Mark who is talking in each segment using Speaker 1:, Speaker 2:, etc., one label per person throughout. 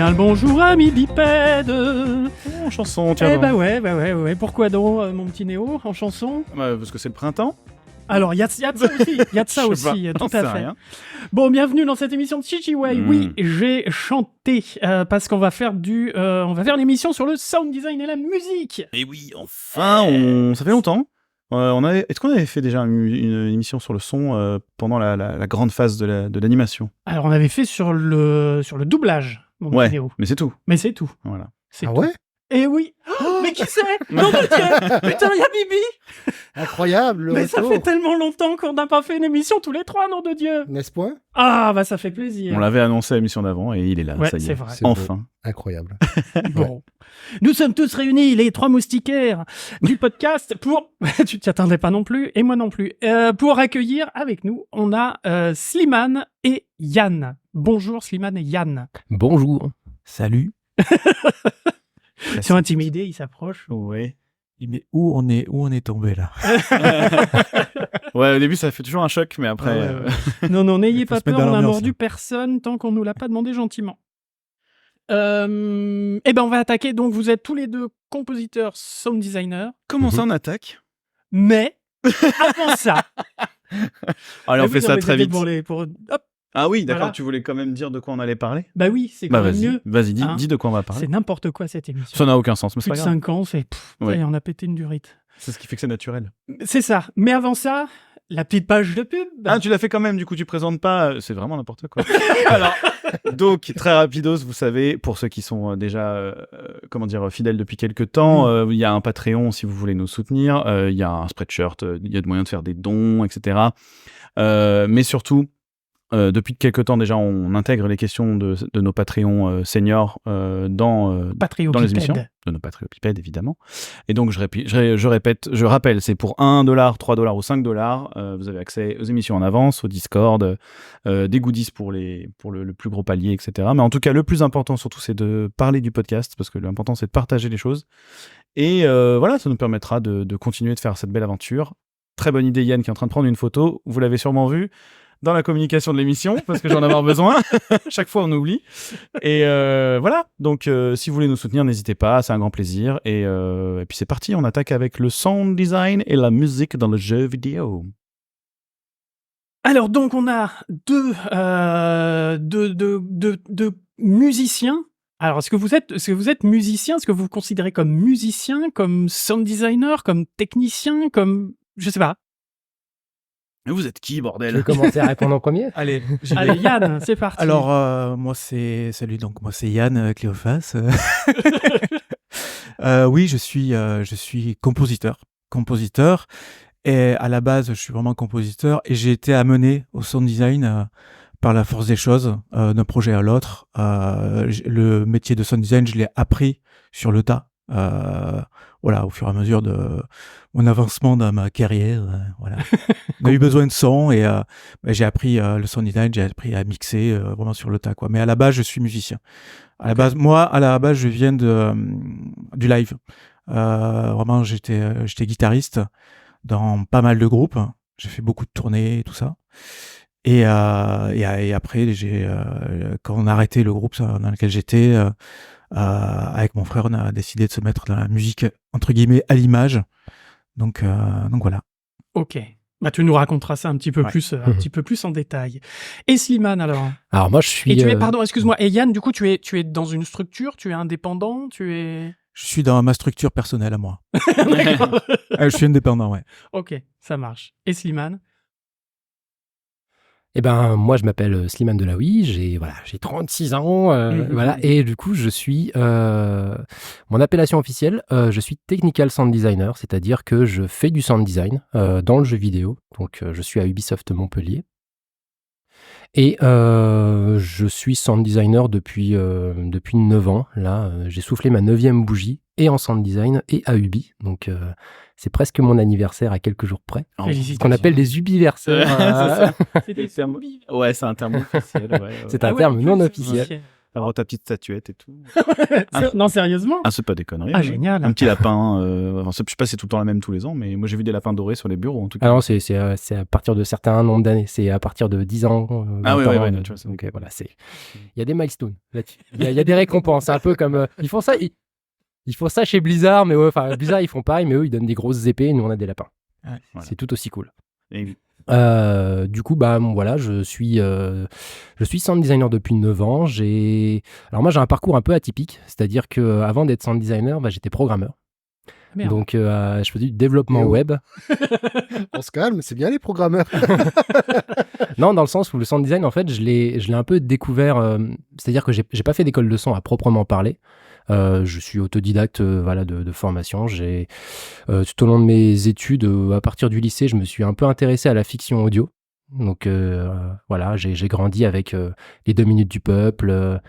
Speaker 1: bien le bonjour, ami bipède.
Speaker 2: En chanson, tiens.
Speaker 1: Eh bah ouais. Pourquoi donc, mon petit Néo, en chanson?
Speaker 2: Parce que c'est le printemps.
Speaker 1: Alors, il y a de ça aussi, tout à fait.
Speaker 2: Rien.
Speaker 1: Bon, bienvenue dans cette émission de Chichiway. Oui, j'ai chanté parce qu'on va faire l'émission sur le sound design et la musique.
Speaker 2: Et oui, enfin, ça fait longtemps. Est-ce qu'on avait fait déjà une émission sur le son pendant la grande phase de l'animation?
Speaker 1: Alors, on avait fait sur le doublage, mon petit Néo.
Speaker 2: Mais c'est tout.
Speaker 1: Mais c'est tout.
Speaker 2: Voilà.
Speaker 1: C'est
Speaker 3: ah
Speaker 1: tout.
Speaker 3: ouais?
Speaker 1: Eh oui. Mais qui c'est? Non de Dieu. Putain, il y a Bibi.
Speaker 3: Incroyable, le
Speaker 1: Mais ça
Speaker 3: retour.
Speaker 1: fait tellement longtemps qu'on n'a pas fait une émission tous les trois, nom de Dieu.
Speaker 3: N'est-ce point?
Speaker 1: Ah, bah ça fait plaisir.
Speaker 2: On l'avait annoncé à l'émission d'avant et il est là,
Speaker 1: Ouais,
Speaker 2: ça y est.
Speaker 1: c'est vrai.
Speaker 3: C'est
Speaker 2: Enfin.
Speaker 3: beau. Incroyable.
Speaker 1: Bon. Nous sommes tous réunis, les trois moustiquaires du podcast, pour... tu t'y attendais pas non plus, et moi non plus. Pour accueillir avec nous, on a Slimane et Yann. Bonjour Slimane et Yann.
Speaker 4: Bonjour. Salut.
Speaker 1: Ils sont intimidés, ils s'approchent.
Speaker 2: Ouais.
Speaker 4: Mais où on est tombé là?
Speaker 2: Ouais, au début ça fait toujours un choc, mais après.
Speaker 1: Non, n'ayez
Speaker 4: faut
Speaker 1: pas
Speaker 4: se mettre
Speaker 1: peur,
Speaker 4: dans
Speaker 1: on n'a
Speaker 4: l'ambiance,
Speaker 1: mordu personne tant qu'on nous l'a pas demandé gentiment. Eh ben on va attaquer, donc vous êtes tous les deux compositeurs, sound designers,
Speaker 2: Comment ça on attaque?
Speaker 1: mais avant ça...
Speaker 2: Allez, on fait ça très vite.
Speaker 1: Hop.
Speaker 2: Ah oui, d'accord,
Speaker 1: Voilà.
Speaker 2: tu voulais quand même dire de quoi on allait parler?
Speaker 1: Bah oui, c'est quand même mieux.
Speaker 2: Vas-y,
Speaker 1: Hein,
Speaker 2: dis de quoi on va parler.
Speaker 1: C'est n'importe quoi cette émission.
Speaker 2: Ça n'a aucun sens, mais c'est
Speaker 1: Plus
Speaker 2: pas
Speaker 1: de
Speaker 2: grave.
Speaker 1: 5 ans,
Speaker 2: Ouais.
Speaker 1: on a pété une durite.
Speaker 2: C'est ce qui fait que c'est naturel.
Speaker 1: C'est ça. Mais avant ça, la petite page de pub.
Speaker 2: Ah, tu l'as fait quand même, du coup, tu présentes pas. C'est vraiment n'importe quoi. Alors, donc, très rapidos, vous savez, pour ceux qui sont déjà, fidèles depuis quelques temps, il y a un Patreon si vous voulez nous soutenir, il y a un Spreadshirt, il y a de moyens de faire des dons, etc. Mais surtout, depuis quelques temps déjà, on intègre les questions de nos Patreons seniors dans les émissions, de nos Patreopipèdes évidemment. Et donc je rappelle, c'est pour $1, $3 ou $5. Vous avez accès aux émissions en avance, au Discord, des goodies pour le plus gros palier, etc. Mais en tout cas, le plus important surtout, c'est de parler du podcast, parce que l'important c'est de partager les choses. Et voilà, ça nous permettra de continuer de faire cette belle aventure. Très bonne idée, Yann, qui est en train de prendre une photo. Vous l'avez sûrement vu dans la communication de l'émission, parce que j'en ai avoir besoin. Chaque fois, on oublie. Et voilà. Donc, si vous voulez nous soutenir, n'hésitez pas. C'est un grand plaisir. Et puis, c'est parti. On attaque avec le sound design et la musique dans le jeu vidéo.
Speaker 1: Alors, donc, on a deux musiciens. Alors, est-ce que vous êtes musicien? Est-ce que vous vous considérez comme musicien, comme sound designer, comme technicien, comme... Je sais pas.
Speaker 2: Mais vous êtes qui,
Speaker 3: Tu
Speaker 2: bordel?
Speaker 3: veux commencer à répondre en premier?
Speaker 4: Allez,
Speaker 1: Allez, Yann, c'est parti.
Speaker 4: Alors, moi c'est Yann Cléophas. Oui, je suis compositeur. Et à la base, je suis vraiment compositeur. Et j'ai été amené au sound design par la force des choses, d'un projet à l'autre. Le métier de sound design, je l'ai appris sur le tas. Voilà, au fur et à mesure de mon avancement dans ma carrière, voilà. On a eu besoin de son et j'ai appris le sound design, j'ai appris à mixer vraiment sur le tas, quoi. Mais à la base, je suis musicien. À la base, je viens du live. Vraiment, j'étais guitariste dans pas mal de groupes. J'ai fait beaucoup de tournées et tout ça. Et après, quand on a arrêté le groupe dans lequel j'étais, avec mon frère, on a décidé de se mettre dans la musique entre guillemets à l'image. Donc voilà.
Speaker 1: Ok. Bah, tu nous raconteras ça un petit peu plus en détail. Et Slimane, alors?
Speaker 3: Alors moi, je suis...
Speaker 1: Et tu es, pardon, excuse-moi. Et Yann, du coup, tu es dans une structure, tu es indépendant,
Speaker 4: Je suis dans ma structure personnelle à moi.
Speaker 1: D'accord.
Speaker 4: Je suis indépendant, ouais.
Speaker 1: Ok, ça marche. Et Slimane?
Speaker 3: Eh ben, moi, je m'appelle Slimane Delaoui, j'ai 36 ans, voilà, et du coup, je suis, mon appellation officielle, je suis Technical Sound Designer, c'est-à-dire que je fais du sound design dans le jeu vidéo, donc je suis à Ubisoft Montpellier, et je suis sound designer depuis 9 ans, là, j'ai soufflé ma 9e bougie, et en sound design, et à Ubi, donc c'est presque mon anniversaire à quelques jours près.
Speaker 1: Félicitations.
Speaker 3: Ce qu'on appelle des ubiversaires.
Speaker 1: C'est des
Speaker 2: Ouais, c'est un terme officiel. Ouais.
Speaker 3: C'est un terme non officiel.
Speaker 2: avoir ta petite statuette et tout.
Speaker 1: Non, sérieusement?
Speaker 2: Ah, c'est pas des conneries.
Speaker 1: Ah,
Speaker 2: ouais.
Speaker 1: génial.
Speaker 2: Un petit lapin. Je sais pas si c'est tout le temps la même tous les ans, mais moi j'ai vu des lapins dorés sur les bureaux en tout cas.
Speaker 3: Ah non, c'est à partir de certains nombres d'années. C'est à partir de 10 ans. 20
Speaker 2: Ah ouais,
Speaker 3: ans,
Speaker 2: ouais, tu vois, c'est-
Speaker 3: donc voilà, il y a des milestones là-dessus. Il y a des récompenses. C'est un peu comme ils font ça. Ils font ça chez Blizzard, mais ouais, enfin Blizzard ils font pareil, mais eux ils donnent des grosses épées, nous on a des lapins.
Speaker 4: Ouais.
Speaker 2: Voilà.
Speaker 3: C'est tout aussi cool.
Speaker 2: Et
Speaker 3: Du coup, bah voilà, je suis sound designer depuis 9 ans. Alors moi j'ai un parcours un peu atypique, c'est-à-dire que avant d'être sound designer, bah, j'étais programmeur.
Speaker 1: Merde.
Speaker 3: Donc je faisais du développement
Speaker 5: Et oh.
Speaker 3: web.
Speaker 5: On se calme, c'est bien les programmeurs.
Speaker 3: Non, dans le sens où le sound design, en fait, je l'ai un peu découvert. C'est-à-dire que j'ai pas fait d'école de son à proprement parler. Je suis autodidacte de formation. Tout au long de mes études, à partir du lycée, je me suis un peu intéressé à la fiction audio. Donc voilà, j'ai grandi avec les 2 minutes du peuple,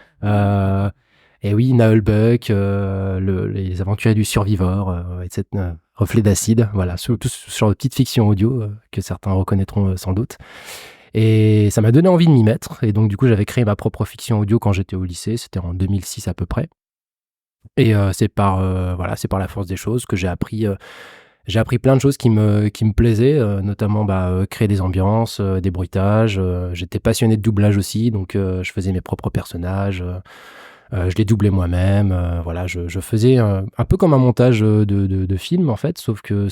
Speaker 3: et oui, Nullbuck, les aventuriers du Survivor, etc. Reflet d'acide, voilà, tout ce genre de petites fictions audio que certains reconnaîtront sans doute. Et ça m'a donné envie de m'y mettre. Et donc, du coup, j'avais créé ma propre fiction audio quand j'étais au lycée. C'était en 2006 à peu près. Et c'est par la force des choses que j'ai appris plein de choses qui me plaisaient, notamment créer des ambiances, des bruitages. J'étais passionné de doublage aussi, donc je faisais mes propres personnages. Je les doublais moi-même. Voilà, je faisais un peu comme un montage de film en fait, sauf que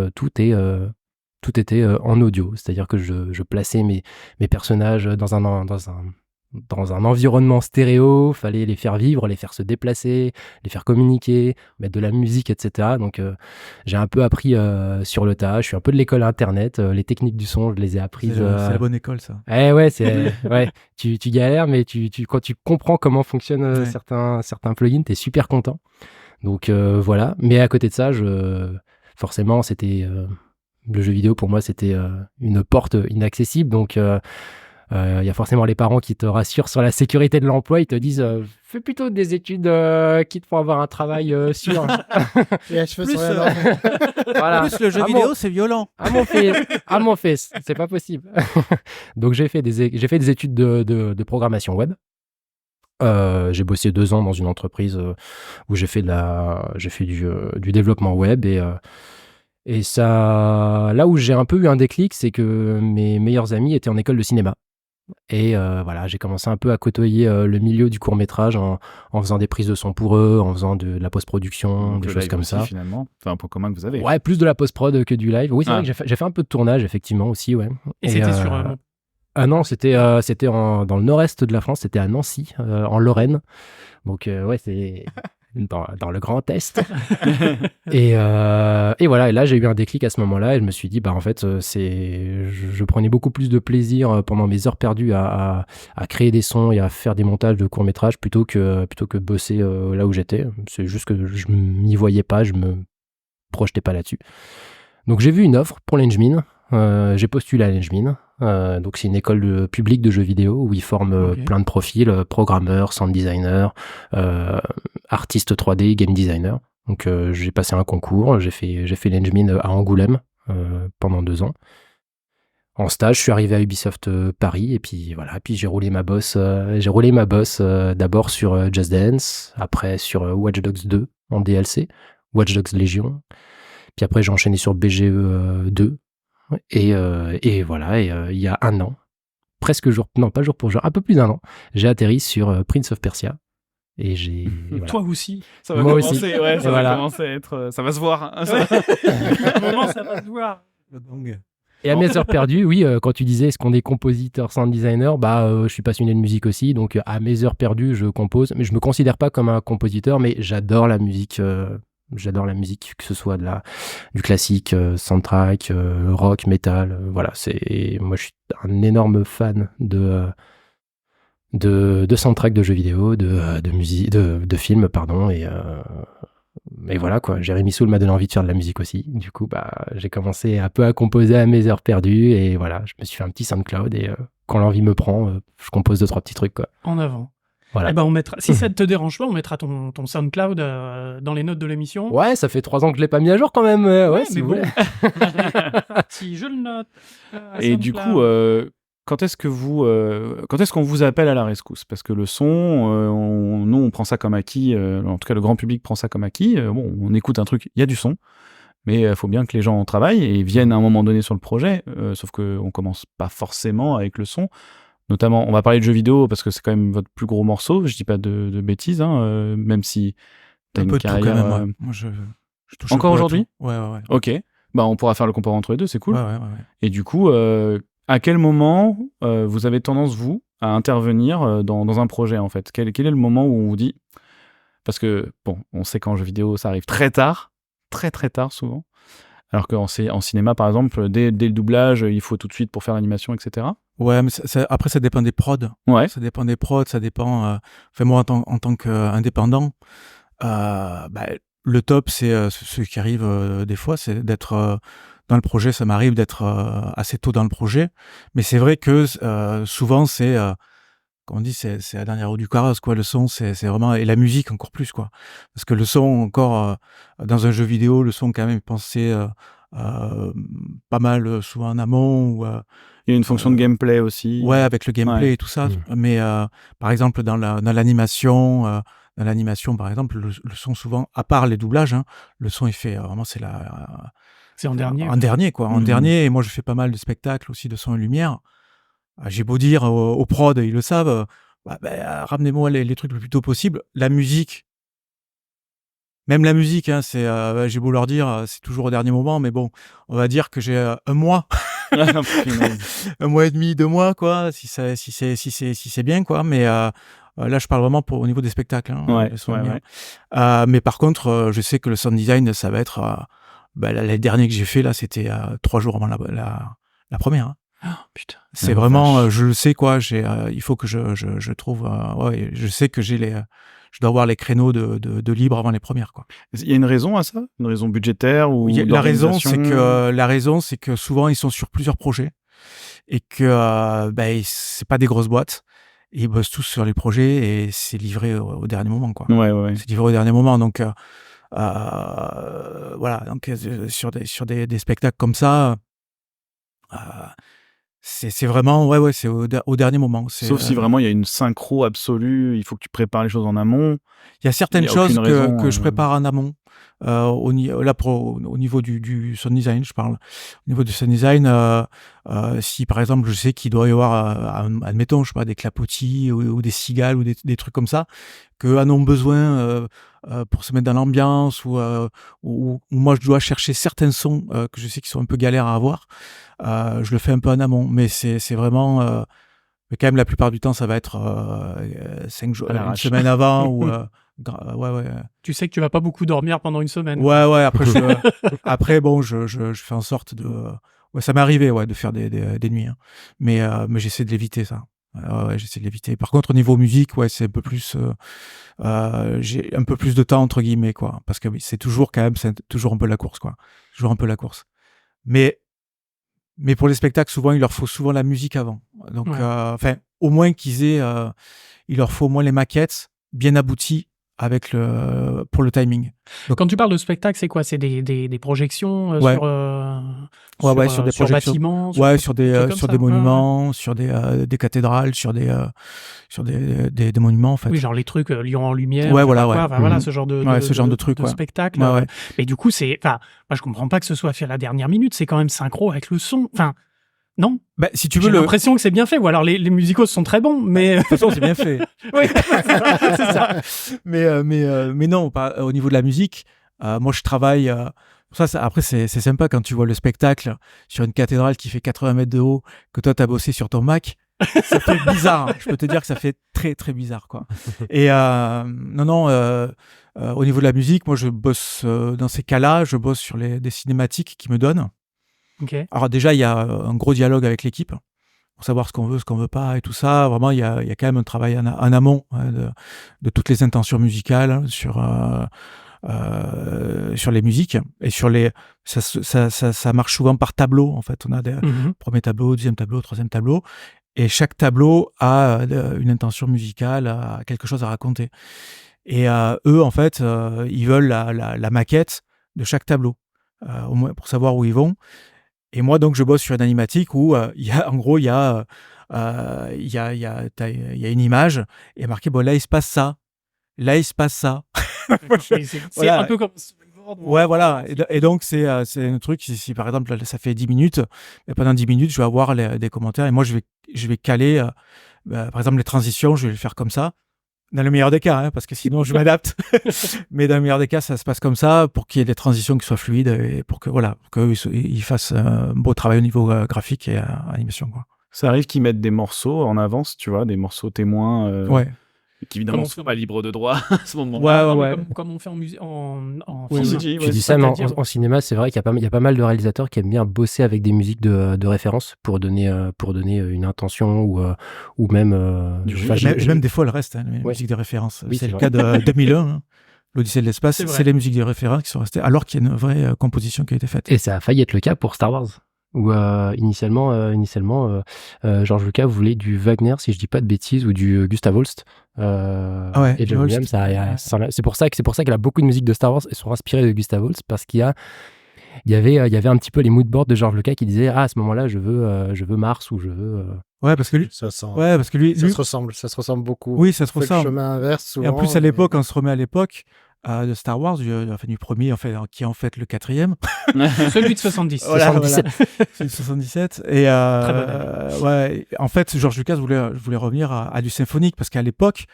Speaker 3: tout était en audio. C'est-à-dire que je plaçais mes personnages dans un environnement stéréo, fallait les faire vivre, les faire se déplacer, les faire communiquer, mettre de la musique, etc. Donc j'ai un peu appris sur le tas. Je suis un peu de l'école internet. Les techniques du son, je les ai apprises.
Speaker 4: C'est la bonne école, ça.
Speaker 3: Ouais, ouais. Tu galères, mais quand tu comprends comment fonctionnent
Speaker 4: Ouais.
Speaker 3: certains plugins, t'es super content. Donc voilà. Mais à côté de ça, forcément, c'était le jeu vidéo pour moi, c'était une porte inaccessible. Donc y a forcément les parents qui te rassurent sur la sécurité de l'emploi. Ils te disent fais plutôt des études qui te font avoir un travail sûr.
Speaker 5: Et à cheveux
Speaker 4: Plus,
Speaker 5: sur la langue.
Speaker 3: Voilà.
Speaker 4: En plus, le jeu
Speaker 3: Ah,
Speaker 4: vidéo, c'est violent.
Speaker 3: À mon fils, c'est pas possible. Donc j'ai fait des études de programmation web. J'ai bossé 2 ans dans une entreprise où j'ai fait du développement web et ça, là où j'ai un peu eu un déclic, c'est que mes meilleurs amis étaient en école de cinéma. Et voilà, j'ai commencé un peu à côtoyer le milieu du court-métrage en faisant des prises de son pour eux, en faisant de la post-production,
Speaker 2: donc,
Speaker 3: des
Speaker 2: le
Speaker 3: choses
Speaker 2: live
Speaker 3: comme
Speaker 2: aussi,
Speaker 3: ça.
Speaker 2: finalement. Enfin, un point commun que vous avez.
Speaker 3: Ouais, plus de la post-prod que du live. Oui, c'est
Speaker 2: Ah.
Speaker 3: vrai que j'ai fait un peu de tournage, effectivement, aussi, ouais.
Speaker 1: Et c'était sur
Speaker 3: Ah non, c'était dans le nord-est de la France, c'était à Nancy, en Lorraine. Donc, ouais, c'est dans le Grand Est. Et voilà, et là, j'ai eu un déclic à ce moment-là, et je me suis dit, bah en fait, je prenais beaucoup plus de plaisir pendant mes heures perdues à créer des sons et à faire des montages de courts-métrages plutôt que bosser là où j'étais. C'est juste que je m'y voyais pas, je me projetais pas là-dessus. Donc, j'ai vu une offre pour l'Engmin. J'ai postulé à l'Engmin. Donc c'est une école publique de jeux vidéo où ils forment plein de profils, programmeurs, sound designer, artistes 3D, game designer. Donc j'ai passé un concours, j'ai fait l'Engmin à Angoulême pendant 2 ans. En stage, je suis arrivé à Ubisoft Paris et puis voilà, puis j'ai roulé ma bosse d'abord sur Just Dance, après sur Watch Dogs 2 en DLC, Watch Dogs Légion. Puis après j'ai enchaîné sur BGE 2. Et voilà, il y a 1 an, pas jour pour jour, un peu plus d'1 an, j'ai atterri sur Prince of Persia. Et j'ai. Voilà.
Speaker 1: Toi aussi.
Speaker 2: Ça va
Speaker 3: Moi
Speaker 2: commencer,
Speaker 3: aussi.
Speaker 2: ouais, ça
Speaker 3: Voilà.
Speaker 2: va commencer à être. Ça va se voir. Hein.
Speaker 1: À un moment, ça va se voir.
Speaker 3: Et à mes heures perdues, oui, quand tu disais est-ce qu'on est compositeur, sound designer, je suis passionné de musique aussi, donc à mes heures perdues, je compose, mais je me considère pas comme un compositeur, mais j'adore la musique. J'adore la musique, que ce soit du classique, soundtrack, rock, metal. Voilà, moi je suis un énorme fan de soundtrack de jeux vidéo, de musique, de films, pardon. Et voilà quoi. Jérémy Soul m'a donné envie de faire de la musique aussi. Du coup, j'ai commencé un peu à composer à mes heures perdues et voilà, je me suis fait un petit SoundCloud et quand l'envie me prend, je compose 2-3 petits trucs quoi.
Speaker 1: En avant.
Speaker 3: Voilà.
Speaker 1: Eh ben on mettra, si ça ne te dérange pas, on mettra ton SoundCloud dans les notes de l'émission.
Speaker 3: Ouais, ça fait 3 ans que je l'ai pas mis à jour quand même. Ouais, si
Speaker 1: mais
Speaker 3: vous
Speaker 1: bon.
Speaker 3: voulez.
Speaker 1: Si je le note.
Speaker 2: Et du coup, quand est-ce qu'on vous appelle à la rescousse? Parce que le son, nous, on prend ça comme acquis, en tout cas, le grand public prend ça comme acquis. Bon, on écoute un truc, il y a du son, mais il faut bien que les gens travaillent et viennent à un moment donné sur le projet, sauf qu'on commence pas forcément avec le son. Notamment, on va parler de jeux vidéo parce que c'est quand même votre plus gros morceau, je dis pas de bêtises, hein, même si t'as
Speaker 4: Un
Speaker 2: une
Speaker 4: peu de tout
Speaker 2: carrière...
Speaker 4: quand même, ouais. Moi, je touche
Speaker 2: Encore
Speaker 4: un peu à
Speaker 2: aujourd'hui?
Speaker 4: tout. Ouais.
Speaker 2: Ok, bah on pourra faire le comparant entre les deux, c'est cool.
Speaker 4: Ouais.
Speaker 2: Et du coup, à quel moment vous avez tendance, vous, à intervenir dans un projet, en fait? Quel est le moment où on vous dit... Parce que, bon, on sait qu'en jeu vidéo, ça arrive très tard, très tard souvent, alors qu'en cinéma, par exemple, dès le doublage, il faut tout de suite pour faire l'animation, etc.
Speaker 4: Ouais, mais après, ça dépend des prods.
Speaker 2: Ouais.
Speaker 4: Ça dépend des prods, ça dépend... Enfin, moi, en tant qu'indépendant, le top, c'est ce qui arrive des fois, c'est d'être... dans le projet, ça m'arrive d'être assez tôt dans le projet, mais c'est vrai que souvent c'est, comme on dit, c'est la dernière roue du carrosse, quoi. Le son, c'est vraiment, et la musique encore plus, quoi. Parce que le son, encore dans un jeu vidéo, le son quand même est pensé pas mal souvent en amont ou
Speaker 2: il y a une fonction de gameplay aussi.
Speaker 4: Ouais, avec le gameplay et tout ça. Mais par exemple, dans l'animation, par exemple, le son souvent, à part les doublages, hein, le son est fait vraiment, c'est
Speaker 1: en dernier.
Speaker 4: En dernier, quoi. En dernier, et moi je fais pas mal de spectacles aussi de son et lumière. J'ai beau dire aux prod, ils le savent, ramenez-moi les trucs le plus tôt possible. La musique, même la musique, hein, j'ai beau leur dire, c'est toujours au dernier moment, mais bon, on va dire que j'ai un mois. Un mois et demi, 2 mois, quoi, si c'est bien, quoi. Mais là, je parle vraiment au niveau des spectacles. Hein, mais par contre, je sais que le sound design, ça va être... les derniers que j'ai fait, là, c'était 3 jours avant la première. Hein.
Speaker 1: Oh, putain.
Speaker 4: C'est vraiment... je le sais, quoi. Il faut que je trouve... je sais que je dois avoir les créneaux de libre avant les premières, quoi.
Speaker 2: Il y a une raison à ça? Une raison budgétaire ou
Speaker 4: la raison, c'est que souvent, ils sont sur plusieurs projets et que c'est pas des grosses boîtes. Et ils bossent tous sur les projets et c'est livré au dernier moment, quoi.
Speaker 2: Ouais.
Speaker 4: C'est livré au dernier moment. Donc, voilà. Donc, sur des spectacles comme ça, c'est vraiment, c'est au dernier moment.
Speaker 2: Sauf si vraiment il y a une synchro absolue, il faut que tu prépares les choses en amont.
Speaker 4: Il y a certaines choses que je prépare en amont. Au niveau du sound design, je parle. Au niveau du sound design, si par exemple je sais qu'il doit y avoir, admettons, je sais pas, des clapotis ou des cigales ou des trucs comme ça, qu'eux en ont besoin pour se mettre dans l'ambiance ou moi je dois chercher certains sons que je sais qui sont un peu galères à avoir, je le fais un peu en amont, mais c'est vraiment... mais quand même, la plupart du temps, ça va être 5 jours, une semaine avant ou... ouais.
Speaker 1: Tu sais que tu vas pas beaucoup dormir pendant une semaine.
Speaker 4: Ouais. Après, bon, je fais en sorte de... Ouais, ça m'est arrivé, de faire des nuits. Hein. Mais j'essaie de l'éviter, ça. Ouais, j'essaie de l'éviter. Par contre, au niveau musique, c'est un peu plus... j'ai un peu plus de temps, entre guillemets, quoi. Parce que c'est toujours quand même... C'est toujours un peu la course, quoi. Toujours un peu la course. Mais pour les spectacles, souvent, il leur faut souvent la musique avant. Donc, au moins qu'ils aient... il leur faut au moins les maquettes bien abouties pour le timing.
Speaker 1: Donc, quand tu parles de spectacle, c'est quoi? C'est des projections
Speaker 4: sur des
Speaker 1: sur
Speaker 4: projections,
Speaker 1: bâtiments,
Speaker 4: sur des monuments, sur des cathédrales, sur des monuments, en fait.
Speaker 1: Oui, genre les trucs Lyon en lumière.
Speaker 4: Voilà,
Speaker 1: ce genre de
Speaker 4: truc,
Speaker 1: de spectacle.
Speaker 4: Ouais.
Speaker 1: Mais du coup, moi, je comprends pas que ce soit fait à la dernière minute. C'est quand même synchro avec le son. Enfin, non?
Speaker 4: Si tu veux,
Speaker 1: j'ai l'impression que c'est bien fait. Ou alors les musicos sont très bons, mais...
Speaker 4: De toute façon, c'est bien fait.
Speaker 1: Oui, c'est ça.
Speaker 4: Mais non, pas, au niveau de la musique, moi, je travaille... après, c'est sympa quand tu vois le spectacle sur une cathédrale qui fait 80 mètres de haut, que toi, t'as bossé sur ton Mac. Ça fait bizarre. Hein. Je peux te dire que ça fait très, très bizarre, quoi. Et au niveau de la musique, moi, je bosse dans ces cas-là, je bosse sur des cinématiques qu'ils me donnent.
Speaker 1: Okay.
Speaker 4: Alors déjà, il y a un gros dialogue avec l'équipe pour savoir ce qu'on veut pas et tout ça. Vraiment, il y a quand même un travail en amont de toutes les intentions musicales sur les musiques et sur ça marche souvent par tableau, en fait. On a premier tableau, deuxième tableau, troisième tableau, et chaque tableau a une intention musicale, a quelque chose à raconter. Et eux, en fait, ils veulent la maquette de chaque tableau, au moins pour savoir où ils vont. Et moi, donc, je bosse sur une animatique où il y a il y a une image et marqué, bon, là, il se passe ça. Là, il se passe ça.
Speaker 1: C'est
Speaker 4: Voilà.
Speaker 1: un peu comme storyboard.
Speaker 4: Ouais, voilà. Et donc, c'est un truc, si par exemple, ça fait 10 minutes, et pendant 10 minutes, je vais avoir des commentaires et moi, je vais caler, par exemple, les transitions, je vais les faire comme ça. Dans le meilleur des cas, hein, parce que sinon, je m'adapte. Mais dans le meilleur des cas, ça se passe comme ça pour qu'il y ait des transitions qui soient fluides et pour qu'ils fassent un beau travail au niveau graphique et animation, quoi.
Speaker 2: Ça arrive qu'ils mettent des morceaux en avance, tu vois, des morceaux témoins.
Speaker 4: Ouais.
Speaker 2: Qui évidemment
Speaker 1: Comment
Speaker 2: sont pas libres de droit à ce moment-là.
Speaker 4: Ouais.
Speaker 1: Comme on fait en
Speaker 2: Oui,
Speaker 1: film.
Speaker 2: oui.
Speaker 3: Tu dis ça, mais en cinéma, c'est vrai qu'il y a pas mal de réalisateurs qui aiment bien bosser avec des musiques de référence pour donner une intention ou même...
Speaker 4: Même des fois, le reste, hein, les
Speaker 3: Ouais.
Speaker 4: musiques de référence.
Speaker 3: Oui,
Speaker 4: c'est
Speaker 3: c'est
Speaker 4: le
Speaker 3: vrai.
Speaker 4: cas de 2001, hein. L'Odyssée de l'espace,
Speaker 1: C'est vrai.
Speaker 4: c'est les musiques de référence qui sont restées, alors qu'il y a une vraie composition qui a été faite.
Speaker 3: Et ça a failli être le cas pour Star Wars. Où initialement, George Lucas voulait du Wagner, si je dis pas de bêtises, ou du Gustav Holst.
Speaker 4: ouais,
Speaker 3: Et John
Speaker 4: Holst.
Speaker 3: Williams, c'est pour ça qu'il a beaucoup de musiques de Star Wars et sont inspirées de Gustav Holst, parce qu'il y avait un petit peu les moodboards de George Lucas qui disaient à ce moment-là je veux Mars ou je veux
Speaker 4: Ouais, parce que lui,
Speaker 5: Ça sent.
Speaker 4: lui,
Speaker 5: Ça se ressemble beaucoup.
Speaker 4: oui, ça se
Speaker 5: On fait le
Speaker 4: ressemble.
Speaker 5: chemin inverse souvent.
Speaker 4: Et en plus, à l'époque, on se remet à l'époque de Star Wars, du premier, en fait, qui est en fait le 4e.
Speaker 1: Celui de 70.
Speaker 4: Voilà,
Speaker 3: 77.
Speaker 4: C'est le 77. Et ouais, en fait, George Lucas voulait revenir à du symphonique parce qu'à l'époque,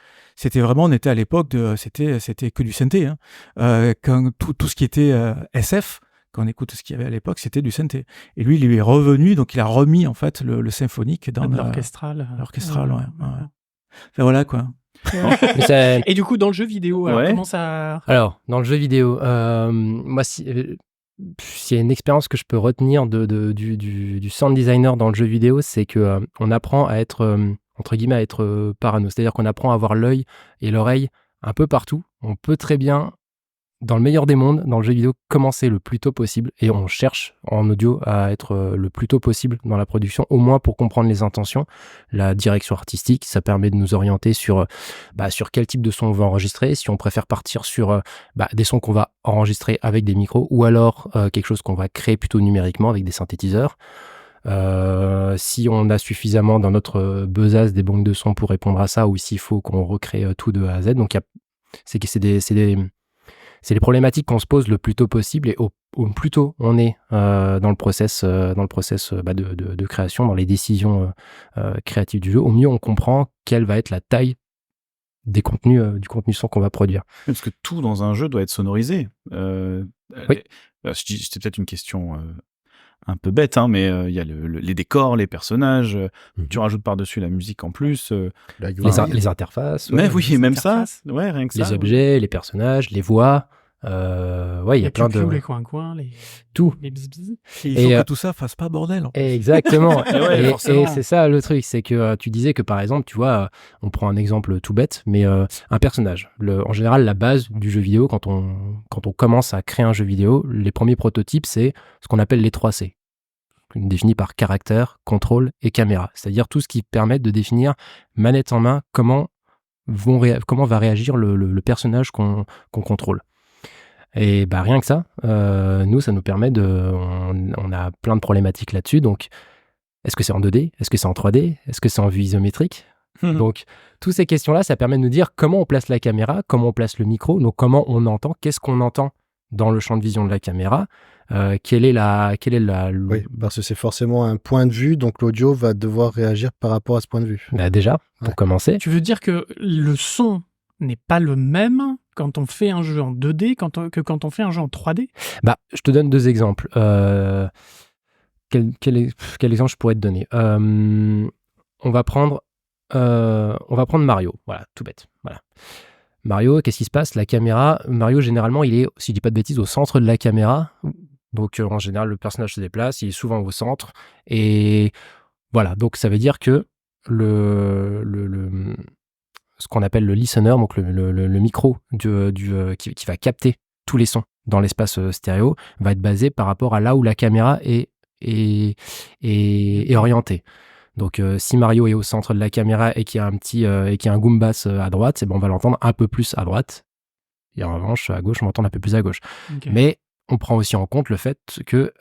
Speaker 4: on était à l'époque c'était que du synthé. Hein. Quand tout ce qui était SF, quand on écoute ce qu'il y avait à l'époque, c'était du synthé. Et lui, il est revenu, donc il a remis en fait le symphonique dans
Speaker 1: L'orchestral.
Speaker 4: l'orchestral. Ouais. Enfin, voilà quoi.
Speaker 3: Mais ça-
Speaker 1: Et du coup, dans le jeu vidéo, alors,
Speaker 2: Ouais.
Speaker 1: comment ça...
Speaker 3: Alors, dans le jeu vidéo, moi, s'il y a une expérience que je peux retenir du sound designer dans le jeu vidéo, c'est que on apprend à être, entre guillemets, à être parano. C'est-à-dire qu'on apprend à avoir l'œil et l'oreille un peu partout. On peut très bien, dans le meilleur des mondes, dans le jeu vidéo, commencer le plus tôt possible. Et on cherche en audio à être le plus tôt possible dans la production, au moins pour comprendre les intentions, la direction artistique. Ça permet de nous orienter sur quel type de son on va enregistrer, si on préfère partir sur des sons qu'on va enregistrer avec des micros, ou alors quelque chose qu'on va créer plutôt numériquement avec des synthétiseurs. Si on a suffisamment dans notre besace des banques de sons pour répondre à ça, ou s'il faut qu'on recrée tout de A à Z. Donc c'est les problématiques qu'on se pose le plus tôt possible, et au plus tôt on est dans le process de création, dans les décisions créatives du jeu, au mieux on comprend quelle va être la taille des contenus, du contenu son qu'on va produire.
Speaker 2: Parce que tout dans un jeu doit être sonorisé.
Speaker 3: Oui.
Speaker 2: C'est peut-être une question un peu bête, hein, mais il y a les décors, les personnages. Tu rajoutes par-dessus la musique en plus.
Speaker 5: La UI.
Speaker 3: Les interfaces,
Speaker 2: Mais
Speaker 3: ouais,
Speaker 2: oui,
Speaker 1: les
Speaker 2: même ça.
Speaker 1: interfaces.
Speaker 2: Ouais, rien que
Speaker 3: les
Speaker 2: ça.
Speaker 3: objets, les personnages, les voix. Il y a plein de...
Speaker 1: Les coins-coins,
Speaker 3: Tout.
Speaker 1: les bzz.
Speaker 4: Et il faut que tout ça fasse pas bordel.
Speaker 3: Exactement.
Speaker 2: Ouais,
Speaker 3: et
Speaker 2: forcément.
Speaker 3: c'est ça le truc, c'est que tu disais que par exemple, tu vois, on prend un exemple tout bête, mais un personnage. En général, la base du jeu vidéo, quand on commence à créer un jeu vidéo, les premiers prototypes, c'est ce qu'on appelle les 3 C. Défini par caractère, contrôle et caméra. C'est-à-dire tout ce qui permet de définir manette en main comment va réagir le personnage qu'on contrôle. Et rien que ça, nous, ça nous permet on a plein de problématiques là-dessus. Donc, est-ce que c'est en 2D? Est-ce que c'est en 3D? Est-ce que c'est en vue isométrique? Donc, toutes ces questions-là, ça permet de nous dire comment on place la caméra, comment on place le micro, donc comment on entend, qu'est-ce qu'on entend dans le champ de vision de la caméra, quelle est la...
Speaker 5: Oui, parce que c'est forcément un point de vue, donc l'audio va devoir réagir par rapport à ce point de vue.
Speaker 3: Déjà, pour commencer.
Speaker 1: Tu veux dire que le son n'est pas le même quand on fait un jeu en 2D que quand on fait un jeu en 3D?
Speaker 3: Je te donne 2 exemples. Quel exemple je pourrais te donner? On va prendre Mario. Voilà, tout bête. Voilà. Mario, qu'est-ce qui se passe? La caméra, Mario, généralement, il est, si je dis pas de bêtises, au centre de la caméra. Donc, en général, le personnage se déplace, il est souvent au centre. Et voilà, donc ça veut dire que ce qu'on appelle le listener, donc le micro qui va capter tous les sons dans l'espace stéréo, va être basé par rapport à là où la caméra est orientée. Donc, si Mario est au centre de la caméra et qu'il y a un Goombas à droite, on va l'entendre un peu plus à droite. Et en revanche, à gauche, on va l'entendre un peu plus à gauche.
Speaker 1: Okay.
Speaker 3: Mais on prend aussi en compte le fait que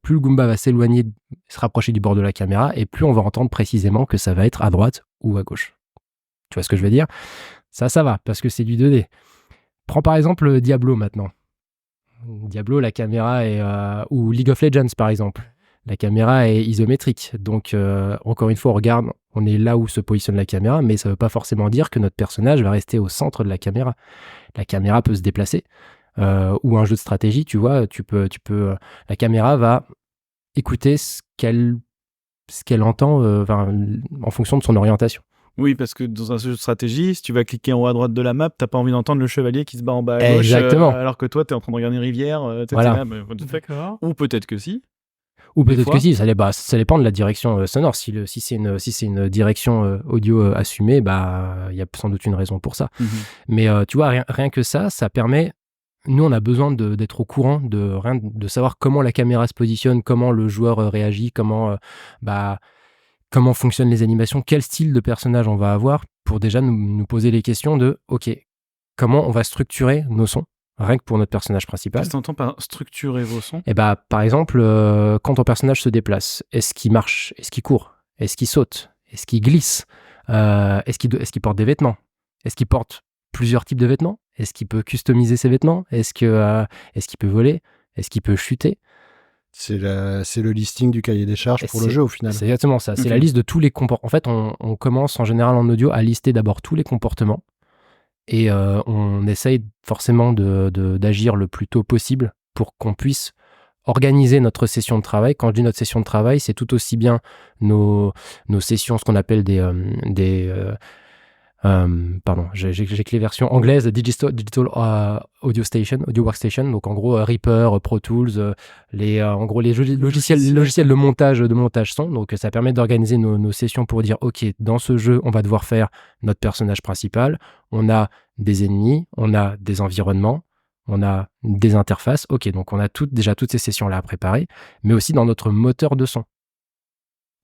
Speaker 3: plus le Goomba va s'éloigner, se rapprocher du bord de la caméra, et plus on va entendre précisément que ça va être à droite ou à gauche. Tu vois ce que je veux dire ? Ça va, parce que c'est du 2D. Prends par exemple Diablo maintenant. Diablo, la caméra est... ou League of Legends, par exemple. La caméra est isométrique. Donc, encore une fois, on regarde, on est là où se positionne la caméra, mais ça ne veut pas forcément dire que notre personnage va rester au centre de la caméra. La caméra peut se déplacer. Ou un jeu de stratégie, tu vois, la caméra va écouter ce qu'elle entend en fonction de son orientation.
Speaker 2: Oui, parce que dans un jeu de stratégie, si tu vas cliquer en haut à droite de la map, t'as pas envie d'entendre le chevalier qui se bat en bas à gauche.
Speaker 3: Exactement.
Speaker 2: Alors que toi, t'es en train de regarder une rivière.
Speaker 3: Voilà.
Speaker 1: D'accord.
Speaker 2: Ou peut-être que si.
Speaker 3: Ou peut-être
Speaker 2: fois.
Speaker 3: que si, ça dépend de la direction sonore. Si c'est une direction audio assumée, il y a sans doute une raison pour ça. Mais tu vois, rien que ça permet... Nous, on a besoin d'être au courant de savoir comment la caméra se positionne, comment le joueur réagit, comment fonctionnent les animations, quel style de personnage on va avoir, pour déjà nous poser les questions de « Ok, comment on va structurer nos sons ?» Rien que pour notre personnage principal.
Speaker 2: Qu'est-ce que t'entends par structurer vos sons ?
Speaker 3: Par exemple, quand ton personnage se déplace, est-ce qu'il marche ? Est-ce qu'il court ? Est-ce qu'il saute ? Est-ce qu'il glisse ? Est-ce qu'il porte des vêtements ? Est-ce qu'il porte plusieurs types de vêtements ? Est-ce qu'il peut customiser ses vêtements ? Est-ce qu'il peut voler ? Est-ce qu'il peut chuter ?
Speaker 5: C'est le listing du cahier des charges pour le jeu au final.
Speaker 3: C'est exactement ça. C'est la liste de tous les comportements. En fait, on commence en général en audio à lister d'abord tous les comportements et on essaye forcément d'agir le plus tôt possible pour qu'on puisse organiser notre session de travail. Quand je dis notre session de travail, c'est tout aussi bien nos sessions, ce qu'on appelle j'ai que les versions anglaises, Digital Audio Workstation, donc en gros Reaper, Pro Tools, en gros les logiciels de montage son. Donc ça permet d'organiser nos sessions pour dire ok, dans ce jeu on va devoir faire notre personnage principal, on a des ennemis, on a des environnements, on a des interfaces. Ok, donc on a déjà toutes ces sessions là à préparer, mais aussi dans notre moteur de son.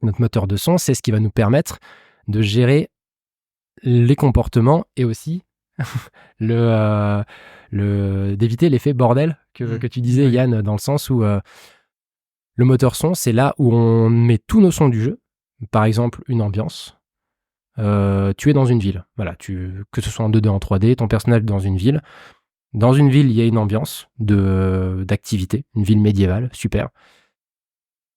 Speaker 3: Notre moteur de son, c'est ce qui va nous permettre de gérer les comportements et aussi d'éviter l'effet bordel que tu disais, Yann, dans le sens où le moteur son, c'est là où on met tous nos sons du jeu. Par exemple, une ambiance. Tu es dans une ville. Voilà, que ce soit en 2D, en 3D, ton personnage est dans une ville. Dans une ville, il y a une ambiance d'activité, une ville médiévale, super.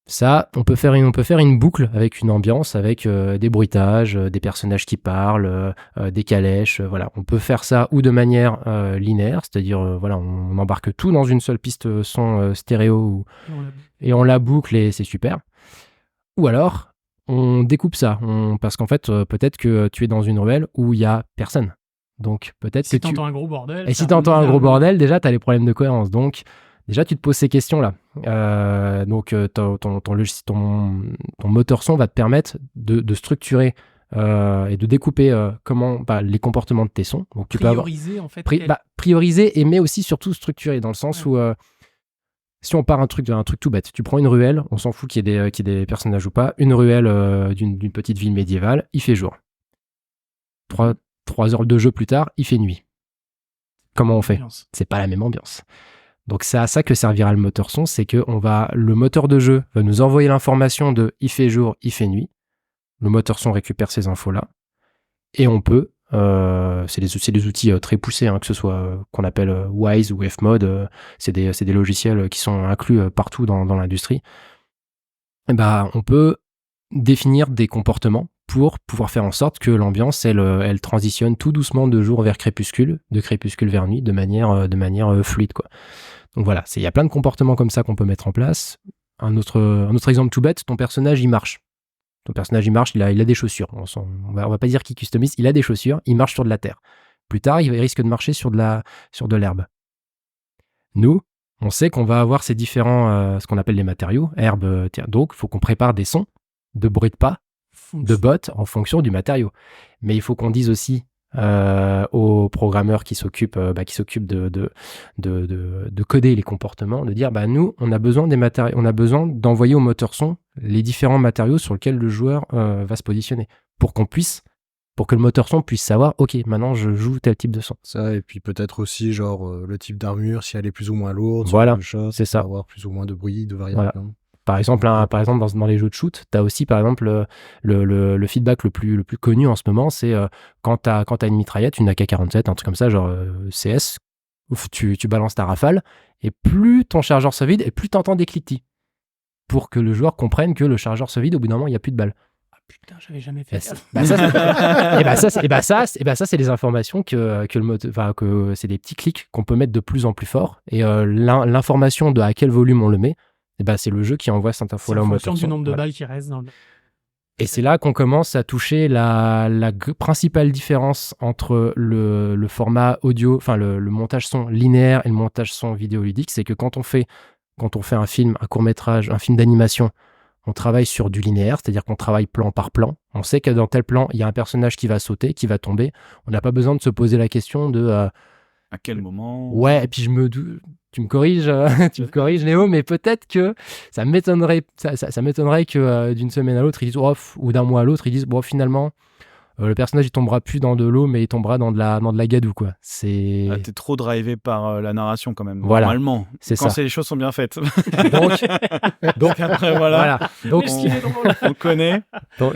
Speaker 3: Ça, on peut faire une boucle avec une ambiance, avec des bruitages, des personnages qui parlent, des calèches, voilà. On peut faire ça ou de manière linéaire, c'est-à-dire on embarque tout dans une seule piste son stéréo et on la boucle et c'est super. Ou alors, on découpe ça, parce qu'en fait, peut-être que tu es dans une ruelle où il y a personne. Donc peut-être
Speaker 1: si t'entends un gros bordel.
Speaker 3: Et si t'entends un gros bordel, déjà t'as les problèmes de cohérence. Donc déjà, tu te poses ces questions-là. Ton moteur son va te permettre de structurer et de découper les comportements de tes sons. Donc, tu
Speaker 1: prioriser,
Speaker 3: peux avoir,
Speaker 1: en fait.
Speaker 3: Prioriser, mais aussi surtout structurer, dans le sens où si on part d'un truc tout bête, tu prends une ruelle, on s'en fout qu'il y ait des personnages ou pas, une ruelle d'une petite ville médiévale, il fait jour. 3 heures de jeu plus tard, il fait nuit. Comment on fait ? C'est pas la même ambiance. Donc c'est à ça que servira le moteur son, c'est que le moteur de jeu va nous envoyer l'information de il fait jour, il fait nuit. Le moteur son récupère ces infos-là. Et on peut, c'est des outils très poussés, que ce soit qu'on appelle Wise ou Fmod, c'est des logiciels qui sont inclus partout dans l'industrie. Et on peut définir des comportements pour pouvoir faire en sorte que l'ambiance, elle transitionne tout doucement de jour vers crépuscule, de crépuscule vers nuit, de manière fluide, quoi. Donc voilà, il y a plein de comportements comme ça qu'on peut mettre en place. Un autre exemple tout bête, ton personnage, il marche. Ton personnage, il marche, il a des chaussures. On va pas dire qu'il customise, il a des chaussures, il marche sur de la terre. Plus tard, il risque de marcher sur de l'herbe. Nous, on sait qu'on va avoir ces différents, ce qu'on appelle les matériaux, herbe, terre. Donc, il faut qu'on prépare des sons de bruit de pas, de bottes en fonction du matériau. Mais il faut qu'on dise aussi aux programmeurs qui s'occupent de coder les comportements, de dire nous on a besoin des matériaux, on a besoin d'envoyer au moteur son les différents matériaux sur lesquels le joueur va se positionner pour qu'on puisse pour que le moteur son puisse savoir, ok, maintenant je joue tel type de son.
Speaker 5: Ça, et puis peut-être aussi, genre, le type d'armure, si elle est plus ou moins lourde.
Speaker 3: Voilà,
Speaker 5: ce genre de choses,
Speaker 3: c'est ça.
Speaker 5: pour avoir plus ou moins de bruit, de variation.
Speaker 3: Par exemple, dans les jeux de shoot, tu as aussi, par exemple, le feedback le plus connu en ce moment, c'est quand tu as une mitraillette, une AK-47, un truc comme ça, genre CS, où tu balances ta rafale, et plus ton chargeur se vide, et plus tu entends des cliquetis, pour que le joueur comprenne que le chargeur se vide, au bout d'un moment, il n'y a plus de balles.
Speaker 1: Ah putain, j'avais jamais fait ça.
Speaker 3: Ça, c'est des informations que c'est des petits clics qu'on peut mettre de plus en plus fort, et l'information de à quel volume on le met, c'est le jeu qui envoie cette info-là au moteur.
Speaker 1: C'est en fonction du nombre de balles qui restent dans le...
Speaker 3: Et c'est là qu'on commence à toucher la principale différence entre le format audio, enfin le montage son linéaire et le montage son vidéoludique, c'est que quand on fait un film, un court-métrage, un film d'animation, on travaille sur du linéaire, c'est-à-dire qu'on travaille plan par plan. On sait que dans tel plan, il y a un personnage qui va sauter, qui va tomber. On n'a pas besoin de se poser la question de...
Speaker 2: à quel moment?
Speaker 3: Ouais, et puis tu me corriges, Léo, mais peut-être que ça m'étonnerait que d'une semaine à l'autre, ils disent, ou d'un mois à l'autre, ils disent, bon, finalement, le personnage, il tombera plus dans de l'eau, mais il tombera dans de la gadoue, quoi. C'est...
Speaker 2: T'es trop drivé par la narration, quand même.
Speaker 3: Voilà.
Speaker 2: Normalement.
Speaker 3: C'est
Speaker 2: quand
Speaker 3: ça.
Speaker 2: les choses sont bien faites.
Speaker 3: Donc
Speaker 2: après, voilà.
Speaker 3: Donc,
Speaker 2: on connaît.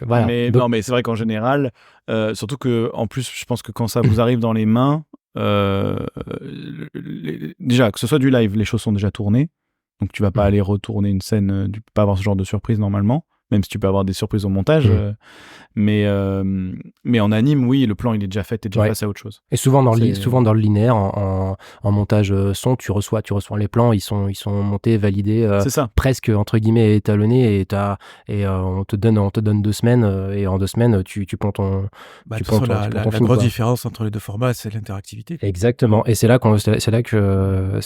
Speaker 3: Voilà.
Speaker 2: Non, mais c'est vrai qu'en général, surtout que, en plus, je pense que quand ça vous arrive dans les mains, déjà, que ce soit du live, les choses sont déjà tournées. Donc, tu vas pas aller retourner une scène, tu peux pas avoir ce genre de surprise normalement. Même si tu peux avoir des surprises au montage. Mais en anime, oui, le plan, il est déjà fait, t'es déjà passé à autre chose.
Speaker 3: Et souvent dans le linéaire, en montage son, tu reçois les plans, ils sont montés, validés,
Speaker 2: c'est ça.
Speaker 3: presque, entre guillemets, étalonnés, et on te donne 2 semaines, et en 2 semaines, tu prends ton
Speaker 4: La
Speaker 3: film,
Speaker 4: grosse
Speaker 3: quoi.
Speaker 4: différence entre les deux formats, c'est l'interactivité.
Speaker 3: Exactement. Et c'est là que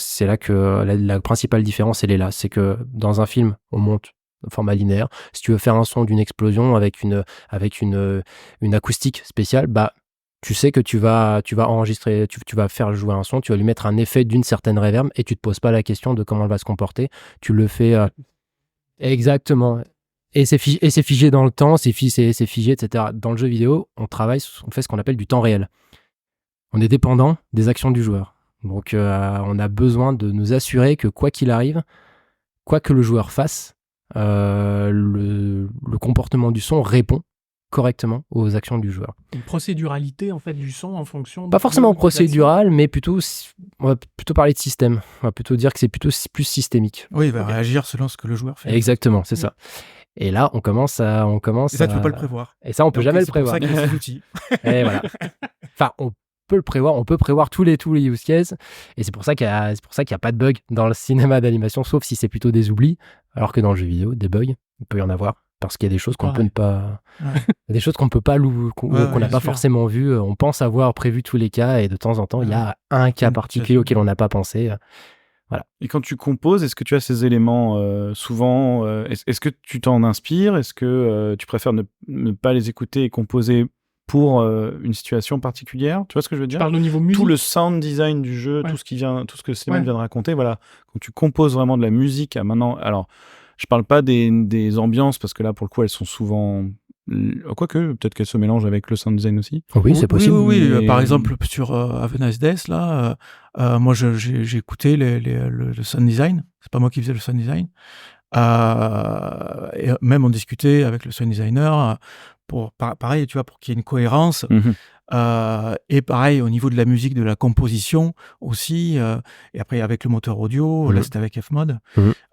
Speaker 3: la principale différence, elle est là. C'est que dans un film, on monte format linéaire. Si tu veux faire un son d'une explosion avec une acoustique spéciale, tu sais que tu vas enregistrer, tu vas faire jouer un son, tu vas lui mettre un effet d'une certaine reverb et tu te poses pas la question de comment elle va se comporter. Tu le fais exactement. Et c'est figé dans le temps, c'est figé, etc. Dans le jeu vidéo, on fait ce qu'on appelle du temps réel. On est dépendant des actions du joueur. Donc, on a besoin de nous assurer que quoi qu'il arrive, quoi que le joueur fasse, le comportement du son répond correctement aux actions du joueur.
Speaker 1: Une procéduralité en fait du son en fonction...
Speaker 3: Pas forcément procédural, mais on va plutôt parler de système. On va plutôt dire que c'est plutôt plus systémique.
Speaker 4: Oui, il va réagir selon ce que le joueur fait.
Speaker 3: Exactement, c'est ça. Et là, on commence
Speaker 4: et ça, tu peux pas le prévoir.
Speaker 3: Et ça, on peut jamais le prévoir.
Speaker 4: C'est pour ça qu'il y a ces outils.
Speaker 3: Et voilà. Enfin, on peut le prévoir, on peut prévoir tous les use cases, et c'est pour ça qu'il y a pas de bug dans le cinéma d'animation, sauf si c'est plutôt des oublis, alors que dans le jeu vidéo, des bugs, il peut y en avoir, parce qu'il y a des choses qu'on peut pas, des choses qu'on peut pas qu'on n'a pas forcément vues, on pense avoir prévu tous les cas, et de temps en temps, il y a un cas particulier auquel on n'a pas pensé. Voilà.
Speaker 2: Et quand tu composes, est-ce que tu as ces éléments souvent est-ce que tu t'en inspires? Est-ce que tu préfères ne pas les écouter et composer pour une situation particulière? Tu vois ce que je veux dire?
Speaker 1: Parle au niveau musique.
Speaker 2: Tout le sound design du jeu, tout ce que Slimane vient de raconter, voilà. Quand tu composes vraiment de la musique à maintenant... Alors, je parle pas des ambiances, parce que là, pour le coup, elles sont souvent... Quoique, peut-être qu'elles se mélangent avec le sound design aussi.
Speaker 3: Oui, c'est possible.
Speaker 4: Oui.
Speaker 2: Mais...
Speaker 4: Par exemple, sur Have a Nice Death, là, moi, j'ai écouté le sound design. C'est pas moi qui faisais le sound design. Et même on discutait avec le sound designer pareil, tu vois, pour qu'il y ait une cohérence. Et pareil, au niveau de la musique, de la composition aussi. Et après, avec le moteur audio, là, c'était avec Fmod.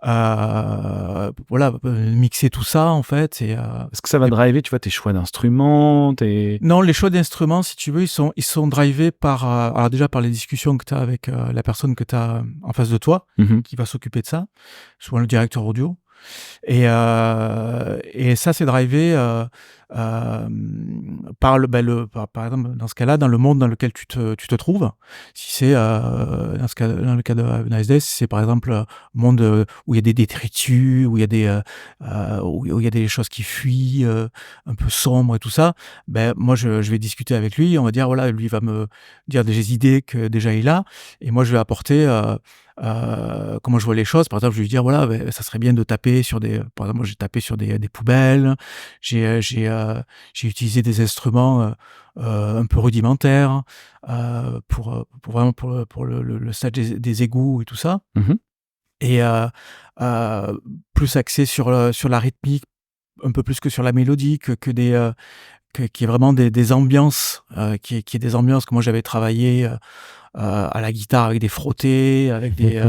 Speaker 4: Voilà, mixer tout ça, en fait.
Speaker 2: Est-ce que ça va driver, tu vois, tes choix d'instruments,
Speaker 4: Non, les choix d'instruments, si tu veux, ils sont drivés alors déjà par les discussions que tu as avec la personne que tu as en face de toi, qui va s'occuper de ça, souvent le directeur audio. Et ça, c'est drivé par exemple, dans ce cas-là, dans le monde dans lequel tu te trouves. Si c'est dans le cas de Have a Nice Day, si c'est par exemple un monde où il y a des détritus, où il y a des choses qui fuient, un peu sombres et tout ça, moi je vais discuter avec lui. On va dire voilà, lui va me dire des idées que déjà il a, et moi je vais apporter comment je vois les choses. Par exemple, je vais lui dire voilà, ça serait bien de taper sur par exemple, moi j'ai tapé sur des poubelles, j'ai j'ai utilisé des instruments un peu rudimentaires pour vraiment pour le stage des égouts et tout ça.
Speaker 2: Mhm.
Speaker 4: Et plus axé sur la rythmique, un peu plus que sur la mélodie, qu'il y ait vraiment des ambiances, qu'il y ait des ambiances que moi j'avais travaillé à la guitare avec des frottés, avec des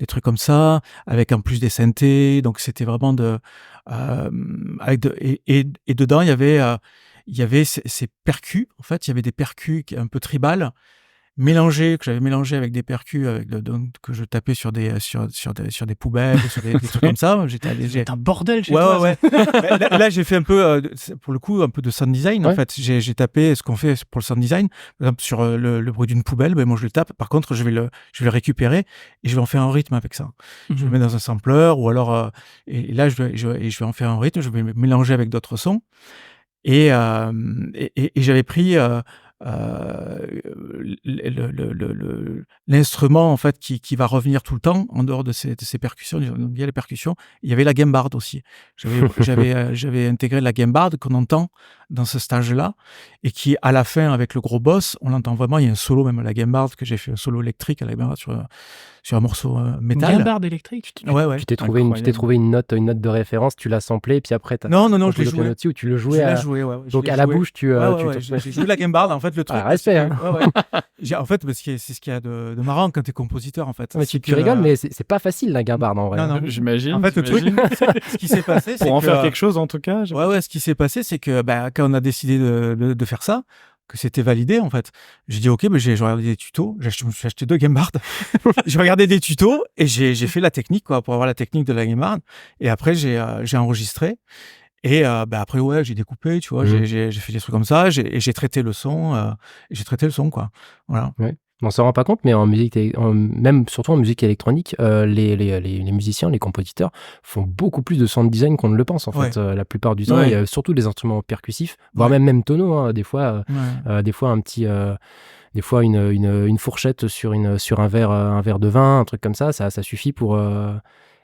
Speaker 4: trucs comme ça, avec en plus des synthés. Donc c'était vraiment et dedans il y avait ces percus. En fait, il y avait des percus un peu tribales que j'avais mélangé avec des percus que je tapais sur des poubelles, sur des trucs comme ça.
Speaker 1: C'est un bordel chez
Speaker 4: Ouais,
Speaker 1: toi.
Speaker 4: ouais. Là, j'ai fait un peu, pour le coup, un peu de sound design.
Speaker 3: Ouais.
Speaker 4: En fait, j'ai tapé ce qu'on fait pour le sound design. Par exemple, sur le bruit d'une poubelle, moi je le tape. Par contre, je vais le récupérer et je vais en faire un rythme avec ça. Je le mets dans un sampler ou alors, et là, je vais en faire un rythme. Je vais le mélanger avec d'autres sons. Et j'avais pris l'instrument en fait qui va revenir tout le temps en dehors de ces percussions. Donc, il y a les percussions, il y avait la gambarde aussi. J'avais intégré la gambarde qu'on entend dans ce stage-là et qui à la fin avec le gros boss, on l'entend vraiment. Il y a un solo même à la gambarde que j'ai fait un solo électrique à la gambarde sur un morceau métal.
Speaker 1: Une gambarde électrique.
Speaker 4: Ouais.
Speaker 3: Tu t'es trouvé une note de référence, tu l'as samplé, puis après t'as
Speaker 4: Non, je l'ai joué.
Speaker 3: Ou tu le jouais donc à la bouche,
Speaker 4: j'ai joué la gambarde. En fait, le truc.
Speaker 3: Respect. Hein.
Speaker 4: En fait, c'est ce qu'il y a de marrant quand t'es compositeur, en fait.
Speaker 3: Mais tu rigoles, mais c'est pas facile la gambarde en vrai.
Speaker 4: Non.
Speaker 2: J'imagine.
Speaker 4: En fait, le truc, ce qui s'est passé, c'est
Speaker 2: pour en faire quelque chose, en tout cas.
Speaker 4: Ouais, ce qui s'est passé, c'est que quand on a décidé de faire ça, que c'était validé, en fait, j'ai dit ok, j'ai regardé des tutos, j'ai acheté 2 gambardes, j'ai regardé des tutos et j'ai fait la technique, quoi, pour avoir la technique de la gambarde. Et après, j'ai enregistré. Et après, ouais, j'ai découpé, tu vois, j'ai fait des trucs comme ça, et j'ai traité le son, quoi. Voilà.
Speaker 3: Ouais. On s'en rend pas compte, mais en musique, même surtout en musique électronique, les musiciens, les compositeurs font beaucoup plus de sound design qu'on ne le pense en fait. La plupart du temps, il y a surtout des instruments percussifs, voire même tonaux. Hein, des fois un petit, des fois une fourchette sur un verre de vin, un truc comme ça suffit pour.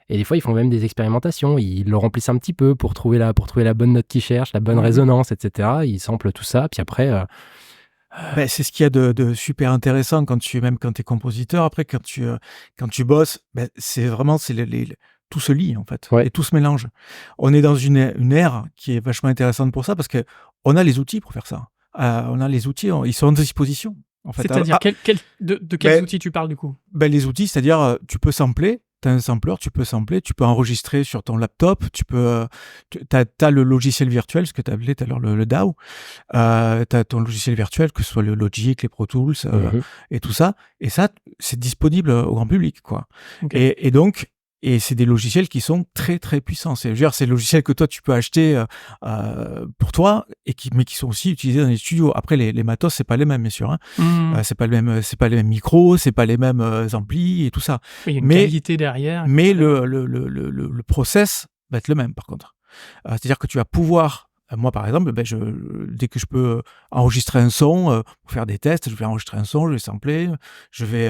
Speaker 3: Et des fois, ils font même des expérimentations. Ils le remplissent un petit peu pour trouver la bonne note qu'ils cherchent, la bonne résonance, etc. Ils samplent tout ça, puis après.
Speaker 4: C'est ce qu'il y a de super intéressant quand t'es compositeur. Après, quand tu bosses, c'est vraiment tout se lie en fait, et tout se mélange. On est dans une ère qui est vachement intéressante pour ça parce que on a les outils pour faire ça. On a les outils, ils sont à disposition. En fait.
Speaker 1: C'est-à-dire de quels outils tu parles du coup?
Speaker 4: Les outils, c'est-à-dire tu peux sampler. T'as un sampler, tu peux sampler, tu peux enregistrer sur ton laptop, t'as le logiciel virtuel, ce que t'as appelé tout à l'heure le DAW, t'as ton logiciel virtuel, que ce soit le Logic, les Pro Tools, et tout ça, et ça, c'est disponible au grand public, quoi. Okay. Et c'est des logiciels qui sont très très puissants. C'est des logiciels que toi tu peux acheter pour toi mais qui sont aussi utilisés dans les studios. Après les matos c'est pas les mêmes bien sûr. Hein. C'est pas les mêmes micros, c'est pas les mêmes amplis et tout ça.
Speaker 1: Il y a une qualité derrière.
Speaker 4: Mais le process va être le même par contre. C'est-à-dire que tu vas pouvoir moi, par exemple, dès que je peux enregistrer un son pour faire des tests, je vais enregistrer un son, je vais sampler, je vais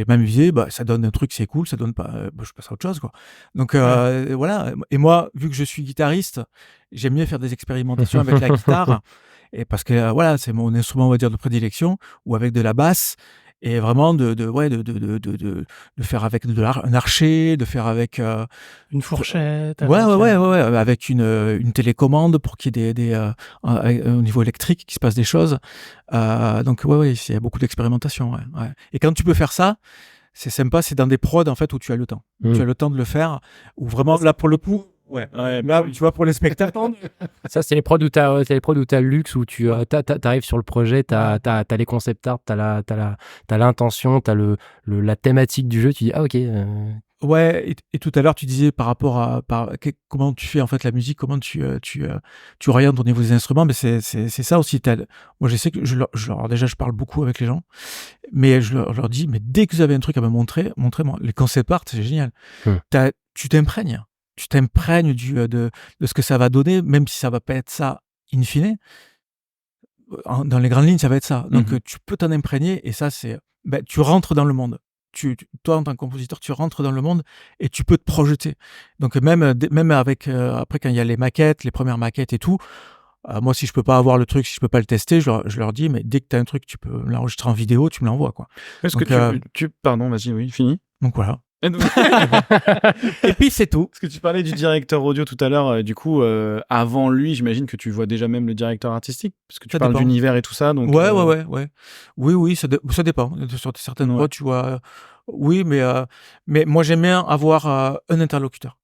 Speaker 4: m'amuser, ça donne un truc, c'est cool, ça donne pas, je passe à autre chose, quoi. Donc voilà. Et moi, vu que je suis guitariste, j'aime mieux faire des expérimentations avec la guitare, et parce que voilà, c'est mon instrument, on va dire, de prédilection, ou avec de la basse. Et vraiment de faire avec un archet, de faire avec
Speaker 1: une fourchette,
Speaker 4: ouais, avec une télécommande pour qu'il y ait au niveau électrique qu'il se passe des choses. Donc il y a beaucoup d'expérimentation. Ouais. Et quand tu peux faire ça, c'est sympa, c'est dans des prods en fait où tu as le temps. Tu as le temps de le faire, où vraiment là pour le coup. Ouais, là, tu vois, pour les spectacles.
Speaker 3: Ça, c'est les prods où t'as le luxe, où t'arrives sur le projet, t'as les concept art, t'as l'intention, t'as la thématique du jeu, tu dis, ah, ok.
Speaker 4: Ouais, et tout à l'heure, tu disais par rapport à comment tu fais en fait la musique, comment tu orientes au niveau des instruments, mais c'est ça aussi. Moi, je sais que je parle beaucoup avec les gens, mais je leur dis, mais dès que vous avez un truc à me montrez-moi. Les concept art, c'est génial. Tu t'imprègnes. Tu t'imprègnes de ce que ça va donner, même si ça va pas être ça in fine. Dans les grandes lignes, ça va être ça. Donc, tu peux t'en imprégner et ça, c'est... tu rentres dans le monde. Toi, en tant que compositeur, tu rentres dans le monde et tu peux te projeter. Donc, même avec... après, quand il y a les premières maquettes et tout, Moi, si je peux pas avoir le truc, si je peux pas le tester, je leur dis, mais dès que tu as un truc, tu peux l'enregistrer en vidéo, tu me l'envoies, quoi.
Speaker 2: Est-ce
Speaker 4: Donc,
Speaker 2: que pardon, vas-y, oui, fini.
Speaker 4: Donc voilà.
Speaker 2: Et donc-
Speaker 4: Et puis c'est tout.
Speaker 2: Parce que tu parlais du directeur audio tout à l'heure, du coup, avant lui, j'imagine que tu vois déjà même le directeur artistique, parce que tu
Speaker 4: Ça
Speaker 2: parles
Speaker 4: dépend.
Speaker 2: d'univers et tout ça. Donc,
Speaker 4: Ouais. Oui, ça dépend. Sur certaines
Speaker 2: Ouais.
Speaker 4: voix, tu vois. Oui, mais moi, j'aime bien avoir un interlocuteur.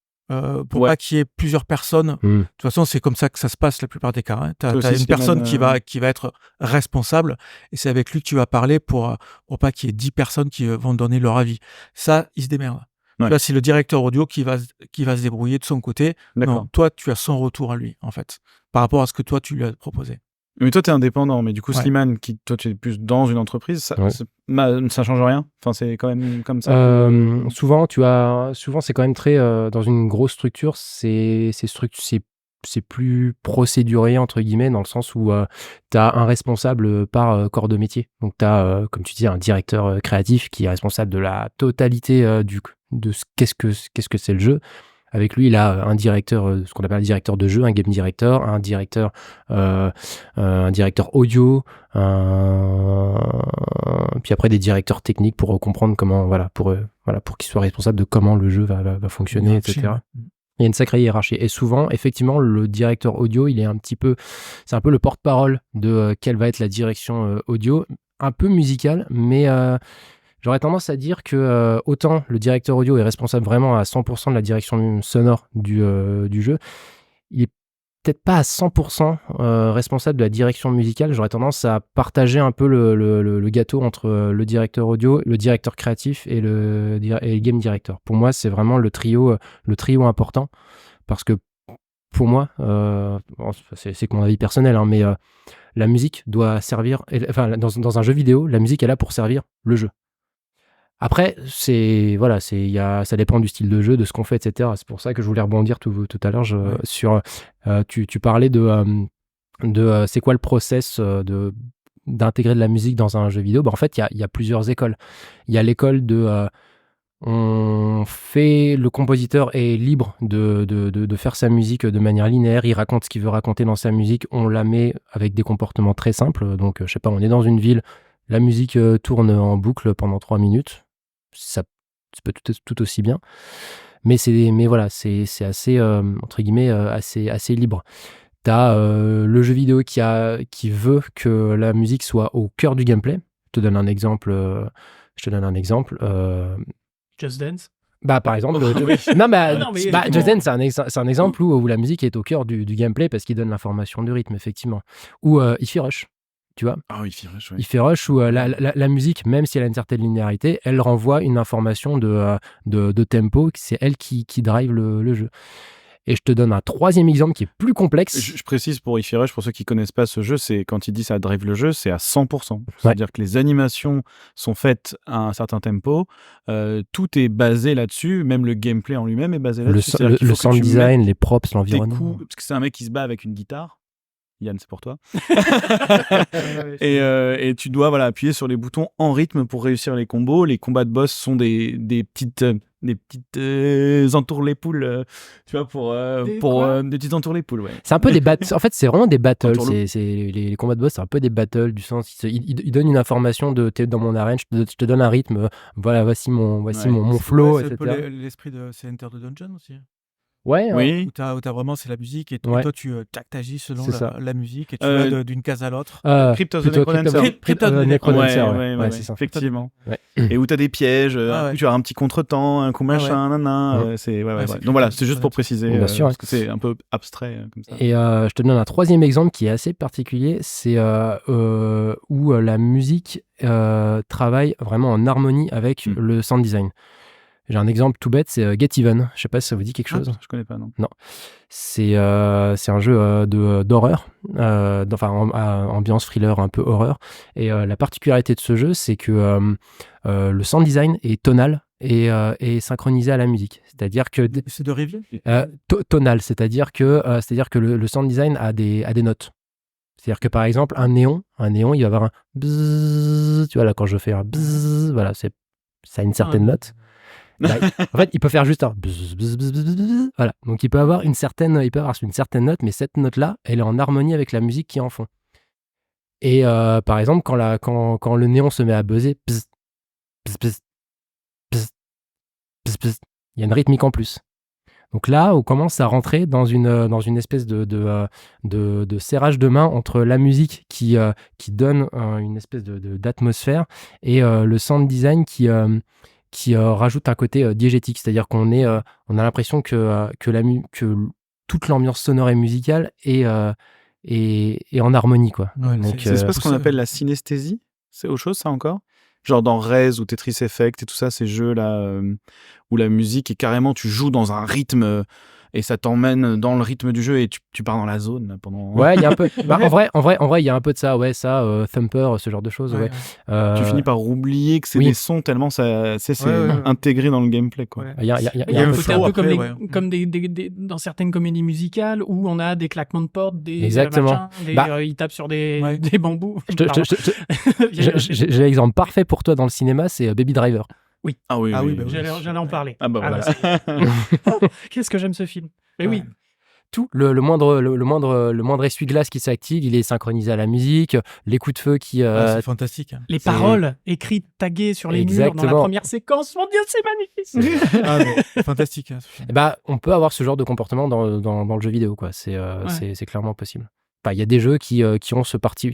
Speaker 4: Pour
Speaker 2: Ouais.
Speaker 4: pas qu'il y ait plusieurs personnes. De toute façon, c'est comme ça que ça se passe la plupart des cas. Hein.
Speaker 2: Toi
Speaker 4: T'as
Speaker 2: aussi,
Speaker 4: une
Speaker 2: Slimane,
Speaker 4: personne qui va être responsable et c'est avec lui que tu vas parler pour pas qu'il y ait 10 personnes qui vont donner leur avis. Ça, il se démerde.
Speaker 2: Ouais.
Speaker 4: Tu vois, c'est le directeur audio qui va se débrouiller de son côté.
Speaker 2: D'accord.
Speaker 4: Non, toi, tu as son retour à lui, en fait, par rapport à ce que toi, tu lui as proposé.
Speaker 2: Mais toi, t'es indépendant, mais du coup,
Speaker 4: Ouais.
Speaker 2: Slimane, toi, tu es plus dans une entreprise, ça change rien. Enfin, c'est quand même comme ça.
Speaker 3: Souvent, c'est quand même très dans une grosse structure. C'est plus procéduré entre guillemets dans le sens où tu as un responsable par corps de métier. Donc tu as, comme tu dis, un directeur créatif qui est responsable de la totalité de qu'est-ce que c'est le jeu. Avec lui, il a un directeur, ce qu'on appelle un directeur de jeu, un game director, un directeur audio, puis après des directeurs techniques pour comprendre comment, pour qu'ils soient responsables de comment le jeu va fonctionner,
Speaker 4: Hiérarchie.
Speaker 3: etc. Il y a une sacrée hiérarchie. Et souvent, effectivement, le directeur audio, c'est un peu le porte-parole de quelle va être la direction audio, un peu musicale, mais j'aurais tendance à dire que autant le directeur audio est responsable vraiment à 100% de la direction sonore du jeu, il est peut-être pas à 100% responsable de la direction musicale. J'aurais tendance à partager un peu le gâteau entre le directeur audio, le directeur créatif et le game director. Pour moi, c'est vraiment le trio important parce que pour moi, c'est que mon avis personnel, hein, mais la musique doit servir, dans un jeu vidéo, la musique est là pour servir le jeu. Après, ça dépend du style de jeu, de ce qu'on fait, etc. C'est pour ça que je voulais rebondir tout à l'heure sur. Tu parlais de c'est quoi le process d'intégrer de la musique dans un jeu vidéo. En fait, il y a plusieurs écoles. Il y a l'école de le compositeur est libre de faire sa musique de manière linéaire, il raconte ce qu'il veut raconter dans sa musique, on la met avec des comportements très simples. Donc, je sais pas, on est dans une ville, la musique tourne en boucle pendant 3 minutes. Ça peut tout aussi bien. Mais voilà, c'est assez, entre guillemets, assez libre. T'as le jeu vidéo qui veut que la musique soit au cœur du gameplay. Je te donne un exemple.
Speaker 1: Just Dance.
Speaker 3: Par exemple, Just Dance, c'est un exemple où la musique est au cœur du gameplay parce qu'il donne l'information de rythme, effectivement. Ou Hi-Fi Rush, tu vois.
Speaker 2: Ah oui, Hi-Fi Rush, oui.
Speaker 3: Hi-Fi Rush, où la musique, même si elle a une certaine linéarité, elle renvoie une information de tempo, c'est elle qui drive le jeu. Et je te donne un troisième exemple qui est plus complexe.
Speaker 2: Je précise pour Hi-Fi Rush, pour ceux qui connaissent pas ce jeu, c'est quand il dit ça drive le jeu, c'est à 100%. C'est-à-dire que les animations sont faites à un certain tempo, tout est basé là-dessus, même le gameplay en lui-même est basé là-dessus.
Speaker 3: Le sound design, les props, l'environnement.
Speaker 2: Parce que c'est un mec qui se bat avec une guitare. Yann, c'est pour toi. Et tu dois appuyer sur les boutons en rythme pour réussir les combos. Les combats de boss sont des petites entourles-poules, tu vois, pour des petites entourles-poules, ouais.
Speaker 3: C'est un peu des battles. En fait, c'est vraiment des battles. Les combats de boss, c'est un peu des battles du sens. Il donne une information t'es dans mon arène, je te donne un rythme. Voilà, voici mon flow, etc.
Speaker 4: C'est un peu l'esprit de Enter the Dungeon aussi.
Speaker 3: Ouais,
Speaker 2: oui.
Speaker 4: Où t'as vraiment c'est la musique et toi tu t'agis selon la musique et tu vas d'une case à l'autre.
Speaker 2: Crypt of the Necrodancer.
Speaker 3: Crypt of the Necrodancer,
Speaker 2: ouais,
Speaker 3: c'est ça.
Speaker 2: Effectivement.
Speaker 3: Ouais.
Speaker 2: Et où t'as des pièges, tu as un petit contretemps, un coup machin, Donc voilà, c'est juste pour préciser,
Speaker 3: bien sûr,
Speaker 2: parce que c'est un peu abstrait comme ça.
Speaker 3: Et je te donne un troisième exemple qui est assez particulier, c'est où la musique travaille vraiment en harmonie avec le sound design. J'ai un exemple tout bête, c'est Get Even. Je sais pas si ça vous dit quelque chose.
Speaker 2: Je connais pas, non.
Speaker 3: Non. C'est un jeu d'horreur, ambiance thriller, un peu horreur. Et la particularité de ce jeu, c'est que le sound design est tonal et synchronisé à la musique. C'est-à-dire que
Speaker 4: c'est de Rivière.
Speaker 3: Tonal, c'est-à-dire que le sound design a des notes. C'est-à-dire que par exemple, un néon, il va avoir un bzzz. Tu vois là, quand je fais un bzzz, voilà, ça a une certaine note. En fait, il peut faire juste un bzz, bzz, bzz, bzz, bzz. Voilà. Donc il peut avoir une certaine note, mais cette note-là, elle est en harmonie avec la musique qui est en fond. Et par exemple, quand le néon se met à buzzer, bzz, bzz, bzz, bzz, bzz, bzz, il y a une rythmique en plus. Donc là, on commence à rentrer dans une espèce de serrage de main entre la musique qui donne une espèce d'atmosphère et le sound design qui rajoute un côté diégétique. C'est-à-dire on a l'impression que toute l'ambiance sonore et musicale est en harmonie, quoi.
Speaker 4: Ouais,
Speaker 3: Donc,
Speaker 2: C'est pas ce qu'on appelle la synesthésie? C'est autre chose, ça, encore? Genre dans Rez ou Tetris Effect et tout ça, ces jeux-là où la musique est carrément, tu joues dans un rythme et ça t'emmène dans le rythme du jeu et tu pars dans la zone là, pendant...
Speaker 3: Ouais, il y a un peu. En vrai, il y a un peu de ça. Ouais, ça, Thumper, ce genre de choses. Ouais.
Speaker 2: Tu finis par oublier que c'est
Speaker 3: oui.
Speaker 2: des sons tellement c'est intégré dans le gameplay, quoi.
Speaker 4: Ouais.
Speaker 3: Il y a
Speaker 4: un
Speaker 3: un peu
Speaker 4: flow
Speaker 1: C'est un peu
Speaker 4: après,
Speaker 1: comme dans certaines comédies musicales où on a des claquements de porte, des
Speaker 3: Exactement.
Speaker 1: machins, ils tapent sur des bambous. Pardon.
Speaker 3: J'ai l'exemple parfait pour toi dans le cinéma, c'est Baby Driver.
Speaker 2: Ah oui,
Speaker 4: Ah
Speaker 2: oui,
Speaker 4: oui, bah oui.
Speaker 1: J'allais en parler.
Speaker 2: Ah bah voilà.
Speaker 1: ça y est. Oh, qu'est-ce que j'aime ce film. Mais oui.
Speaker 3: Tout le moindre essuie-glace qui s'active, il est synchronisé à la musique. Les coups de feu qui
Speaker 4: c'est fantastique.
Speaker 1: Les paroles écrites, taguées sur les murs dans la
Speaker 3: Exactement.
Speaker 1: première séquence. Mon Dieu, c'est magnifique.
Speaker 4: C'est fantastique. Hein, ce film.
Speaker 3: on peut avoir ce genre de comportement dans le jeu vidéo, quoi. C'est clairement possible. Enfin, il y a des jeux qui ont ce parti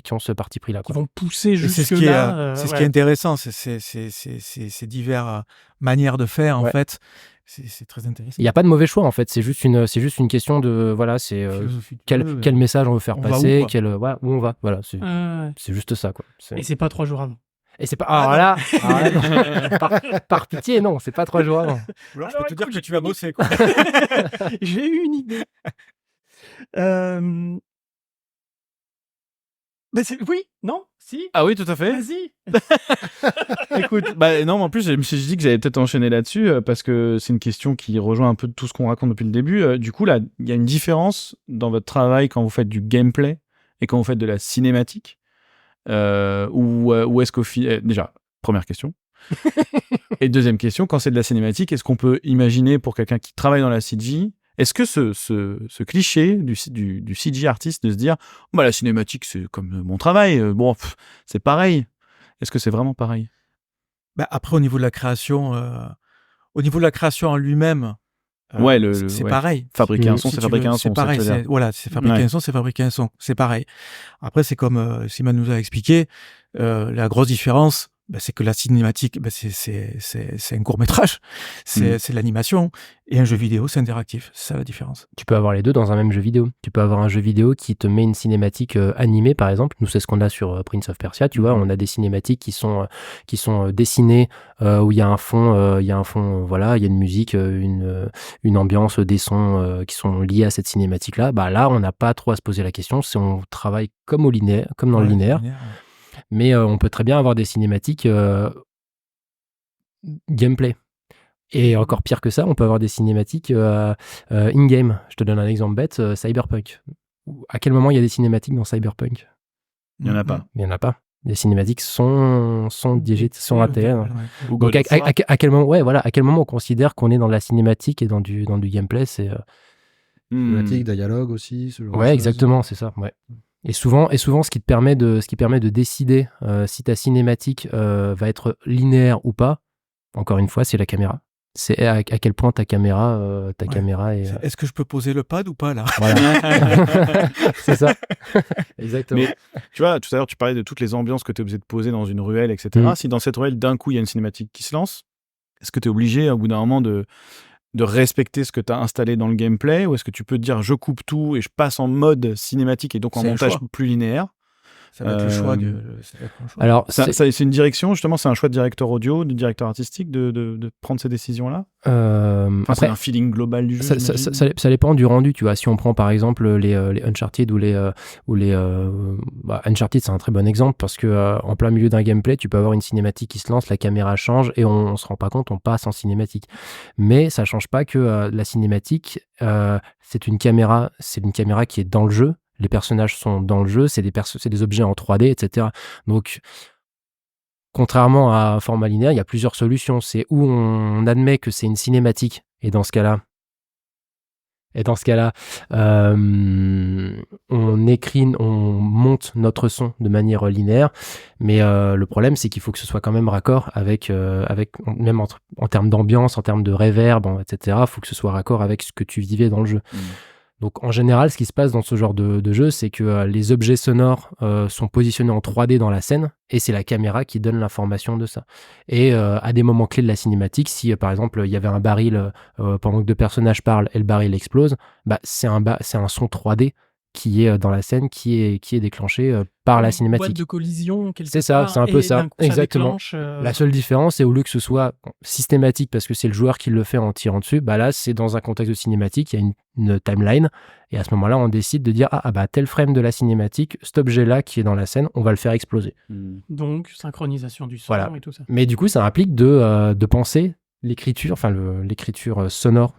Speaker 3: pris là,
Speaker 1: Qui
Speaker 3: quoi.
Speaker 1: vont pousser
Speaker 4: Et
Speaker 1: jusque
Speaker 4: c'est ce qui
Speaker 1: là.
Speaker 4: est intéressant, c'est ces diverses manières de faire, en
Speaker 3: Ouais.
Speaker 4: fait. C'est très intéressant.
Speaker 3: Il n'y a pas de mauvais choix, en fait. C'est juste une question de
Speaker 4: Philosophie de
Speaker 3: quel
Speaker 4: jeu,
Speaker 3: message on veut faire
Speaker 4: on va
Speaker 3: passer,
Speaker 4: où, quoi.
Speaker 3: où on va. Voilà, c'est juste ça, quoi.
Speaker 1: Et c'est pas 3 jours avant.
Speaker 3: Et c'est pas. Alors là, non. par pitié, non, c'est pas 3 jours avant.
Speaker 4: Alors, je
Speaker 1: Alors,
Speaker 4: peux te dire
Speaker 1: écoute,
Speaker 4: que tu vas bosser, quoi.
Speaker 1: J'ai eu une idée. Mais oui, non, si.
Speaker 2: Ah oui, tout à fait.
Speaker 1: Vas-y.
Speaker 2: Écoute, non, mais en plus, je me suis dit que j'allais peut-être enchaîner là-dessus parce que c'est une question qui rejoint un peu tout ce qu'on raconte depuis le début. Du coup, là, il y a une différence dans votre travail quand vous faites du gameplay et quand vous faites de la cinématique. Ou est-ce qu'au final... Déjà, première question. Et deuxième question, quand c'est de la cinématique, est-ce qu'on peut imaginer pour quelqu'un qui travaille dans la CG, est-ce que ce cliché du CG artiste de se dire la cinématique, c'est comme mon travail, c'est pareil. Est-ce que c'est vraiment pareil?
Speaker 4: Après, au niveau de la création en lui-même, c'est pareil.
Speaker 2: Fabriquer un son, c'est fabriquer un son.
Speaker 4: C'est pareil. C'est fabriquer un son, c'est fabriquer un son. C'est pareil. Après, c'est comme Simon nous a expliqué, la grosse différence, c'est que la cinématique, c'est un court-métrage, c'est l'animation, et un jeu vidéo, c'est interactif. C'est ça la différence.
Speaker 3: Tu peux avoir les deux dans un même jeu vidéo. Tu peux avoir un jeu vidéo qui te met une cinématique animée, par exemple. Nous, c'est ce qu'on a sur Prince of Persia. Tu vois, on a des cinématiques qui sont dessinées, où il y a un fond, voilà, il y a une musique, une ambiance, des sons qui sont liés à cette cinématique-là. Là, on n'a pas trop à se poser la question. On travaille comme dans le linéaire. Mais on peut très bien avoir des cinématiques gameplay. Et encore pire que ça, on peut avoir des cinématiques in-game. Je te donne un exemple bête, Cyberpunk. À quel moment il y a des cinématiques dans Cyberpunk?
Speaker 2: Il n'y en a pas.
Speaker 3: Il n'y en a pas. Les cinématiques sont intégrées. Donc à quel moment, à quel moment on considère qu'on est dans la cinématique et dans du gameplay, c'est
Speaker 5: cinématique, dialogue aussi. Ce genre de
Speaker 3: ouais,
Speaker 5: choses.
Speaker 3: exactement, c'est ça. Ouais. Et souvent, ce qui te permet de décider si ta cinématique va être linéaire ou pas. Encore une fois, c'est la caméra. C'est à quel point ta caméra est.
Speaker 4: Est-ce que je peux poser le pad ou pas là?
Speaker 3: Voilà. C'est ça. Exactement.
Speaker 2: Mais tu vois, tout à l'heure, tu parlais de toutes les ambiances que tu es obligé de poser dans une ruelle, etc. Si dans cette ruelle, d'un coup, il y a une cinématique qui se lance, est-ce que tu es obligé, au bout d'un moment, de respecter ce que tu as installé dans le gameplay, ou est-ce que tu peux te dire je coupe tout et je passe en mode cinématique et donc en montage plus linéaire?
Speaker 4: Ça va être le choix
Speaker 3: Alors,
Speaker 2: c'est une direction, justement, c'est un choix de directeur audio, de directeur artistique de prendre ces décisions-là. C'est un feeling global du jeu.
Speaker 3: Ça dépend du rendu, tu vois. Si on prend par exemple les Uncharted ou les Uncharted, c'est un très bon exemple parce que en plein milieu d'un gameplay, tu peux avoir une cinématique qui se lance, la caméra change et on se rend pas compte, on passe en cinématique. Mais ça change pas que la cinématique, c'est une caméra qui est dans le jeu. Les personnages sont dans le jeu, c'est des objets en 3D, etc. Donc, contrairement à un format linéaire, il y a plusieurs solutions. C'est où on admet que c'est une cinématique, et dans ce cas-là, on monte notre son de manière linéaire, mais le problème c'est qu'il faut que ce soit quand même raccord avec même en termes d'ambiance, en termes de reverb, etc. Il faut que ce soit raccord avec ce que tu vivais dans le jeu. Donc en général, ce qui se passe dans ce genre de jeu, c'est que les objets sonores sont positionnés en 3D dans la scène, et c'est la caméra qui donne l'information de ça. Et à des moments clés de la cinématique, si par exemple il y avait un baril pendant que 2 personnages parlent et le baril explose, c'est un son 3D qui est dans la scène, qui est déclenché par la cinématique.
Speaker 1: Boîte de collision, quelque
Speaker 3: C'est ça,
Speaker 1: part,
Speaker 3: c'est un peu
Speaker 1: et
Speaker 3: ça,
Speaker 1: d'un coup,
Speaker 3: exactement.
Speaker 1: déclenche,
Speaker 3: La seule différence, c'est au lieu que ce soit systématique parce que c'est le joueur qui le fait en tirant dessus, là c'est dans un contexte de cinématique, il y a une timeline, et à ce moment-là on décide de dire tel frame de la cinématique, cet objet-là qui est dans la scène, on va le faire exploser.
Speaker 1: Donc synchronisation du son
Speaker 3: Voilà.
Speaker 1: et tout ça.
Speaker 3: Mais du coup ça implique de penser l'écriture, l'écriture sonore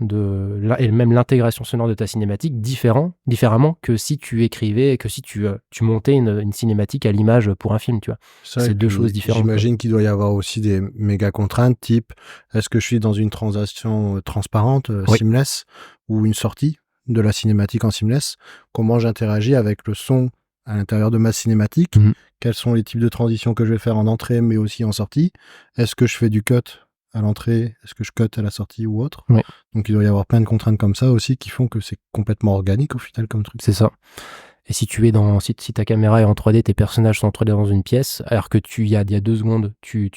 Speaker 3: et même l'intégration sonore de ta cinématique différemment que si tu écrivais, que si tu montais une cinématique à l'image pour un film, tu vois. C'est 2 choses différentes.
Speaker 5: J'imagine qu'il doit y avoir aussi des méga contraintes, type est-ce que je suis dans une transaction transparente,
Speaker 3: Oui.
Speaker 5: seamless, ou une sortie de la cinématique en seamless? Comment j'interagis avec le son à l'intérieur de ma cinématique? Quels sont les types de transitions que je vais faire en entrée mais aussi en sortie? Est-ce que je fais du cut à l'entrée? Est-ce que je cut à la sortie ou autre?
Speaker 3: Oui.
Speaker 5: Donc il doit y avoir plein de contraintes comme ça aussi qui font que c'est complètement organique au final comme truc.
Speaker 3: C'est ça. Et si ta caméra est en 3D, tes personnages sont en 3D dans une pièce, alors que il y a 2 secondes, tu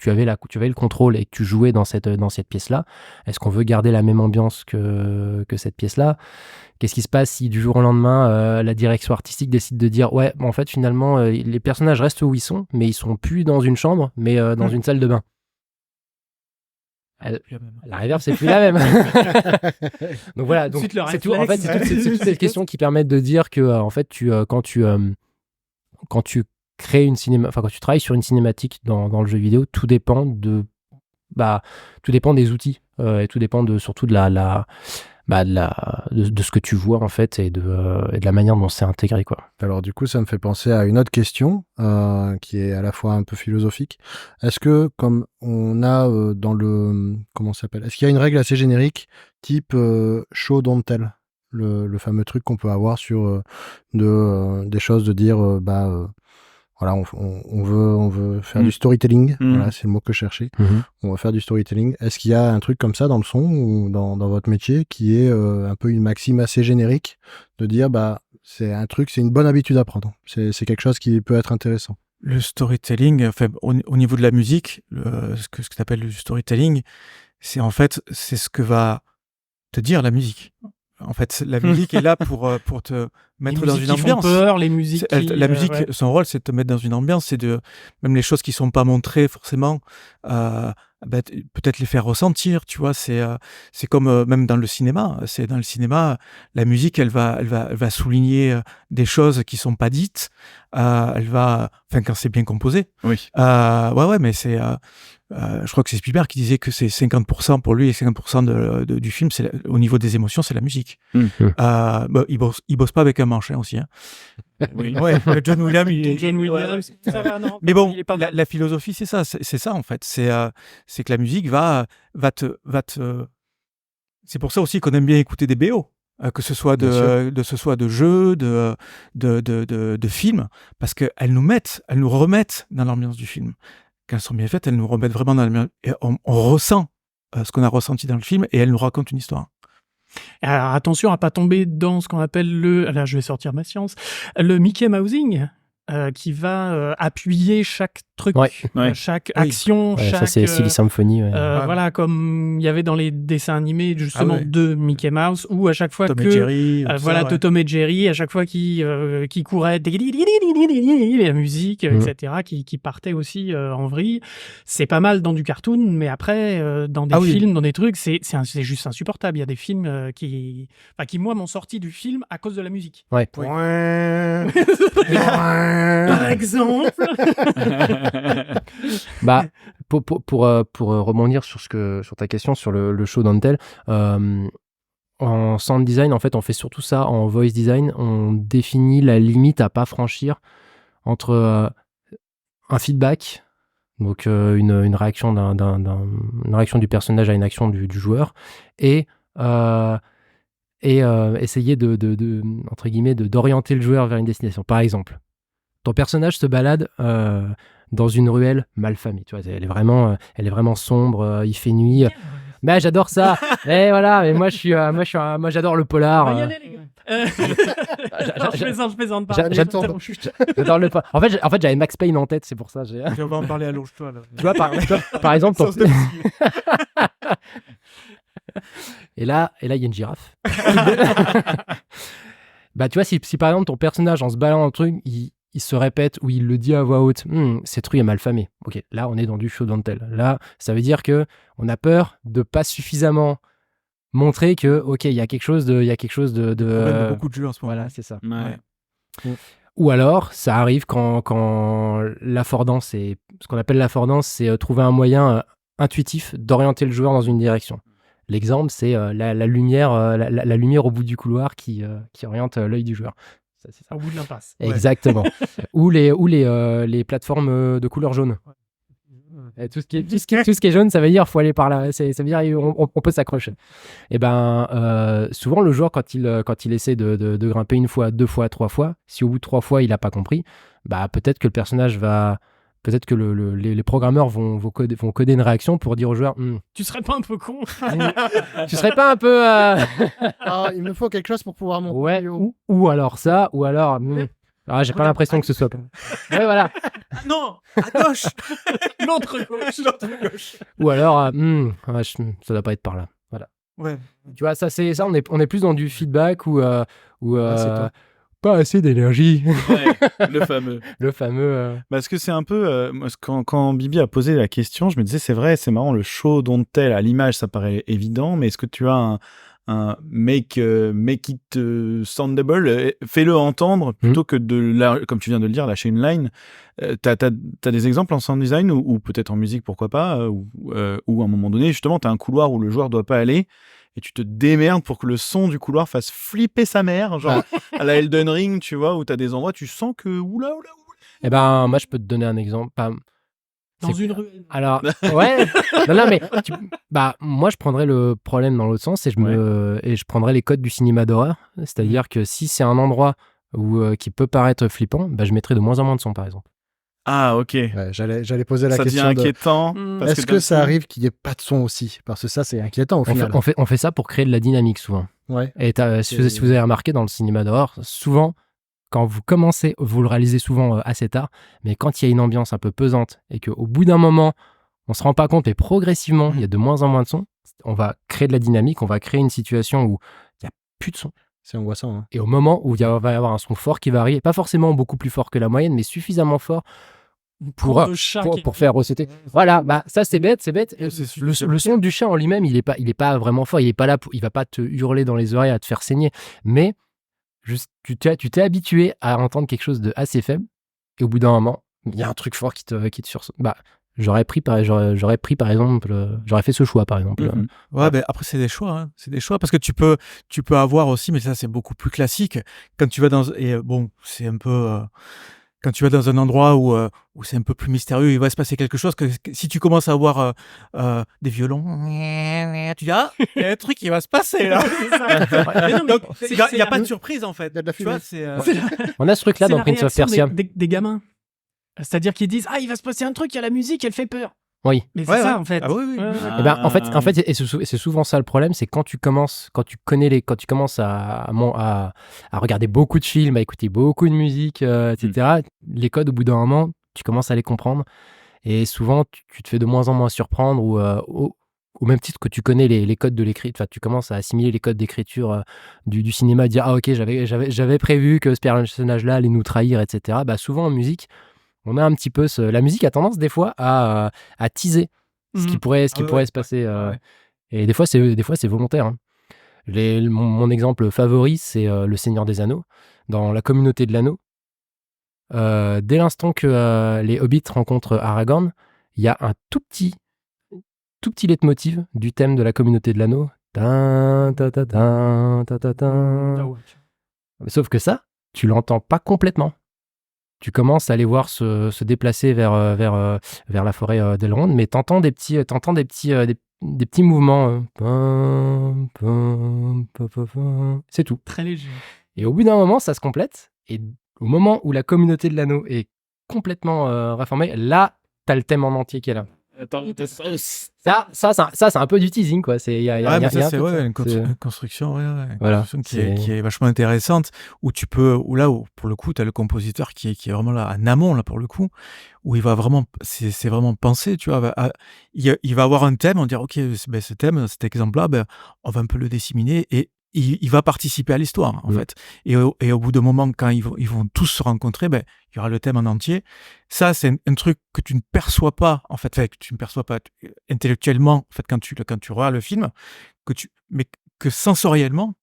Speaker 3: avais le contrôle et que tu jouais dans cette pièce-là, est-ce qu'on veut garder la même ambiance que cette pièce-là? Qu'est-ce qui se passe si du jour au lendemain, la direction artistique décide de dire en fait finalement les personnages restent où ils sont, mais ils sont plus dans une chambre, mais dans une salle de bain? La reverb, c'est plus la même. Donc voilà, donc c'est tout. En fait, c'est toutes ces questions qui permettent de dire que en fait, quand tu crées une quand tu travailles sur une cinématique dans le jeu vidéo, tout dépend des outils et tout dépend surtout de de ce que tu vois en fait et de la manière dont c'est intégré, quoi.
Speaker 5: Alors du coup, ça me fait penser à une autre question qui est à la fois un peu philosophique. Est-ce que comme on a dans le comment ça s'appelle, est-ce qu'il y a une règle assez générique type show don't tell, le fameux truc qu'on peut avoir sur des choses de dire voilà, on veut faire du storytelling. Voilà, c'est le mot que je cherchais. On va faire du storytelling. Est-ce qu'il y a un truc comme ça dans le son ou dans votre métier qui est un peu une maxime assez générique de dire c'est une bonne habitude à prendre. C'est quelque chose qui peut être intéressant.
Speaker 4: Le storytelling, au niveau de la musique, ce que tu appelles le storytelling, c'est ce que va te dire la musique. En fait, la musique est là pour te mettre dans une ambiance.
Speaker 1: Peur, les musiques
Speaker 4: la musique, son rôle, c'est de te mettre dans une ambiance. C'est même les choses qui sont pas montrées forcément, peut-être les faire ressentir. Tu vois, c'est comme même dans le cinéma. C'est dans le cinéma, la musique, elle va souligner des choses qui sont pas dites. Quand c'est bien composé.
Speaker 2: Oui.
Speaker 4: Mais c'est. Je crois que c'est Spielberg qui disait que c'est 50% pour lui et 50% du film, au niveau des émotions, c'est la musique. Il bosse pas avec un manche aussi. Hein. Oui. Ouais, John Williams.
Speaker 1: Ça va, non,
Speaker 4: mais bon, la philosophie, c'est ça en fait. C'est que la musique va te. C'est pour ça aussi qu'on aime bien écouter des BO. Que ce soit de jeux, de films, parce qu'elles nous remettent dans l'ambiance du film. Quand elles sont bien faites, elles nous remettent vraiment dans l'ambiance. Et on ressent ce qu'on a ressenti dans le film et elles nous racontent une histoire.
Speaker 1: Alors attention à pas tomber dans ce qu'on appelle là je vais sortir ma science, le Mickey Mousing. Qui va appuyer chaque truc, chaque action, chaque...
Speaker 3: Ça, c'est Silly Symphony.
Speaker 1: Voilà, comme il y avait dans les dessins animés, justement, de Mickey Mouse, où à chaque fois
Speaker 4: Tom et Jerry,
Speaker 1: Tom et Jerry, à chaque fois qui couraient, la musique, etc., qui partait aussi en vrille. C'est pas mal dans du cartoon, mais après, dans des films, dans des trucs, c'est juste insupportable. Il y a des films qui, moi, m'ont sorti du film à cause de la musique.
Speaker 3: Ouais.
Speaker 1: Par exemple.
Speaker 3: Pour rebondir sur ta question sur le show don't tell, en sound design, en fait, on fait surtout ça. En voice design, on définit la limite à pas franchir entre un feedback, Donc une réaction une réaction du personnage à une action du joueur, et essayer entre guillemets d'orienter le joueur vers une destination. Par exemple, ton personnage se balade dans une ruelle malfamée. Tu vois, elle est vraiment sombre. Il fait nuit. Mais j'adore ça. Et voilà. Mais moi j'adore le polar.
Speaker 1: On va y aller, les gars. Je plaisante pas.
Speaker 3: J'adore le polar. En fait, j'avais Max Payne en tête, c'est pour ça.
Speaker 4: On va en parler, allonge-toi là.
Speaker 3: Tu vois, par exemple, et là, il y a une girafe. Bah, tu vois, si par exemple ton personnage, en se baladant dans le truc, il se répète ou il le dit à voix haute, cette rue est mal famée. Ok, là, on est dans du show don't tell. Là, ça veut dire que on a peur de pas suffisamment montrer que, ok, il y a quelque chose de,
Speaker 4: beaucoup de jeux en ce moment.
Speaker 3: Voilà, c'est ça.
Speaker 2: Ouais.
Speaker 3: Ou alors, ça arrive quand l'affordance, ce qu'on appelle l'affordance, c'est trouver un moyen intuitif d'orienter le joueur dans une direction. L'exemple, c'est la lumière au bout du couloir qui oriente l'œil du joueur. Ça, c'est ça.
Speaker 1: Au bout de l'impasse.
Speaker 3: Exactement. ou les plateformes de couleur jaune. Et tout ce qui est jaune, ça veut dire faut aller par là. Ça veut dire on peut s'accrocher. Et ben souvent le joueur quand il essaie de grimper une fois, 2 fois, 3 fois, si au bout de 3 fois il a pas compris, bah peut-être que le personnage peut-être que les programmeurs vont coder une réaction pour dire au joueur
Speaker 1: Tu serais pas un peu con?
Speaker 3: Tu serais pas un peu
Speaker 5: il me faut quelque chose pour pouvoir monter.
Speaker 3: Ouais, ou alors ça, ou alors j'ai pas l'impression que ce soit. Ouais, voilà.
Speaker 4: Ah non, à gauche.
Speaker 1: L'autre gauche.
Speaker 3: Ou alors ça doit pas être par là. Voilà.
Speaker 4: Ouais.
Speaker 3: Tu vois, ça on est plus dans du feedback ou
Speaker 5: c'est toi.
Speaker 3: pas assez d'énergie.
Speaker 2: Ouais, le fameux.
Speaker 3: Parce
Speaker 2: que c'est un peu moi, quand Bibi a posé la question, je me disais c'est vrai, c'est marrant, le show don't tell à l'image ça paraît évident, mais est-ce que tu as un make it soundable, fais-le entendre plutôt que comme tu viens de le dire, lâcher une line. T'as des exemples en sound design ou peut-être en musique, pourquoi pas, ou à un moment donné justement t'as un couloir où le joueur doit pas aller et tu te démerdes pour que le son du couloir fasse flipper sa mère, genre à la Elden Ring, tu vois, où t'as des endroits tu sens que oula.
Speaker 3: Eh ben moi je peux te donner un exemple.
Speaker 1: Dans une rue.
Speaker 3: Alors, ouais. non, mais moi, je prendrais le problème dans l'autre sens et je prendrais les codes du cinéma d'horreur. C'est-à-dire que si c'est un endroit qui peut paraître flippant, je mettrais de moins en moins de son, par exemple.
Speaker 2: Ah, ok.
Speaker 5: Ouais, j'allais poser la
Speaker 2: ça
Speaker 5: question.
Speaker 2: Ça devient inquiétant.
Speaker 5: Est-ce que ça arrive qu'il n'y ait pas de son aussi? Parce que ça, c'est inquiétant au final.
Speaker 3: On fait ça pour créer de la dynamique, souvent.
Speaker 5: Ouais.
Speaker 3: Et si vous avez remarqué, dans le cinéma d'horreur, souvent, quand vous commencez, vous le réalisez souvent assez tard, mais quand il y a une ambiance un peu pesante et qu'au bout d'un moment, on se rend pas compte et progressivement, il y a de moins en moins de son, on va créer de la dynamique, on va créer une situation où il n'y a plus de son.
Speaker 5: C'est angoissant. Hein.
Speaker 3: Et au moment où il va y avoir un son fort qui va arriver, pas forcément beaucoup plus fort que la moyenne, mais suffisamment fort pour faire recéter. Voilà, ça c'est bête. Le son du chat en lui-même, il est pas vraiment fort, il est pas là, il va pas te hurler dans les oreilles, à te faire saigner, mais juste, tu t'es habitué à entendre quelque chose de assez faible, et au bout d'un moment, il y a un truc fort qui te sursaute. J'aurais fait ce choix, par exemple.
Speaker 4: Ouais, après, c'est des choix. Hein. C'est des choix parce que tu peux avoir aussi, mais ça, c'est beaucoup plus classique. Quand tu vas c'est un peu. Quand tu vas dans un endroit où c'est un peu plus mystérieux, il va se passer quelque chose. Que si tu commences à avoir des violons, tu dis il y a un truc qui va se passer là. Il n'y a pas de surprise en fait. Tu vois,
Speaker 3: on a ce truc là dans Prince of Persia.
Speaker 1: Des gamins. C'est-à-dire qu'ils disent il va se passer un truc, il y a la musique, elle fait peur.
Speaker 3: Oui.
Speaker 1: Mais c'est ça en fait.
Speaker 4: Ah oui.
Speaker 3: En fait, c'est souvent ça le problème, c'est quand tu commences à regarder beaucoup de films, à écouter beaucoup de musique, etc. Les codes, au bout d'un moment, tu commences à les comprendre, et souvent tu te fais de moins en moins surprendre, ou au même titre que tu connais les codes de l'écriture, tu commences à assimiler les codes d'écriture du cinéma, dire ok, j'avais prévu que ce personnage-là allait nous trahir, etc. Souvent en musique, on a un petit peu la musique a tendance des fois à teaser ce qui pourrait se passer. Et des fois c'est volontaire. Hein. Mon exemple favori, c'est Le Seigneur des Anneaux. Dans la communauté de l'anneau, dès l'instant que les hobbits rencontrent Aragorn, il y a un tout petit leitmotiv du thème de la communauté de l'anneau. Sauf que ça, tu l'entends pas complètement. tu commences à les voir se déplacer vers la forêt d'Elrond, mais t'entends des petits mouvements. C'est tout.
Speaker 1: Très léger.
Speaker 3: Et au bout d'un moment, ça se complète. Et au moment où la communauté de l'anneau est complètement réformée, là, t'as le thème en entier qui est là.
Speaker 2: Attends,
Speaker 3: Ça, c'est un peu du teasing, quoi.
Speaker 4: Mais ça, c'est une construction,
Speaker 3: Voilà,
Speaker 4: qui est vachement intéressante, où pour le coup, tu as le compositeur qui est vraiment là, en amont, là, pour le coup, où il va vraiment, c'est vraiment pensé, tu vois. Il va avoir un thème, on va dire, OK, ce thème, cet exemple-là, on va un peu le disséminer et il va participer à l'histoire, en fait. Et au bout d'un moment, quand ils vont tous se rencontrer, il y aura le thème en entier. Ça, c'est un truc que tu ne perçois pas, en fait, que tu ne perçois pas intellectuellement, en fait, quand tu regardes le film, mais que sensoriellement,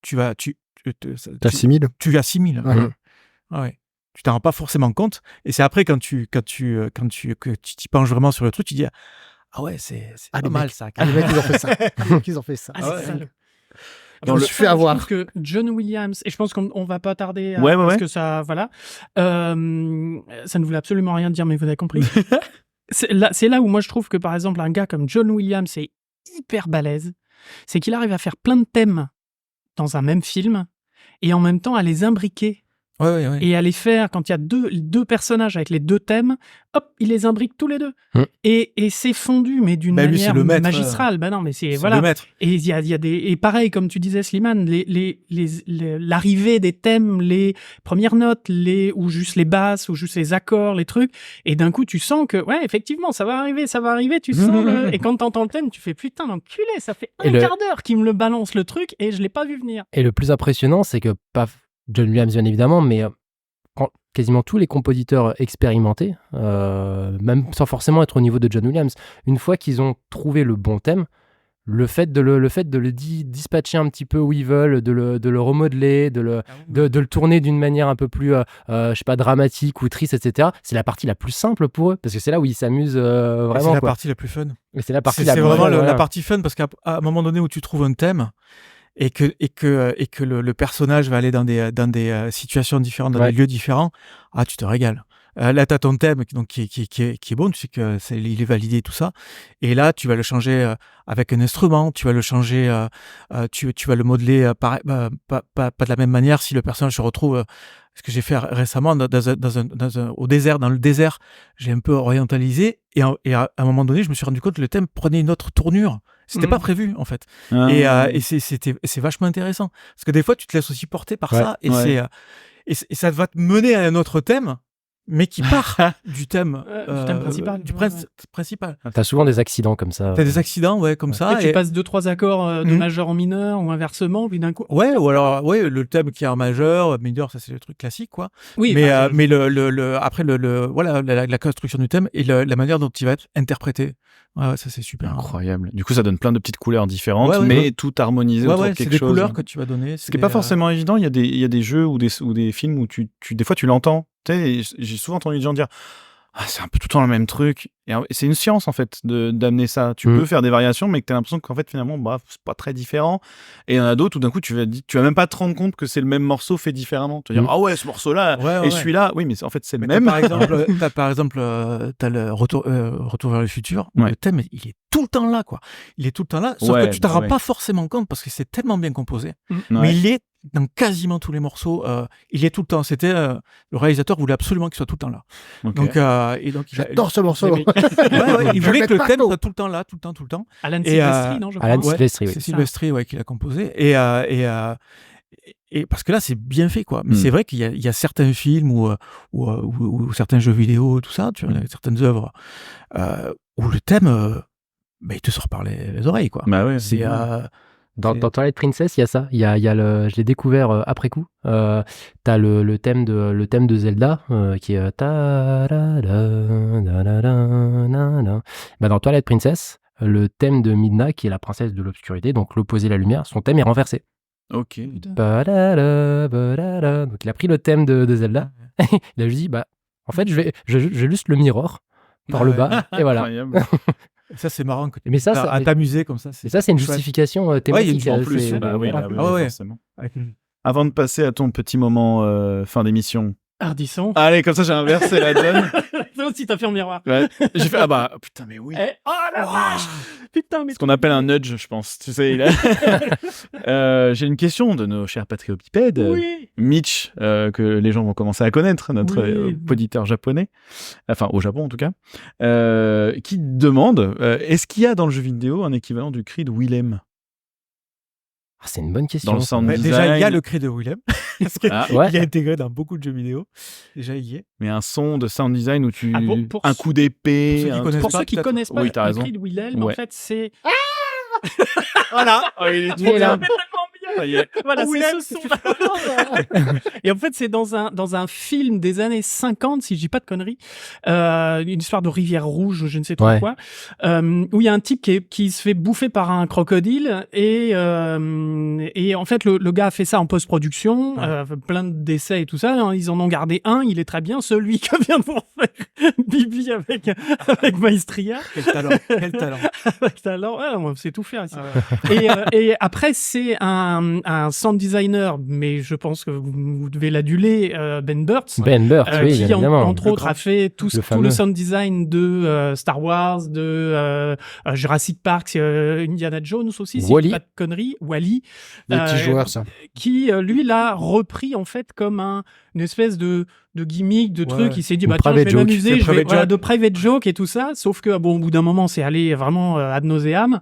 Speaker 4: tu
Speaker 5: T'assimiles.
Speaker 4: Tu assimiles. Ouais. Tu t'en rends pas forcément compte. Et c'est après, quand tu t'y penches vraiment sur le truc, tu dis, ah ouais, c'est pas mal, ça.
Speaker 5: Les mecs, ils ont fait ça. Ils ont fait ça.
Speaker 1: C'est ça.
Speaker 5: Je me suis fait avoir.
Speaker 1: Je trouve que John Williams, et je pense qu'on va pas tarder
Speaker 2: parce
Speaker 1: que ça, voilà, ça ne voulait absolument rien dire, mais vous avez compris. c'est là où moi je trouve que par exemple un gars comme John Williams est hyper balèze, c'est qu'il arrive à faire plein de thèmes dans un même film et en même temps à les imbriquer. Et à les faire, quand il y a deux personnages avec les deux thèmes, hop, il les imbrique tous les deux. Et c'est fondu, mais d'une manière magistrale. Non, mais c'est voilà.
Speaker 4: Le maître.
Speaker 1: Et il y a et pareil, comme tu disais, Slimane, l'arrivée des thèmes, les premières notes, ou juste les basses, ou juste les accords, les trucs. Et d'un coup, tu sens que, ouais, effectivement, ça va arriver, tu sens et quand t'entends le thème, tu fais putain, l'enculé, ça fait un quart d'heure qu'il me le balance le truc et je l'ai pas vu venir.
Speaker 3: Et le plus impressionnant, c'est que John Williams, bien évidemment, mais quasiment tous les compositeurs expérimentés, même sans forcément être au niveau de John Williams, une fois qu'ils ont trouvé le bon thème, le fait de le dispatcher un petit peu où ils veulent, de le remodeler, de le tourner d'une manière un peu plus, je sais pas, dramatique ou triste, etc., c'est la partie la plus simple pour eux, parce que c'est là où ils s'amusent vraiment.
Speaker 4: C'est la partie la plus fun.
Speaker 3: Et c'est la partie
Speaker 4: c'est vraiment la partie fun, parce qu'à un moment donné où tu trouves un thème, et que le personnage va aller dans des situations différentes, dans des lieux différents, tu te régales. Là, tu as ton thème donc, qui est bon, tu sais qu'il est validé, tout ça. Et là, tu vas le changer avec un instrument, tu vas le changer, tu vas le modeler pas de la même manière si le personnage se retrouve. Ce que j'ai fait récemment au désert, dans le désert, j'ai un peu orientalisé et à un moment donné, je me suis rendu compte que le thème prenait une autre tournure. C'était pas prévu, en fait. Et c'est vachement intéressant. Parce que des fois, tu te laisses aussi porter par ça et ça va te mener à un autre thème, mais qui part du thème principal.
Speaker 3: T'as souvent des accidents comme ça.
Speaker 4: T'as des accidents, comme ça.
Speaker 1: Et tu passes 2-3 accords de majeur en mineur ou inversement, puis d'un coup.
Speaker 4: Ouais, ou alors, le thème qui est en majeur, mineur, ça c'est le truc classique, quoi.
Speaker 1: Oui.
Speaker 4: Mais après la construction du thème et la manière dont il va être interprété. Ouais, ça c'est super.
Speaker 2: Incroyable. Du coup, ça donne plein de petites couleurs différentes, mais tout harmonisé autour de quelque chose.
Speaker 4: C'est des couleurs que tu vas donner.
Speaker 2: Ce qui n'est pas forcément évident. Il y a des jeux ou des films où des fois tu l'entends. Tu sais, j'ai souvent entendu des gens dire c'est un peu tout le temps le même truc. Et c'est une science, en fait, d'amener ça. Tu peux faire des variations, mais que tu as l'impression qu'en fait, finalement, c'est pas très différent. Et il y en a d'autres où d'un coup, tu vas même pas te rendre compte que c'est le même morceau fait différemment. Tu vas dire, ce morceau-là, celui-là, oui, mais en fait, c'est le même.
Speaker 4: Par exemple, t'as le retour vers le futur. Le thème, il est tout le temps là, quoi. Il est tout le temps là, sauf que tu t'en rends pas forcément compte parce que c'est tellement bien composé. Mais il est dans quasiment tous les morceaux. Il est tout le temps. Le réalisateur voulait absolument qu'il soit tout le temps là. Donc,
Speaker 5: j'adore ce morceau.
Speaker 4: Il voulait que le thème soit tout le temps là, tout le temps.
Speaker 1: Alan Silvestri, non, je crois.
Speaker 3: Alan Silvestri,
Speaker 4: c'est Silvestri, qui l'a composé. Et parce que là, c'est bien fait, quoi. Mais c'est vrai qu'il y a certains films ou certains jeux vidéo, tout ça, certaines œuvres où le thème, il te sort par les oreilles, quoi.
Speaker 2: Bah ouais.
Speaker 4: C'est
Speaker 3: dans Twilight Princess, il y a ça. Je l'ai découvert après coup. T'as le thème de Zelda qui est dans Twilight Princess, le thème de Midna, qui est la princesse de l'obscurité, donc l'opposé de la lumière, son thème est renversé.
Speaker 2: Ok.
Speaker 3: Donc il a pris le thème de Zelda. Il a juste dit en fait je vais juste le mirror par le bas et voilà.
Speaker 4: Ça, c'est marrant que
Speaker 3: à
Speaker 4: t'amuser comme ça.
Speaker 3: Mais ça, c'est une justification thématique.
Speaker 2: En plus, forcément. Avant de passer à ton petit moment fin d'émission,
Speaker 1: Ardisson.
Speaker 2: Allez, comme ça, j'ai inversé la donne.
Speaker 1: Toi aussi, t'as fait un miroir.
Speaker 2: Ouais. J'ai fait, ah bah, putain, mais oui.
Speaker 1: Oh la vache. Putain, mais
Speaker 2: Ce qu'on appelle un nudge, je pense. Tu sais, j'ai une question de nos chers patriopipèdes.
Speaker 1: Oui.
Speaker 2: Mitch, que les gens vont commencer à connaître, notre
Speaker 1: Oui.
Speaker 2: auditeur japonais, enfin au Japon en tout cas, qui demande est-ce qu'il y a dans le jeu vidéo un équivalent du cri de Willem
Speaker 3: Ah, c'est une bonne question.
Speaker 2: dans le sound
Speaker 4: Mais
Speaker 2: design?
Speaker 4: déjà, il y a le cri de Willem. Parce qu'il
Speaker 3: ouais.
Speaker 4: est intégré dans beaucoup de jeux vidéo. Déjà, il y est.
Speaker 2: Mais un son de sound design où tu
Speaker 1: Ah, pour
Speaker 2: un coup d'épée.
Speaker 4: ceux qui connaissent
Speaker 1: Pour
Speaker 4: pas,
Speaker 1: ceux qui
Speaker 4: peut-être.
Speaker 1: connaissent pas
Speaker 2: Oui, t'as
Speaker 1: le
Speaker 2: raison.
Speaker 1: cri de Wilhelm, en
Speaker 2: Ouais.
Speaker 1: fait, c'est...
Speaker 4: Voilà.
Speaker 2: Oh, il est
Speaker 3: Il est là.
Speaker 2: Ça y est.
Speaker 1: Voilà,
Speaker 4: Willem,
Speaker 1: c'est ce son. Et en fait, c'est dans un film des années 50, si je dis pas de conneries, une histoire de rivière rouge, je ne sais trop
Speaker 3: Ouais.
Speaker 1: quoi, où il y a un type qui se fait bouffer par un crocodile et en fait, le gars a fait ça en post-production, plein de décès et tout ça. Hein, ils en ont gardé un, il est très bien, celui que vient de faire Bibi avec Maestria.
Speaker 4: Quel talent. Quel talent.
Speaker 1: Avec talent. Ouais, on sait tout faire ici. Et après, c'est un sound designer, mais je pense que vous devez l'aduler, Ben Burtt.
Speaker 3: Ben Burtt, oui,
Speaker 1: qui
Speaker 3: bien évidemment.
Speaker 1: entre autres a fait tout le
Speaker 3: fameux.
Speaker 1: sound design de Star Wars, de Jurassic Park, Indiana Jones aussi, si je
Speaker 3: Wall-E.
Speaker 1: dis pas de conneries, Wall-E,
Speaker 5: Des petits joueurs, ça.
Speaker 1: qui lui l'a repris en fait comme une espèce de gimmick, de truc. Il s'est dit
Speaker 3: Une
Speaker 1: bah tiens, je
Speaker 3: private
Speaker 1: vais
Speaker 3: joke.
Speaker 1: m'amuser,
Speaker 4: C'est
Speaker 1: je vais
Speaker 4: private joke.
Speaker 1: de private joke et tout ça. Sauf que bon, au bout d'un moment, c'est allé vraiment ad nauseam.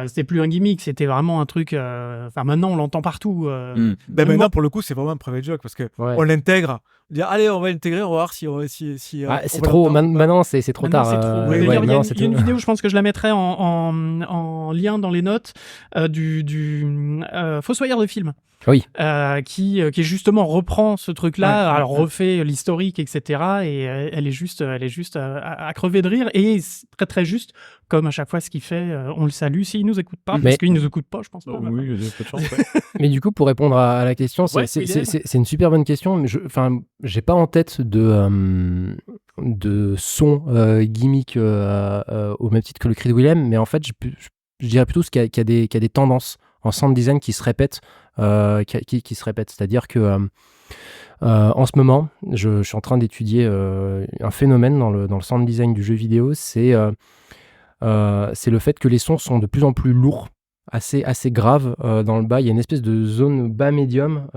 Speaker 1: C'était plus un gimmick, c'était vraiment un truc. Enfin, maintenant, on l'entend partout.
Speaker 2: Mm.
Speaker 4: Ben maintenant, pour le coup, c'est vraiment un private joke parce que
Speaker 3: Ouais.
Speaker 4: on l'intègre. Dire, allez, on va l'intégrer, on va voir si.
Speaker 3: Ah,
Speaker 4: on
Speaker 3: c'est
Speaker 4: va
Speaker 3: trop.
Speaker 4: l'entendre.
Speaker 3: Maintenant, c'est trop
Speaker 1: Maintenant,
Speaker 3: tard.
Speaker 1: c'est trop.
Speaker 4: oui,
Speaker 1: D'ailleurs,
Speaker 4: ouais,
Speaker 1: il y a
Speaker 3: maintenant,
Speaker 1: une-
Speaker 3: c'est
Speaker 1: il y a une
Speaker 3: trop-
Speaker 1: vidéo, je pense que je la mettrai en lien dans les notes du Fossoyeur de film.
Speaker 3: Oui.
Speaker 1: Qui justement reprend ce truc-là,
Speaker 4: Ouais,
Speaker 1: alors
Speaker 4: ouais.
Speaker 1: refait l'historique, etc. Et elle est juste à crever de rire et c'est très très juste, comme à chaque fois ce qu'il fait. On le salue s'il nous écoute pas,
Speaker 3: Mais-
Speaker 1: parce qu'il nous écoute pas, je pense pas.
Speaker 2: Oh, oui, il y a peu de chance. Ouais.
Speaker 3: Mais du coup, pour répondre à la question,
Speaker 1: Ouais,
Speaker 3: c'est
Speaker 1: Willem.
Speaker 3: une super bonne question. Mais j'ai pas en tête de son gimmick au même titre que le cri de Willem, mais en fait, je dirais plutôt qu'il y a des tendances en sound design qui se répètent, qui se répètent. C'est-à-dire que en ce moment, je suis en train d'étudier un phénomène dans le sound design du jeu vidéo, c'est le fait que les sons sont de plus en plus lourds, assez graves dans le bas. Il y a une espèce de zone bas médium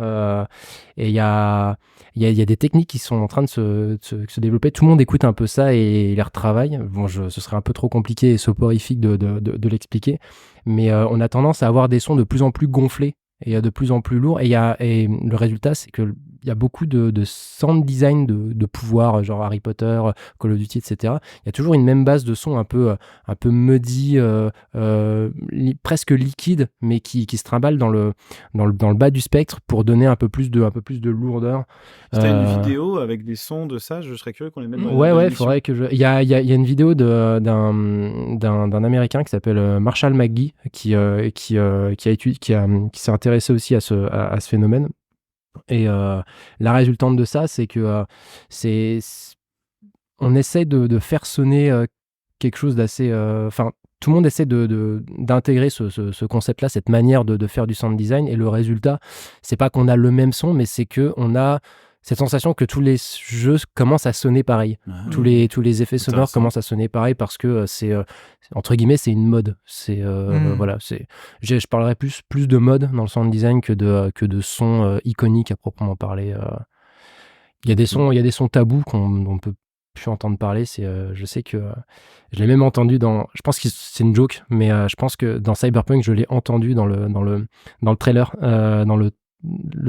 Speaker 3: et il y a des techniques qui sont en train de se développer. Tout le monde écoute un peu ça et les retravaille. Bon, ce serait un peu trop compliqué et soporifique de l'expliquer, mais on a tendance à avoir des sons de plus en plus gonflés et de plus en plus lourds. Et le résultat, c'est que il y a beaucoup de sound design de pouvoir, genre Harry Potter, Call of Duty, etc. Il y a toujours une même base de son un peu muddy, presque liquide, mais qui se trimballe dans le bas du spectre pour donner un peu plus de lourdeur.
Speaker 2: Si t'as une vidéo avec des sons de ça, je serais curieux qu'on les mette dans
Speaker 3: Ouais,
Speaker 2: dans
Speaker 3: il
Speaker 2: l'émission.
Speaker 3: faudrait que je. Il y a une vidéo d'un Américain qui s'appelle Marshall McGee qui s'est intéressé aussi à ce phénomène. Et la résultante de ça, c'est que on essaie de faire sonner quelque chose d'assez. Enfin, tout le monde essaie d'intégrer ce concept-là, cette manière de faire du sound design. Et le résultat, c'est pas qu'on a le même son, mais c'est que on a cette sensation que tous les jeux commencent à sonner pareil.
Speaker 2: Ah.
Speaker 3: Tous les effets sonores
Speaker 2: Intéressant.
Speaker 3: commencent à sonner pareil parce que c'est entre guillemets c'est une mode. C'est voilà, je parlerais plus de mode dans le sound design que de sons iconiques à proprement parler. Il y a des sons tabous qu'on peut plus entendre parler. Je sais que je l'ai même entendu je pense que c'est une joke, mais je pense que dans Cyberpunk je l'ai entendu dans le trailer, dans le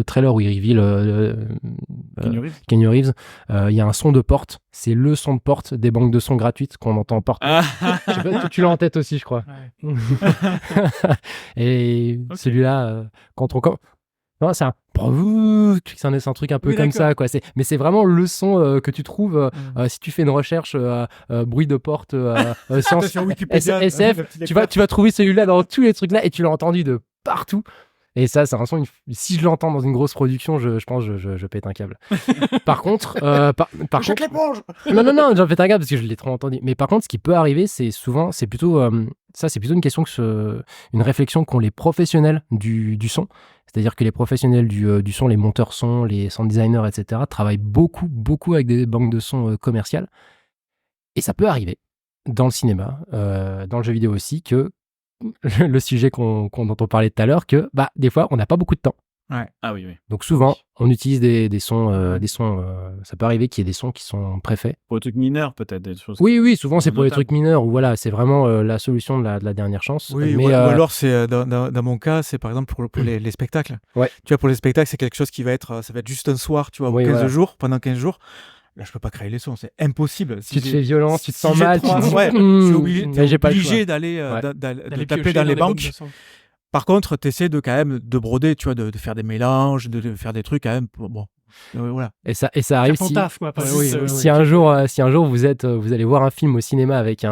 Speaker 3: trailer où il reveal Keanu Reeves, il y a un son de porte, c'est le son de porte des banques de sons gratuites qu'on entend partout.
Speaker 2: Ah.
Speaker 3: Je sais pas, tu l'as en tête aussi, je crois.
Speaker 1: Ouais.
Speaker 3: Et
Speaker 2: Ok.
Speaker 3: celui-là, quand on... Non, c'est un un truc un peu
Speaker 4: Oui,
Speaker 3: comme
Speaker 4: d'accord.
Speaker 3: ça, quoi. Mais c'est vraiment le son que tu trouves si tu fais une recherche bruit de porte, science,
Speaker 4: Sur Wikipédia,
Speaker 3: SF,
Speaker 4: le petit
Speaker 3: tu vas trouver celui-là dans tous les trucs là et tu l'as entendu de partout. Et ça, c'est un son, si je l'entends dans une grosse production, je pense que je pète un câble. Par contre, par contre,
Speaker 5: l'éponge.
Speaker 3: non, j'en pète un câble parce que je l'ai trop entendu. Mais par contre, ce qui peut arriver, c'est plutôt une question une réflexion qu'ont les professionnels du son. C'est-à-dire que les professionnels du son, les monteurs son, les sound designers, etc., travaillent beaucoup avec des banques de sons commerciales. Et ça peut arriver dans le cinéma, dans le jeu vidéo aussi, que le sujet dont on parlait tout à l'heure, que des fois, on n'a pas beaucoup de temps.
Speaker 4: Ouais.
Speaker 2: Ah oui.
Speaker 3: Donc souvent, on utilise des sons, ça peut arriver qu'il y ait des sons qui sont préfaits.
Speaker 2: Pour les trucs mineurs, peut-être, des choses.
Speaker 3: Oui, souvent c'est pour les
Speaker 2: Notable.
Speaker 3: trucs mineurs, où voilà, c'est vraiment la solution de la dernière chance.
Speaker 4: Oui,
Speaker 3: mais,
Speaker 4: ou alors c'est dans mon cas, c'est par exemple pour les spectacles.
Speaker 3: Ouais.
Speaker 4: Tu vois, pour les spectacles, c'est quelque chose qui va être juste un soir, tu vois,
Speaker 3: Oui,
Speaker 4: 15
Speaker 3: voilà.
Speaker 4: jours, pendant 15 jours. Là, je peux pas créer les sons, c'est impossible.
Speaker 3: tu te fais violence, tu te sens
Speaker 4: j'ai
Speaker 3: mal,
Speaker 4: trois-
Speaker 3: tu te dis,
Speaker 4: ouais, je suis obligé,
Speaker 3: mais j'ai pas le choix.
Speaker 4: obligé d'aller
Speaker 3: Ouais.
Speaker 4: de taper dans les banques. Par contre, tu essaies de quand même de broder, tu vois, de faire des mélanges, de faire des trucs quand même. Voilà.
Speaker 3: Et ça arrive si,
Speaker 1: taf, quoi.
Speaker 3: si un jour vous allez voir un film au cinéma avec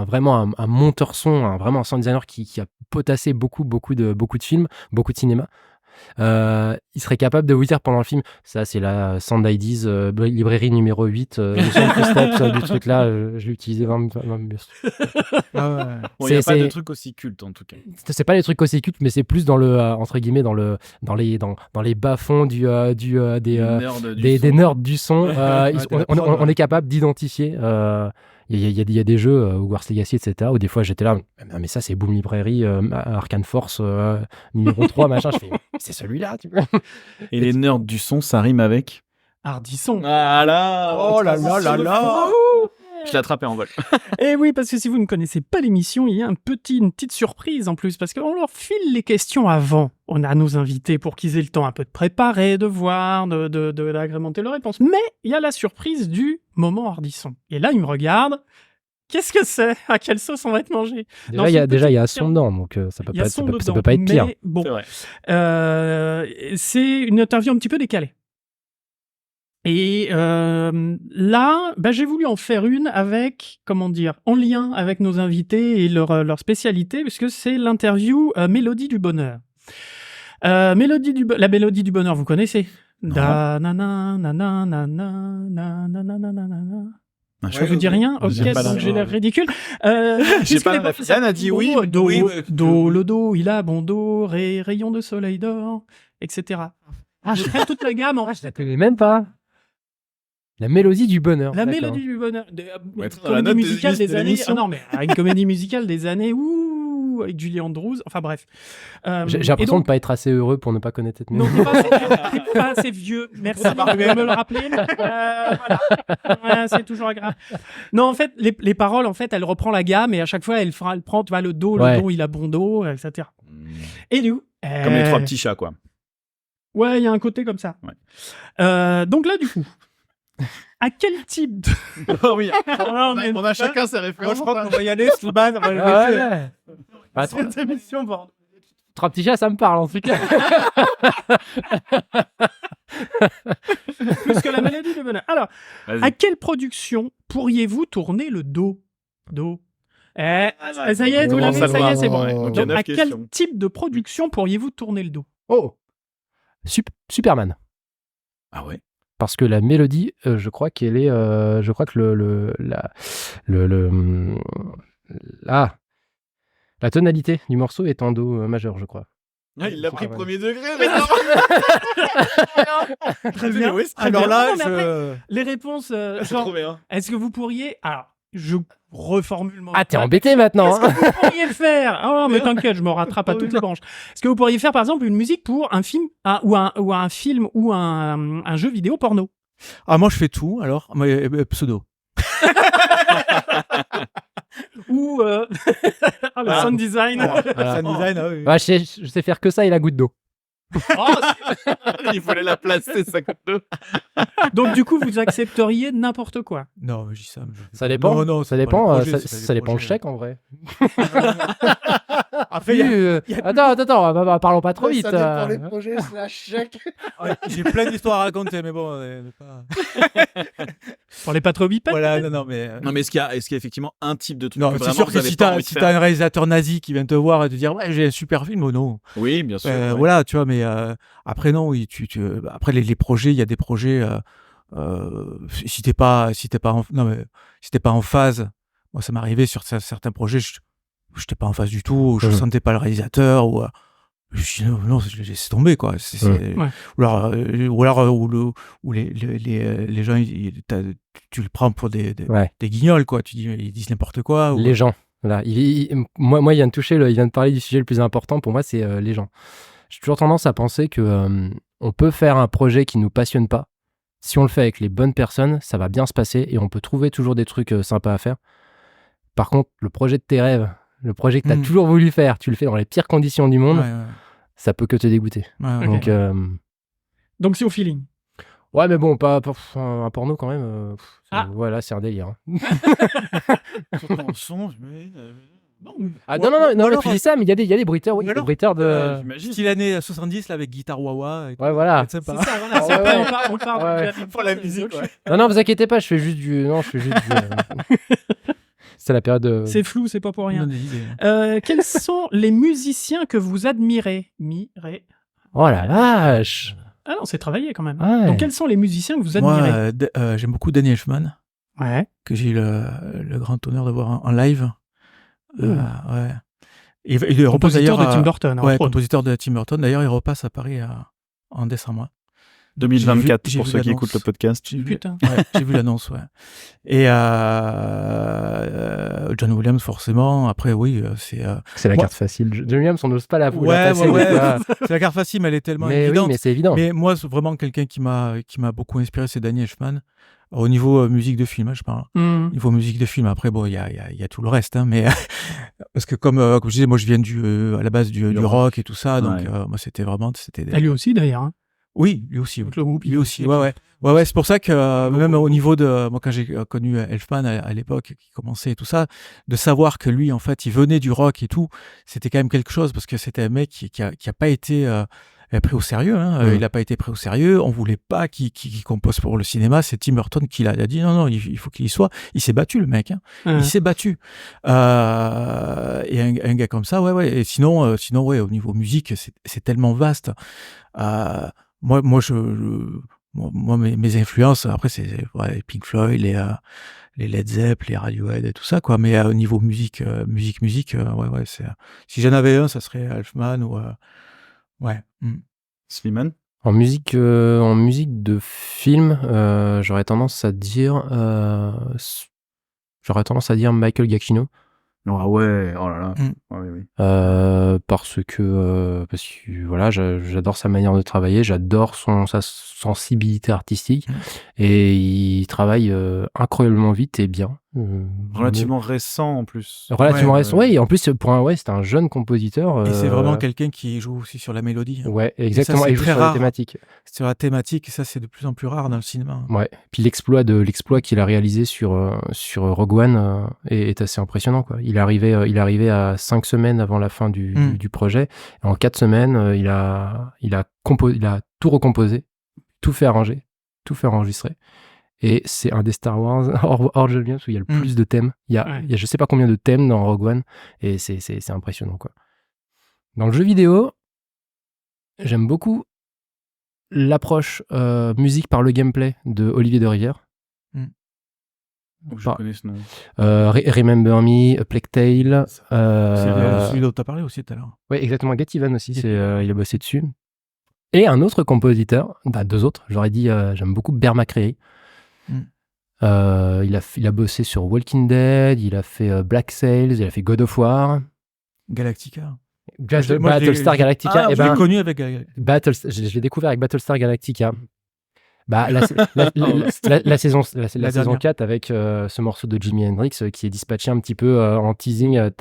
Speaker 3: vraiment un monteur son, vraiment un sound designer qui a potassé beaucoup de films, beaucoup de cinéma. Il serait capable de vous dire pendant le film, ça c'est la Sound IDs, librairie numéro 8, le son steps du truc là, je l'ai utilisé 20
Speaker 4: Ah ouais.
Speaker 2: Bon, il n'y a pas
Speaker 3: c'est-
Speaker 2: de trucs aussi cultes, en tout cas.
Speaker 3: C'est pas les trucs aussi cultes, mais c'est plus dans le entre guillemets dans les bas-fonds des
Speaker 2: Nerd du
Speaker 3: des
Speaker 2: son.
Speaker 3: nerds du son. On
Speaker 4: ouais.
Speaker 3: est capable d'identifier. Il y a des jeux, Hogwarts Legacy, etc., où des fois j'étais là, mais ça c'est Boom Librairie, Arcane Force, numéro 3, machin. Je fais, c'est celui-là, tu vois.
Speaker 2: Et les nerds du son, ça rime avec.
Speaker 1: Ardisson.
Speaker 2: Ah là
Speaker 4: Oh là là là là.
Speaker 2: Je l'ai attrapé en vol.
Speaker 1: Et oui, parce que si vous ne connaissez pas l'émission, il y a une petite surprise en plus, parce qu'on leur file les questions avant. On a nos invités pour qu'ils aient le temps un peu de préparer, de voir, d'agrémenter leurs réponses. Mais il y a la surprise du moment Ardisson. Et là, il me regarde. Qu'est-ce que c'est? À quelle sauce on va être mangé?
Speaker 3: Déjà, il y a son dedans, donc ça peut
Speaker 1: Il y a
Speaker 3: pas
Speaker 1: son
Speaker 3: être, ça
Speaker 1: dedans,
Speaker 3: peut pas être pire.
Speaker 1: mais bon,
Speaker 2: C'est vrai.
Speaker 1: c'est une interview un petit peu décalée. Et là, j'ai voulu en faire une avec, en lien avec nos invités et leur spécialité, puisque c'est l'interview Mélodie du bonheur. La mélodie du bonheur, vous connaissez? Da na na na na na na na na na na na na.
Speaker 2: Ah,
Speaker 1: Je vous dis rien. Ok,
Speaker 2: J'ai pas la-
Speaker 1: donc j'ai l'air ridicule.
Speaker 2: J'ai pas la- Yann a dit oui,
Speaker 1: Do,
Speaker 2: oui,
Speaker 1: le do, il a bon do, rayon de soleil d'or, etc. Ah, je ferai toute la gamme en
Speaker 3: Je la connais même pas. La mélodie du bonheur.
Speaker 1: La
Speaker 3: d'accord.
Speaker 1: mélodie du bonheur.
Speaker 2: Ouais, être dans la
Speaker 1: Comédie
Speaker 2: note des
Speaker 1: musicale des
Speaker 2: de
Speaker 1: années.
Speaker 2: l'émission.
Speaker 1: Ah non, mais une comédie musicale des années. Ouh, avec Julie Andrews. Enfin bref.
Speaker 3: J'ai
Speaker 1: Et
Speaker 3: l'impression
Speaker 1: donc-
Speaker 3: de pas être assez heureux pour ne pas connaître cette
Speaker 1: Non,
Speaker 3: mélodie.
Speaker 1: t'es pas assez vieux. Merci de me le rappeler. Voilà. Ouais, c'est toujours agréable. Non, en fait, les paroles, en fait, elle reprend la gamme et à chaque fois, elle prend, tu vois, le do,
Speaker 3: Ouais.
Speaker 1: il a bon do, etc. Et nous.
Speaker 2: Comme les trois petits chats, quoi.
Speaker 1: Ouais, il y a un côté comme ça.
Speaker 2: Ouais.
Speaker 1: Donc là, du coup, à quel type de...
Speaker 2: Oh oui.
Speaker 1: on a
Speaker 2: chacun ses
Speaker 4: Moi,
Speaker 2: références.
Speaker 4: je crois qu'on va y aller, Slimane. on va le
Speaker 3: Ah
Speaker 4: laisser.
Speaker 3: ouais. Bah,
Speaker 1: cette émission, bordel.
Speaker 3: Trois petits chats, ça me parle en tout cas.
Speaker 1: Plus que la mélodie du bonheur. Alors, à quelle production pourriez-vous tourner le do? Ça y est, vous
Speaker 3: on
Speaker 1: l'avez,
Speaker 3: commence à
Speaker 1: ça y est,
Speaker 3: le
Speaker 1: c'est
Speaker 3: voir,
Speaker 1: bon.
Speaker 3: ouais.
Speaker 2: Donc, il y a
Speaker 1: Donc,
Speaker 2: 9
Speaker 1: à quel
Speaker 2: questions.
Speaker 1: type de production pourriez-vous tourner le do?
Speaker 3: Oh, Superman.
Speaker 2: Ah ouais.
Speaker 3: Parce que la mélodie, je crois qu'elle est, je crois que la tonalité du morceau est en do majeur, je crois.
Speaker 2: Ah, il l'a pris
Speaker 3: Ouais.
Speaker 2: premier degré,
Speaker 1: Très bien.
Speaker 2: Oui, c'est très
Speaker 4: Alors
Speaker 2: bien.
Speaker 4: là,
Speaker 1: Non, mais après, les réponses,
Speaker 2: J'ai
Speaker 1: genre,
Speaker 2: trouvé un.
Speaker 1: est-ce que vous pourriez... Alors, je reformule mon...
Speaker 3: Ah, t'es embêté maintenant.
Speaker 1: Est-ce que vous pourriez faire... Ah mais t'inquiète, je me rattrape à toutes les branches. Est-ce que vous pourriez faire, par exemple, une musique pour un film, ou un film, ou un jeu vidéo porno?
Speaker 4: Ah, moi, je fais tout, alors. Pseudo.
Speaker 1: Ou le sound design.
Speaker 4: Sound design, ah oui.
Speaker 3: Ouais, je sais faire que ça et la goutte d'eau.
Speaker 2: Il fallait la placer, ça coûte deux.
Speaker 1: Donc du coup, vous accepteriez n'importe quoi.
Speaker 4: Non, mais je dis ça.
Speaker 3: Ça dépend.
Speaker 4: Non, non,
Speaker 3: ça
Speaker 4: c'est pas
Speaker 3: dépend.
Speaker 4: le projet,
Speaker 3: Ça
Speaker 4: c'est pas le
Speaker 3: dépend le
Speaker 4: projet.
Speaker 3: chèque en vrai.
Speaker 4: Après, il y a-
Speaker 3: Attends, parlons pas trop vite.
Speaker 5: Ça dépend des projets, chèque.
Speaker 4: j'ai plein d'histoires à raconter, mais bon, pas...
Speaker 1: Pour les pas trop bipèdes.
Speaker 4: Voilà, non, mais...
Speaker 2: Non, mais est-ce qu'il y a effectivement un type de truc
Speaker 4: Non,
Speaker 2: que
Speaker 4: c'est
Speaker 2: vraiment
Speaker 4: sûr
Speaker 2: vous
Speaker 4: que
Speaker 2: avez
Speaker 4: si
Speaker 2: pas
Speaker 4: t'as
Speaker 2: envie de
Speaker 4: si
Speaker 2: faire
Speaker 4: t'as un réalisateur nazi qui vient te voir et te dire ouais j'ai un super film, oh non.
Speaker 2: Oui, bien sûr. ouais.
Speaker 4: Voilà, tu vois, mais après non, oui, après les projets, il y a des projets. Si t'es pas en phase, moi ça m'arrivait sur certains projets, j'étais pas en phase du tout, je sentais pas le réalisateur ou je dis non, je laisse tomber quoi.
Speaker 1: Ouais.
Speaker 4: Ou les gens tu le prends pour des guignols quoi. Tu dis ils disent n'importe quoi.
Speaker 3: Les gens. Voilà. Moi, il vient de parler du sujet le plus important pour moi, c'est les gens. J'ai toujours tendance à penser que on peut faire un projet qui nous passionne pas. Si on le fait avec les bonnes personnes, ça va bien se passer et on peut trouver toujours des trucs sympas à faire. Par contre, le projet de tes rêves, le projet que tu as toujours voulu faire, tu le fais dans les pires conditions du monde, ça peut que te dégoûter.
Speaker 4: Ouais.
Speaker 1: Donc c'est au feeling.
Speaker 3: Ouais, mais bon, pas un porno quand même. Voilà, c'est un délire.
Speaker 2: Surtout en son,
Speaker 3: Non, tu dis ça, mais il y a des bruiteurs, oui. Des bruiteurs de.
Speaker 2: j'imagine.
Speaker 4: Style années 70 là, avec guitare wah-wah.
Speaker 3: Ouais, voilà.
Speaker 4: C'est sympa.
Speaker 1: C'est ça, voilà.
Speaker 3: Ouais, ouais.
Speaker 1: On part
Speaker 3: Ouais.
Speaker 2: Pour la musique, ouais.
Speaker 3: Non, vous inquiétez pas, je fais juste du. C'est la période.
Speaker 1: C'est flou, c'est pas pour rien.
Speaker 4: On a des idées.
Speaker 1: Quels sont les musiciens que vous admirez?
Speaker 3: Oh la vache!
Speaker 1: Ah non, c'est travaillé quand même.
Speaker 3: Ouais.
Speaker 1: Donc quels sont les musiciens que vous admirez?
Speaker 4: Moi, j'aime beaucoup Danny Elfman,
Speaker 1: Ouais.
Speaker 4: que j'ai eu le grand honneur de voir en live. Ouais. Et il repasse
Speaker 1: Compositeur
Speaker 4: d'ailleurs
Speaker 1: de Tim Burton.
Speaker 4: Ouais, compositeur de Tim Burton. D'ailleurs, il repasse à Paris en décembre.
Speaker 2: 2024
Speaker 4: J'ai
Speaker 2: pour
Speaker 4: vu
Speaker 2: ceux qui
Speaker 4: l'annonce.
Speaker 2: écoutent le podcast.
Speaker 1: Putain.
Speaker 4: J'ai vu l'annonce, ouais. Et John Williams, forcément. Après, oui, c'est...
Speaker 3: C'est la
Speaker 4: moi-
Speaker 3: carte facile. John Williams, on n'ose pas la
Speaker 4: Ouais,
Speaker 3: passer.
Speaker 4: ouais.
Speaker 3: des fois.
Speaker 4: C'est la carte facile, mais elle est tellement
Speaker 3: Mais
Speaker 4: évidente.
Speaker 3: oui, mais c'est évident.
Speaker 4: Mais moi, c'est vraiment quelqu'un qui m'a beaucoup inspiré, c'est Danny Elfman. Au niveau musique de film, je parle.
Speaker 1: Mhm.
Speaker 4: Niveau musique de film, après, bon, il y a tout le reste, hein, mais parce que comme je disais, moi, je viens à la base du rock et tout ça, donc
Speaker 2: Ouais.
Speaker 4: moi, c'était vraiment...
Speaker 1: Et lui aussi d'ailleurs. Hein.
Speaker 4: Oui, lui aussi. Oui.
Speaker 1: Le groupe,
Speaker 4: Lui aussi, ouais. C'est pour ça que même au niveau de moi, quand j'ai connu Elfman à l'époque, qui commençait et tout ça, de savoir que lui, en fait, il venait du rock et tout, c'était quand même quelque chose parce que c'était un mec qui a pas été pris au sérieux. Hein. Il a pas été pris au sérieux. On voulait pas qu'il compose pour le cinéma. C'est Tim Burton qui l'a dit non, il faut qu'il y soit. Il s'est battu, le mec. Hein. Il s'est battu. Et un gars comme ça, ouais. Et sinon, ouais, au niveau musique, c'est tellement vaste. Moi, mes influences, après, c'est les Pink Floyd, les Led Zepp, les Radiohead et tout ça, quoi. Mais au niveau musique, ouais, c'est... Si j'en avais un, ça serait Elfman ou... ouais.
Speaker 2: Slimane.
Speaker 3: En musique de film, j'aurais tendance à dire Michael Giacchino.
Speaker 2: Ah ouais, oh là là. Oui.
Speaker 3: Parce que voilà, j'adore sa manière de travailler, j'adore sa sensibilité artistique et il travaille incroyablement vite et bien.
Speaker 2: Relativement récent en plus.
Speaker 3: Relativement récent, ouais. Et en plus c'est un jeune compositeur.
Speaker 4: Et c'est vraiment quelqu'un qui joue aussi sur la mélodie. Hein.
Speaker 3: Ouais, exactement.
Speaker 4: Et ça,
Speaker 3: il joue
Speaker 4: très
Speaker 3: sur
Speaker 4: rare.
Speaker 3: la thématique.
Speaker 4: Sur la thématique, et ça c'est de plus en plus rare dans le cinéma.
Speaker 3: Ouais. Puis l'exploit qu'il a réalisé sur Rogue One est assez impressionnant, quoi. Il est arrivé à 5 semaines avant la fin du projet. Et en 4 semaines, il a tout recomposé, tout fait arranger, tout fait enregistrer. Et c'est un des Star Wars hors John Williams où il y a le plus de thèmes. Il y a je sais pas combien de thèmes dans Rogue One et c'est impressionnant, quoi. Dans le jeu vidéo, j'aime beaucoup l'approche musique par le gameplay de Olivier de Rivière.
Speaker 2: Je connais ce nom.
Speaker 3: Remember Me, A Plague Tale.
Speaker 4: C'est celui dont tu as parlé aussi tout à l'heure.
Speaker 3: Oui, exactement. Get Even aussi, il a bossé dessus. Et un autre compositeur, deux autres, j'aurais dit, j'aime beaucoup Bear McCreary. Il a bossé sur Walking Dead, il a fait Black Sails, il a fait God of War.
Speaker 4: Galactica.
Speaker 3: Battlestar Galactica.
Speaker 4: Je l'ai connu avec
Speaker 3: je l'ai découvert avec Battlestar Galactica. La saison 4 avec ce morceau de Jimi Hendrix qui est dispatché un petit peu en teasing.
Speaker 4: Jack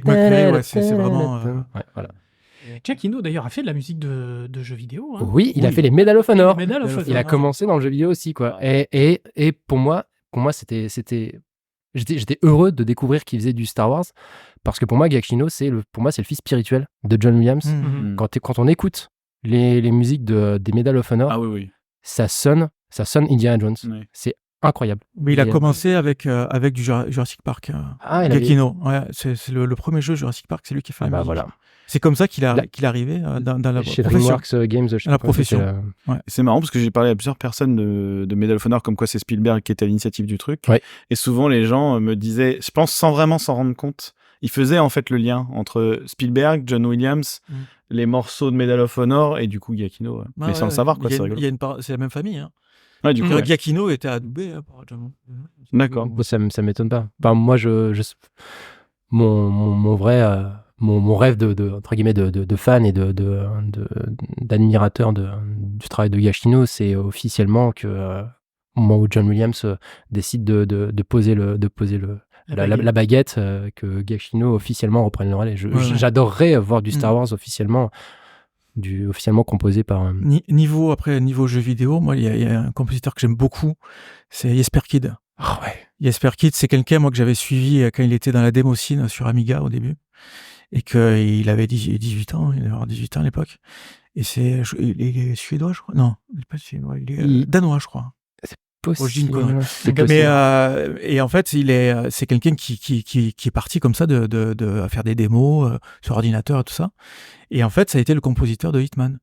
Speaker 4: McCreary, ouais, c'est vraiment...
Speaker 3: Ouais, voilà.
Speaker 1: Giacchino d'ailleurs a fait de la musique de jeux vidéo. Hein.
Speaker 3: Oui, il a fait les Medal of Honor.
Speaker 1: Il
Speaker 3: a commencé dans le jeu vidéo aussi, quoi. Et pour moi, j'étais heureux de découvrir qu'il faisait du Star Wars Parce que pour moi, Giacchino, c'est le fils spirituel de John Williams.
Speaker 1: Mhm.
Speaker 3: Quand on écoute les musiques des Medal of Honor,
Speaker 2: Ah oui.
Speaker 3: ça sonne Indiana Jones.
Speaker 2: Ouais.
Speaker 3: C'est incroyable.
Speaker 4: Mais il a commencé avec du Jurassic Park. Giacchino. Ouais, c'est le premier jeu Jurassic Park, c'est lui qui a fait la musique.
Speaker 3: Voilà.
Speaker 4: C'est comme ça qu'il est arrivé dans la
Speaker 3: Chez
Speaker 4: profession.
Speaker 3: DreamWorks Games, je sais
Speaker 4: Dans la
Speaker 3: pas comment
Speaker 4: profession.
Speaker 3: c'était,
Speaker 2: C'est marrant parce que j'ai parlé à plusieurs personnes de Medal of Honor, comme quoi c'est Spielberg qui était à l'initiative du truc.
Speaker 3: Ouais.
Speaker 2: Et souvent, les gens me disaient, je pense sans vraiment s'en rendre compte, ils faisaient en fait le lien entre Spielberg, John Williams, les morceaux de Medal of Honor et du coup Giacchino. Mais sans le savoir, quoi, c'est rigolo.
Speaker 4: C'est la même famille. Hein.
Speaker 2: Ouais, du coup, ouais.
Speaker 4: Giacchino était adoubé par John.
Speaker 2: D'accord.
Speaker 3: Ça m'étonne pas. Enfin, moi, mon vrai mon rêve de entre guillemets de fan et d'admirateur du travail de Giacchino, c'est officiellement que au moment où John Williams décide de poser la baguette, que Giacchino officiellement reprenne le relais. J'adorerais voir du Star Wars officiellement composé par
Speaker 4: niveau jeu vidéo. Moi, il y a un compositeur que j'aime beaucoup, c'est Jesper Kyd.
Speaker 3: Oh ouais.
Speaker 4: Jesper Kyd, c'est quelqu'un moi que j'avais suivi quand il était dans la démocine sur Amiga au début, et qu'il avait 18 ans, il devait avoir 18 ans à l'époque. Et il est suédois, je crois. Non, il est pas suédois, il est danois, je crois.
Speaker 3: Possible.
Speaker 4: Mais et en fait, c'est quelqu'un qui est parti comme ça de faire des démos sur ordinateur et tout ça. Et en fait, ça a été le compositeur de Hitman.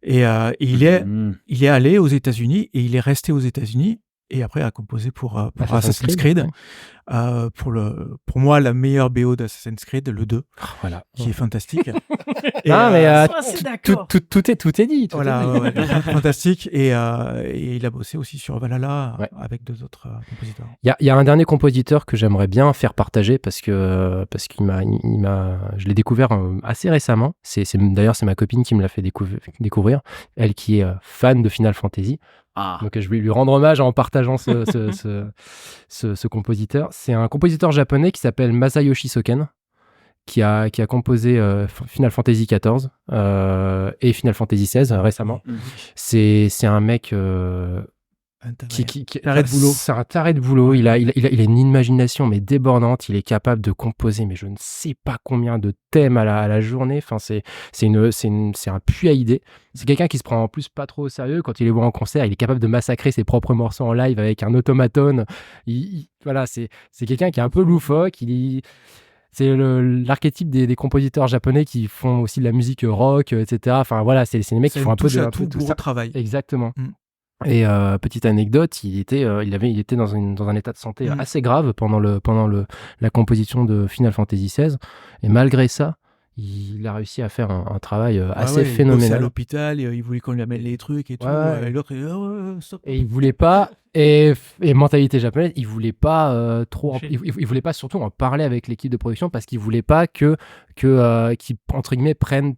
Speaker 4: Et il est allé aux États-Unis et il est resté aux États-Unis. Et après, a composé pour Assassin's Creed. Ouais. Pour moi, la meilleure BO d'Assassin's Creed, le 2, qui est fantastique.
Speaker 3: Tout est dit.
Speaker 4: Fantastique. Et il a bossé aussi sur Valhalla avec deux autres compositeurs.
Speaker 3: Il y a un dernier compositeur que j'aimerais bien faire partager parce qu'il je l'ai découvert assez récemment. D'ailleurs, c'est ma copine qui me l'a fait découvrir. Elle qui est fan de Final Fantasy. Donc je vais lui rendre hommage en partageant ce compositeur. C'est un compositeur japonais qui s'appelle Masayoshi Soken, qui a composé Final Fantasy XIV et Final Fantasy XVI récemment. C'est un mec qui
Speaker 4: taré de boulot.
Speaker 3: C'est un taré de boulot. Il a une imagination mais débordante. Il est capable de composer mais je ne sais pas combien de thèmes à la journée. Enfin c'est un puits à idées. C'est quelqu'un qui se prend en plus pas trop au sérieux. Quand il les voit en concert, il est capable de massacrer ses propres morceaux en live avec un automaton. Voilà, c'est quelqu'un qui est un peu loufoque. C'est l'archétype des compositeurs japonais qui font aussi de la musique rock, etc. Enfin voilà, c'est les mecs qui font un peu
Speaker 4: de ça. Travail.
Speaker 3: Exactement. Et petite anecdote, il était dans un état de santé assez grave pendant la composition de Final Fantasy XVI. Et malgré ça, il a réussi à faire un travail assez phénoménal.
Speaker 4: Il à l'hôpital, il voulait qu'on lui amène les trucs et tout. Et l'autre, stop.
Speaker 3: Et il voulait pas. Et mentalité japonaise, il voulait pas trop. Il voulait pas surtout en parler avec l'équipe de production parce qu'il voulait pas qu'ils entre guillemets prennent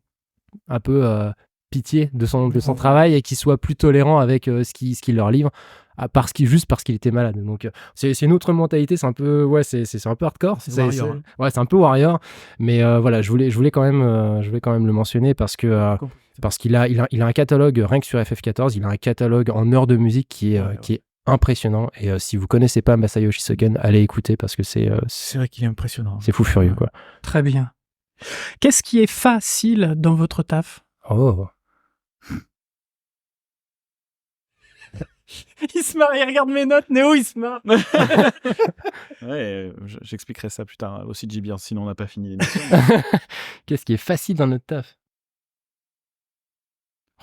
Speaker 3: un peu pitié de son travail et qu'il soit plus tolérant avec ce qu'il leur livre. Juste parce qu'il était malade. Donc c'est une autre mentalité, c'est un peu c'est un peu hardcore, c'est un peu warrior, mais voilà, je voulais quand même le mentionner parce qu'il a un catalogue rien que sur FF14, il a un catalogue en heures de musique qui est impressionnant, et si vous connaissez pas Masayoshi Soken, allez écouter parce que c'est
Speaker 4: vrai qu'il est impressionnant.
Speaker 3: C'est fou furieux quoi.
Speaker 1: Très bien. Qu'est-ce qui est facile dans votre taf? Il se marre, il regarde mes notes, Néo, il se marre.
Speaker 2: J'expliquerai ça plus tard aussi, JB, sinon on n'a pas fini l'émission.
Speaker 3: Qu'est-ce qui est facile dans notre taf?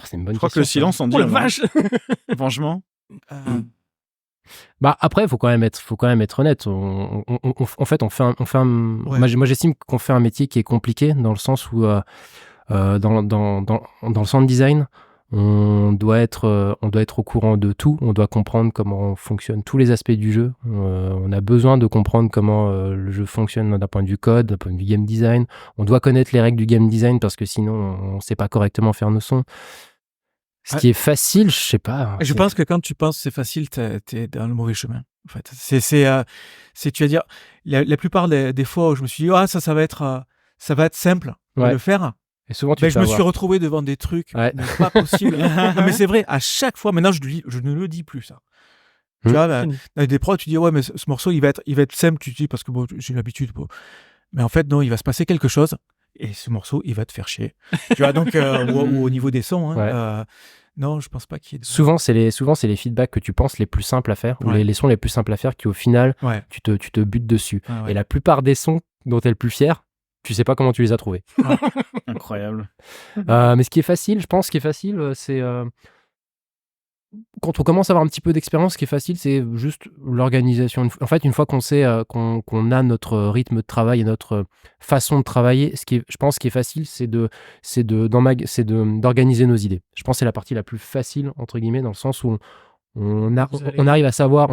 Speaker 3: C'est une bonne question.
Speaker 2: Je crois que le silence en dit.
Speaker 1: Oh la vache.
Speaker 2: Franchement.
Speaker 3: Après, faut quand même être honnête. En fait, moi, j'estime qu'on fait un métier qui est compliqué dans le sens où dans le sound design, on doit être au courant de tout. On doit comprendre comment fonctionnent tous les aspects du jeu. On a besoin de comprendre comment le jeu fonctionne d'un point de vue code, d'un point de vue game design. On doit connaître les règles du game design parce que sinon, on ne sait pas correctement faire nos sons. Ce qui est facile, je sais pas.
Speaker 4: Je pense que quand tu penses que c'est facile, t'es dans le mauvais chemin. En fait, tu vas dire, la plupart des fois où je me suis dit, ça va être simple de le faire.
Speaker 3: Et souvent,
Speaker 4: je me suis retrouvé devant des trucs mais pas possible. Non, mais c'est vrai, à chaque fois, maintenant, je ne le dis plus, ça. Tu vois, dans des prods, tu dis, mais ce morceau, il va être simple, tu dis, parce que bon, j'ai l'habitude. Mais en fait, non, il va se passer quelque chose et ce morceau, il va te faire chier. Tu vois, donc, au niveau des sons, hein, non, je pense pas qu'il y ait de...
Speaker 3: Souvent, c'est les feedbacks que tu penses les plus simples à faire, ou les sons les plus simples à faire qui, au final, tu te butes dessus. Et la plupart des sons dont tu es le plus fier, tu sais pas comment tu les as trouvés.
Speaker 2: Incroyable.
Speaker 3: Mais ce qui est facile, je pense, c'est... quand on commence à avoir un petit peu d'expérience, ce qui est facile, c'est juste l'organisation. En fait, une fois qu'on sait qu'on a notre rythme de travail et notre façon de travailler, je pense ce qui est facile, c'est d'organiser nos idées. Je pense que c'est la partie la plus facile, entre guillemets, dans le sens où on arrive à savoir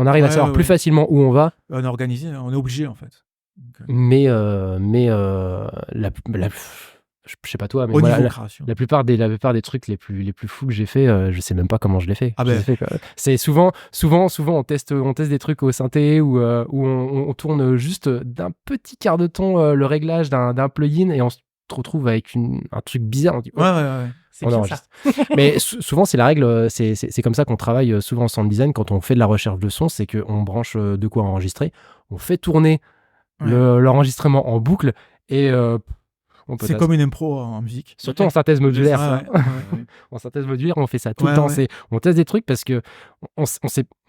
Speaker 3: plus facilement où on va.
Speaker 4: On est organisé, on est obligé, en fait. Donc,
Speaker 3: mais je sais pas toi, mais
Speaker 4: au
Speaker 3: voilà,
Speaker 4: niveau création.
Speaker 3: la plupart des trucs les plus fous que j'ai fait, je sais même pas comment je les fais. C'est souvent on teste des trucs au synthé où on tourne juste d'un petit quart de ton le réglage d'un plugin et on se retrouve avec un truc bizarre. On dit,
Speaker 1: C'est
Speaker 3: on
Speaker 1: bien
Speaker 3: enregistre.
Speaker 1: ça.
Speaker 3: Mais souvent c'est la règle, c'est comme ça qu'on travaille souvent en sound design quand on fait de la recherche de son, c'est qu'on branche de quoi enregistrer, on fait tourner l'enregistrement en boucle et
Speaker 4: c'est comme une impro en musique.
Speaker 3: Surtout en synthèse modulaire. En synthèse modulaire, on fait ça tout le temps. On teste des trucs parce que on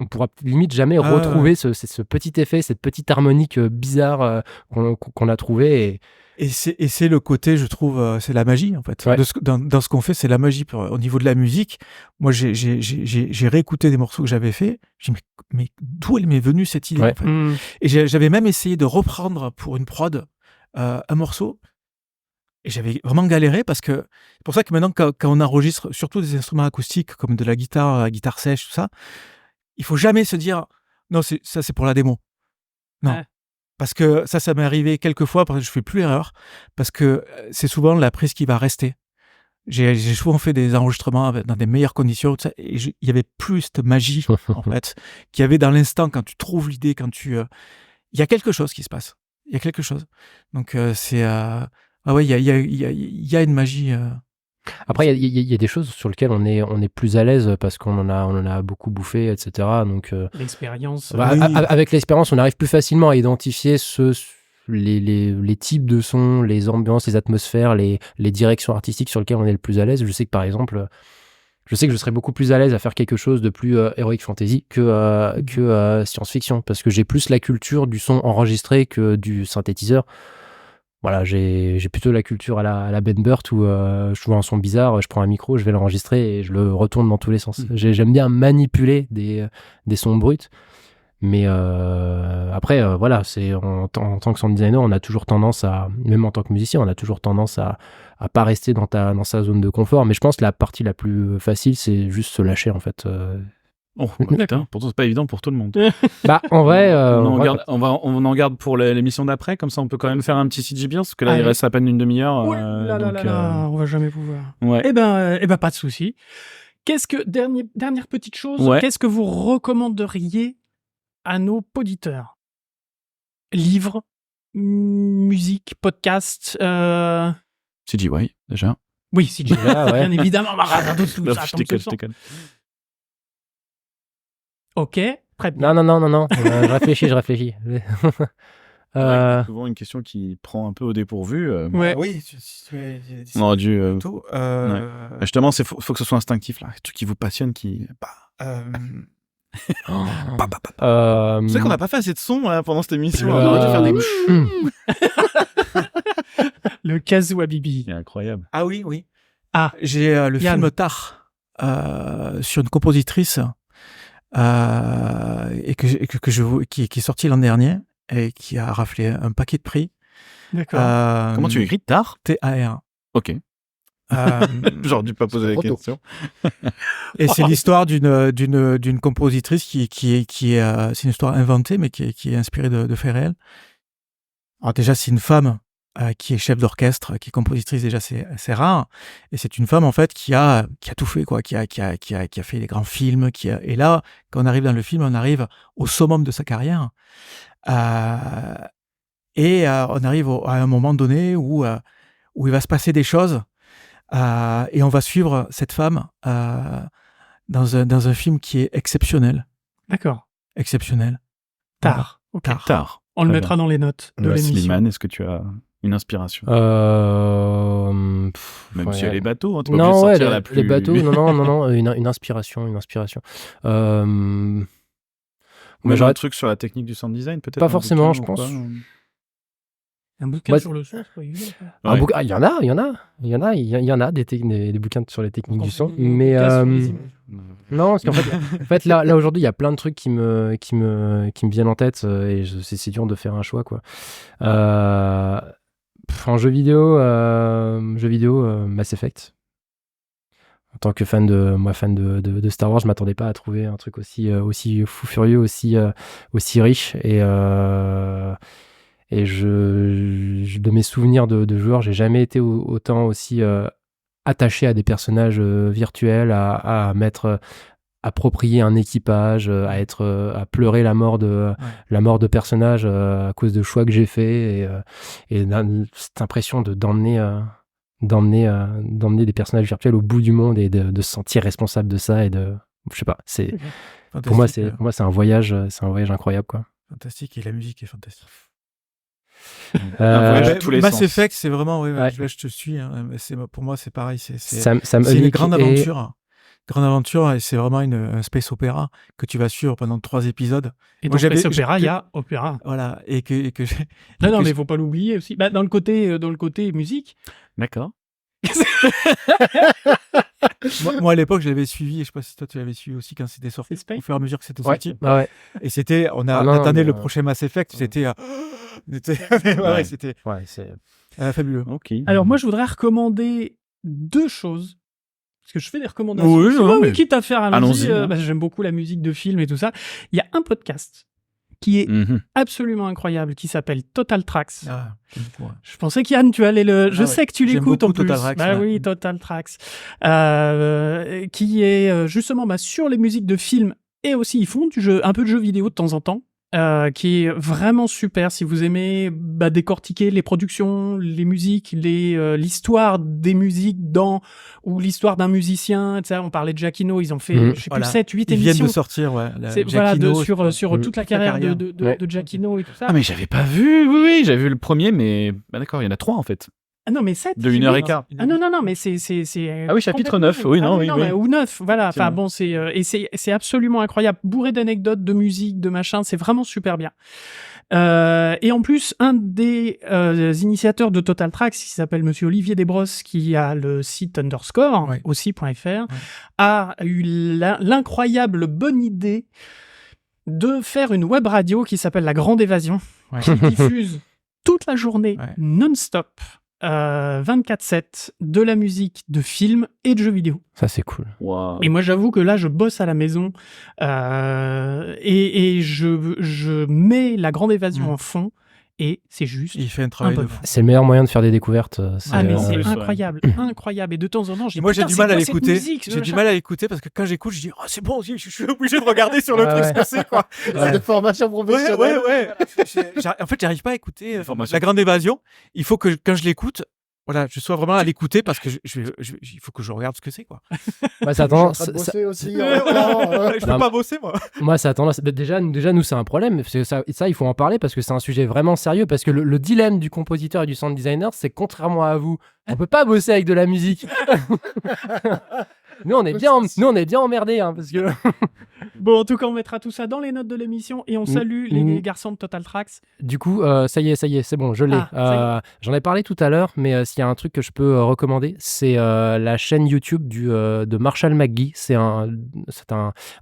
Speaker 3: pourra limite jamais retrouver ce petit effet, cette petite harmonique bizarre qu'on a trouvé.
Speaker 4: Et c'est le côté, je trouve, c'est la magie en fait. Dans ce qu'on fait, c'est la magie. Au niveau de la musique, moi j'ai réécouté des morceaux que j'avais fait. J'ai dit mais d'où elle m'est venue cette idée en fait. Et j'avais même essayé de reprendre pour une prod un morceau. Et j'avais vraiment galéré parce que c'est pour ça que maintenant, quand on enregistre surtout des instruments acoustiques comme de la guitare sèche, tout ça, il faut jamais se dire non, ça c'est pour la démo. Non. Ouais. Parce que ça m'est arrivé quelques fois, parce que je fais plus erreur, parce que c'est souvent la prise qui va rester. J'ai souvent fait des enregistrements dans des meilleures conditions, tout ça, et il y avait plus cette magie en fait qu'il y avait dans l'instant quand tu trouves l'idée, il y a quelque chose qui se passe. Il y a quelque chose. Donc c'est il y a une magie.
Speaker 3: Après, il y a des choses sur lesquelles on est plus à l'aise parce qu'on en a beaucoup bouffé, etc. Donc,
Speaker 1: l'expérience.
Speaker 3: Avec l'expérience, on arrive plus facilement à identifier les types de sons, les ambiances, les atmosphères, les directions artistiques sur lesquelles on est le plus à l'aise. Je sais que par exemple, je serais beaucoup plus à l'aise à faire quelque chose de plus heroic fantasy que science-fiction parce que j'ai plus la culture du son enregistré que du synthétiseur. Voilà, j'ai plutôt la culture à la Ben Burt où je trouve un son bizarre, je prends un micro, je vais l'enregistrer et je le retourne dans tous les sens. J'aime bien manipuler des sons bruts, mais après, voilà, c'est en tant que sound designer, on a toujours tendance même en tant que musicien, on a toujours tendance à pas rester dans sa zone de confort. Mais je pense que la partie la plus facile, c'est juste se lâcher en fait.
Speaker 2: Pourtant c'est pas évident pour tout le monde.
Speaker 3: En vrai,
Speaker 2: on en garde pour l'émission d'après, comme ça on peut quand même faire un petit CGB parce que là il reste à peine une demi-heure.
Speaker 1: On va jamais pouvoir.
Speaker 2: Ouais.
Speaker 1: Eh ben pas de souci. Dernière petite chose, qu'est-ce que vous recommanderiez à nos auditeurs? Livres, musique, podcast.
Speaker 2: CGY déjà.
Speaker 1: Oui, CGY, bien évidemment.
Speaker 2: Je déconne.
Speaker 1: Ok, très bien.
Speaker 3: Non. Je réfléchis.
Speaker 2: Souvent une question qui prend un peu au dépourvu.
Speaker 4: Oui,
Speaker 2: on aurait dû.
Speaker 4: Plutôt,
Speaker 2: Justement, faut que ce soit instinctif là, un truc qui vous passionne, qui. Tu sais qu'on n'a pas fait assez de son là, pendant cette émission. On aurait dû faire des.
Speaker 1: Le kazoo à Bibi.
Speaker 2: C'est incroyable.
Speaker 4: Ah oui.
Speaker 1: Ah,
Speaker 4: j'ai le film Tar sur une compositrice. Et qui est sorti l'an dernier et qui a raflé un paquet de prix.
Speaker 1: D'accord.
Speaker 2: Comment tu écris Tar?
Speaker 4: T-A-R.
Speaker 2: Ok. J'aurais dû pas poser la question.
Speaker 4: Et c'est l'histoire d'une compositrice qui est c'est une histoire inventée mais qui est inspirée de faits réels. Alors déjà c'est une femme qui est chef d'orchestre, qui est compositrice, déjà c'est rare, et c'est une femme en fait qui a tout fait quoi, qui a fait des grands films, et là quand on arrive dans le film, on arrive au summum de sa carrière, et on arrive à un moment donné où il va se passer des choses, et on va suivre cette femme dans un film qui est exceptionnel.
Speaker 1: D'accord.
Speaker 4: Exceptionnel.
Speaker 1: Tar.
Speaker 4: Okay.
Speaker 2: Tar.
Speaker 1: On le
Speaker 2: Très
Speaker 1: mettra dans les notes de l'émission.
Speaker 2: Slimane, est-ce que tu as une inspiration Même si elle est bateau, hein, tu peux
Speaker 3: Non, ouais,
Speaker 2: sortir la plus...
Speaker 3: les bateaux, non, une inspiration.
Speaker 2: Mais
Speaker 3: j'aurais-
Speaker 2: un truc sur la technique du sound design, peut-être
Speaker 3: Pas
Speaker 2: un
Speaker 3: forcément,
Speaker 2: bouquin
Speaker 3: je
Speaker 2: ou
Speaker 3: pense.
Speaker 2: quoi
Speaker 1: Un bouquin
Speaker 3: Ouais.
Speaker 1: sur le son, c'est pas évident.
Speaker 3: Un
Speaker 2: Ouais.
Speaker 3: bouquin- il y en a des bouquins sur les techniques du son, mais non, parce qu'en fait, là aujourd'hui, il y a plein de trucs qui me viennent en tête et c'est dur de faire un choix, quoi. En jeu vidéo, Mass Effect. En tant que fan de Star Wars, je m'attendais pas à trouver un truc aussi fou furieux, aussi riche et de mes souvenirs de joueurs, j'ai jamais été autant aussi attaché à des personnages virtuels, à m'être approprié un équipage, à pleurer la mort de personnages à cause de choix que j'ai fait et cette impression d'emmener des personnages virtuels au bout du monde et de se sentir responsable de ça et je sais pas, c'est pour moi c'est un voyage incroyable, quoi.
Speaker 4: Fantastique, et la musique est fantastique.
Speaker 2: Un voyage dans tous les
Speaker 4: Mass
Speaker 2: sens.
Speaker 4: Effect, c'est vraiment,
Speaker 3: Ouais.
Speaker 4: là, je te suis, hein, mais pour moi c'est pareil, c'est
Speaker 3: Sam
Speaker 4: une
Speaker 3: Hulick
Speaker 4: grande
Speaker 3: et-
Speaker 4: aventure. Grande aventure, et c'est vraiment un space opéra que tu vas suivre pendant 3 épisodes.
Speaker 1: Et
Speaker 4: Moi,
Speaker 1: dans Space
Speaker 4: j'avais-
Speaker 1: Opera, il y
Speaker 4: je-
Speaker 1: a opéra.
Speaker 4: Voilà, et que j'ai.
Speaker 1: Non,
Speaker 4: que
Speaker 1: mais
Speaker 4: j'ai-
Speaker 1: faut pas l'oublier aussi. Bah, dans le côté musique.
Speaker 2: D'accord.
Speaker 4: moi, à l'époque, je l'avais suivi, et je sais pas si toi tu l'avais suivi aussi quand c'était sorti,
Speaker 1: C'est Space.
Speaker 4: au fur et à mesure que c'était
Speaker 3: Ouais,
Speaker 4: sorti.
Speaker 3: ouais.
Speaker 4: Et c'était, on
Speaker 3: Ah non,
Speaker 4: attendait
Speaker 3: mais,
Speaker 4: le prochain Mass Effect, c'était
Speaker 2: Ouais.
Speaker 4: c'était
Speaker 3: Ouais, c'est
Speaker 4: fabuleux.
Speaker 2: Ok.
Speaker 1: Alors, moi, je voudrais recommander 2 choses. Parce que je fais des recommandations.
Speaker 2: Oui,
Speaker 1: C'est
Speaker 2: non,
Speaker 1: pas
Speaker 2: mais-
Speaker 1: quitte à faire,
Speaker 2: Allons-y, hein.
Speaker 1: bah, j'aime beaucoup la musique de film et tout ça. Il y a un podcast qui est
Speaker 2: Mhm.
Speaker 1: absolument incroyable, qui s'appelle Total Tracks.
Speaker 4: Ah, j'aime beaucoup, ouais.
Speaker 1: Je pensais qu'Yann, tu allais le. Je
Speaker 4: ouais.
Speaker 1: sais que tu
Speaker 4: J'aime
Speaker 1: l'écoutes en
Speaker 4: beaucoup
Speaker 1: plus.
Speaker 4: Total Tracks,
Speaker 1: Bah
Speaker 4: ouais.
Speaker 1: oui, Total Tracks. Qui est justement sur les musiques de films et aussi ils font un peu de jeux vidéo de temps en temps. Qui est vraiment super si vous aimez décortiquer les productions, les musiques, l'histoire des musiques ou l'histoire d'un musicien, etc. On parlait de Giacchino, ils ont fait, je sais
Speaker 4: Voilà.
Speaker 1: plus, 7, 8
Speaker 4: Ils viennent
Speaker 1: émissions.
Speaker 4: de sortir, ouais.
Speaker 1: Voilà, sur
Speaker 3: Mm.
Speaker 1: toute la
Speaker 4: Toute la
Speaker 1: carrière
Speaker 4: carrière.
Speaker 1: de Giacchino et tout ça.
Speaker 2: Ah, mais j'avais pas vu. Oui, j'avais vu le premier, mais d'accord, il y en a 3 en fait.
Speaker 1: Ah non, mais 7.
Speaker 2: De 1h15.
Speaker 1: Ah non, mais c'est
Speaker 2: Ah oui, chapitre
Speaker 1: complètement-
Speaker 2: 9. Oui, non, oui, oui.
Speaker 1: mais- ou 9, voilà. Enfin
Speaker 2: Effectivement.
Speaker 1: bon, c'est absolument incroyable. Bourré d'anecdotes, de musique, de machin, c'est vraiment super bien. Et en plus, un des initiateurs de Total Tracks, qui s'appelle Monsieur Olivier Desbrosses, qui a le site Underscore,
Speaker 4: Ouais.
Speaker 1: aussi.fr, a eu l'incroyable bonne idée de faire une web radio qui s'appelle La Grande Évasion,
Speaker 4: Ouais.
Speaker 1: qui diffuse toute la journée,
Speaker 4: Ouais.
Speaker 1: non-stop, 24/7, de la musique, de films et de jeux vidéo.
Speaker 3: ça, c'est cool.
Speaker 2: Waouh.
Speaker 1: Et moi, j'avoue que là, je bosse à la maison et je mets La Grande Évasion en fond et c'est juste.
Speaker 4: Il fait un travail de
Speaker 1: bonheur.
Speaker 4: fou.
Speaker 3: C'est le meilleur moyen de faire des découvertes.
Speaker 1: Ah, mais
Speaker 2: en
Speaker 1: c'est
Speaker 2: plus, ouais.
Speaker 1: incroyable, incroyable. Et de temps en temps, je dis,
Speaker 4: Moi, j'ai
Speaker 1: putain,
Speaker 4: du
Speaker 1: c'est
Speaker 4: mal à
Speaker 1: quoi cette
Speaker 4: l'écouter.
Speaker 1: musique, ce
Speaker 4: J'ai du
Speaker 1: machin
Speaker 4: mal à l'écouter parce que quand j'écoute, je dis, oh, c'est bon, je suis obligé de regarder sur le
Speaker 3: Ah
Speaker 4: truc
Speaker 3: ouais.
Speaker 4: ce que c'est, quoi.
Speaker 5: C'est des formations professionnelles.
Speaker 4: Ouais. En fait, j'arrive pas à écouter
Speaker 2: Formation.
Speaker 4: La Grande Évasion. Il faut que, quand je l'écoute, voilà, je sois vraiment à l'écouter parce que il faut que je regarde ce que c'est, quoi.
Speaker 3: Ouais, ça a
Speaker 5: Je suis en
Speaker 3: tendance-
Speaker 5: train de
Speaker 3: ça-
Speaker 5: bosser aussi.
Speaker 4: Je peux
Speaker 3: Non,
Speaker 4: pas bosser, moi.
Speaker 3: Moi, ça a tendance. Déjà, nous, c'est un problème. Parce que ça, il faut en parler parce que c'est un sujet vraiment sérieux. Parce que le dilemme du compositeur et du sound designer, c'est contrairement à vous, on peut pas bosser avec de la musique. nous, on est bien emmerdés. Hein, parce que...
Speaker 1: Bon, en tout cas, on mettra tout ça dans les notes de l'émission et on salue les garçons de Total Tracks.
Speaker 3: Du coup, ça y est, c'est bon, je l'ai.
Speaker 1: Ah, ça
Speaker 3: J'en ai parlé tout à l'heure, mais s'il y a un truc que je peux recommander, c'est la chaîne YouTube de Marshall McGee. C'est un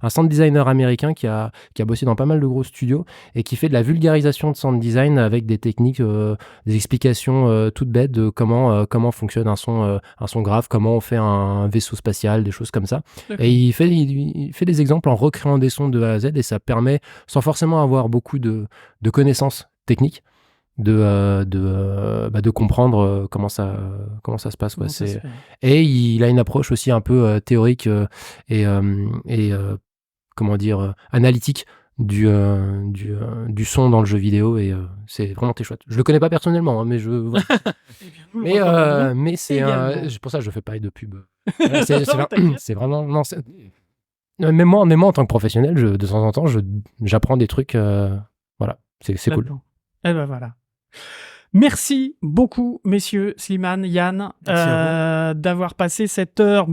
Speaker 3: sound designer américain qui a bossé dans pas mal de gros studios et qui fait de la vulgarisation de sound design avec des techniques, des explications toutes bêtes de comment fonctionne un son grave, comment on fait un vaisseau spatial, des choses comme ça.
Speaker 1: D'accord.
Speaker 3: Et il fait des exemples en recréant des sons de A à Z et ça permet, sans forcément avoir beaucoup de connaissances techniques, de comprendre comment ça se passe. Quoi.
Speaker 1: Comment ça se fait
Speaker 3: Et il a une approche aussi un peu théorique et comment dire, analytique du son dans le jeu vidéo et c'est vraiment très chouette. Je le connais pas personnellement, hein, mais voilà.
Speaker 1: Eh bien, nous le recommandons.
Speaker 3: mais c'est
Speaker 1: également.
Speaker 3: pour ça que je fais pas de pub. C'est
Speaker 1: T'inquiète.
Speaker 3: c'est vraiment non. Même moi, en tant que professionnel, de temps en temps, j'apprends des trucs. Voilà, c'est cool.
Speaker 1: Là-dedans. Eh ben voilà. Merci beaucoup, messieurs, Slimane, Yann, d'avoir passé cette heure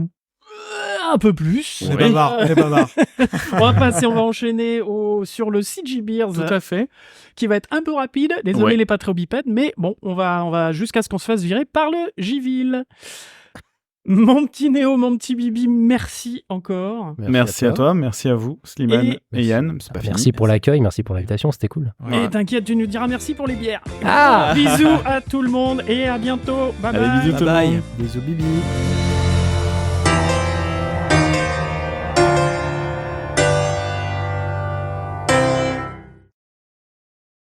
Speaker 1: un peu plus.
Speaker 4: On est bavard, on est bavard.
Speaker 1: On va enchaîner sur le CG Beers,
Speaker 2: Tout à fait.
Speaker 1: qui va être un peu rapide. Désolé les patrobipèdes, mais bon, on va jusqu'à ce qu'on se fasse virer par le Giville. Mon petit Néo, mon petit Bibi, merci encore.
Speaker 2: Merci à toi, merci à vous, Slimane et Yann. C'est pas fini.
Speaker 3: Merci pour l'accueil, merci pour l'invitation, c'était cool.
Speaker 1: Et t'inquiète, tu nous diras merci pour les bières.
Speaker 3: Ah
Speaker 1: Bisous à tout le monde et à bientôt. Bye bye.
Speaker 2: Allez, bisous tout le monde.
Speaker 5: Bisous, Bibi.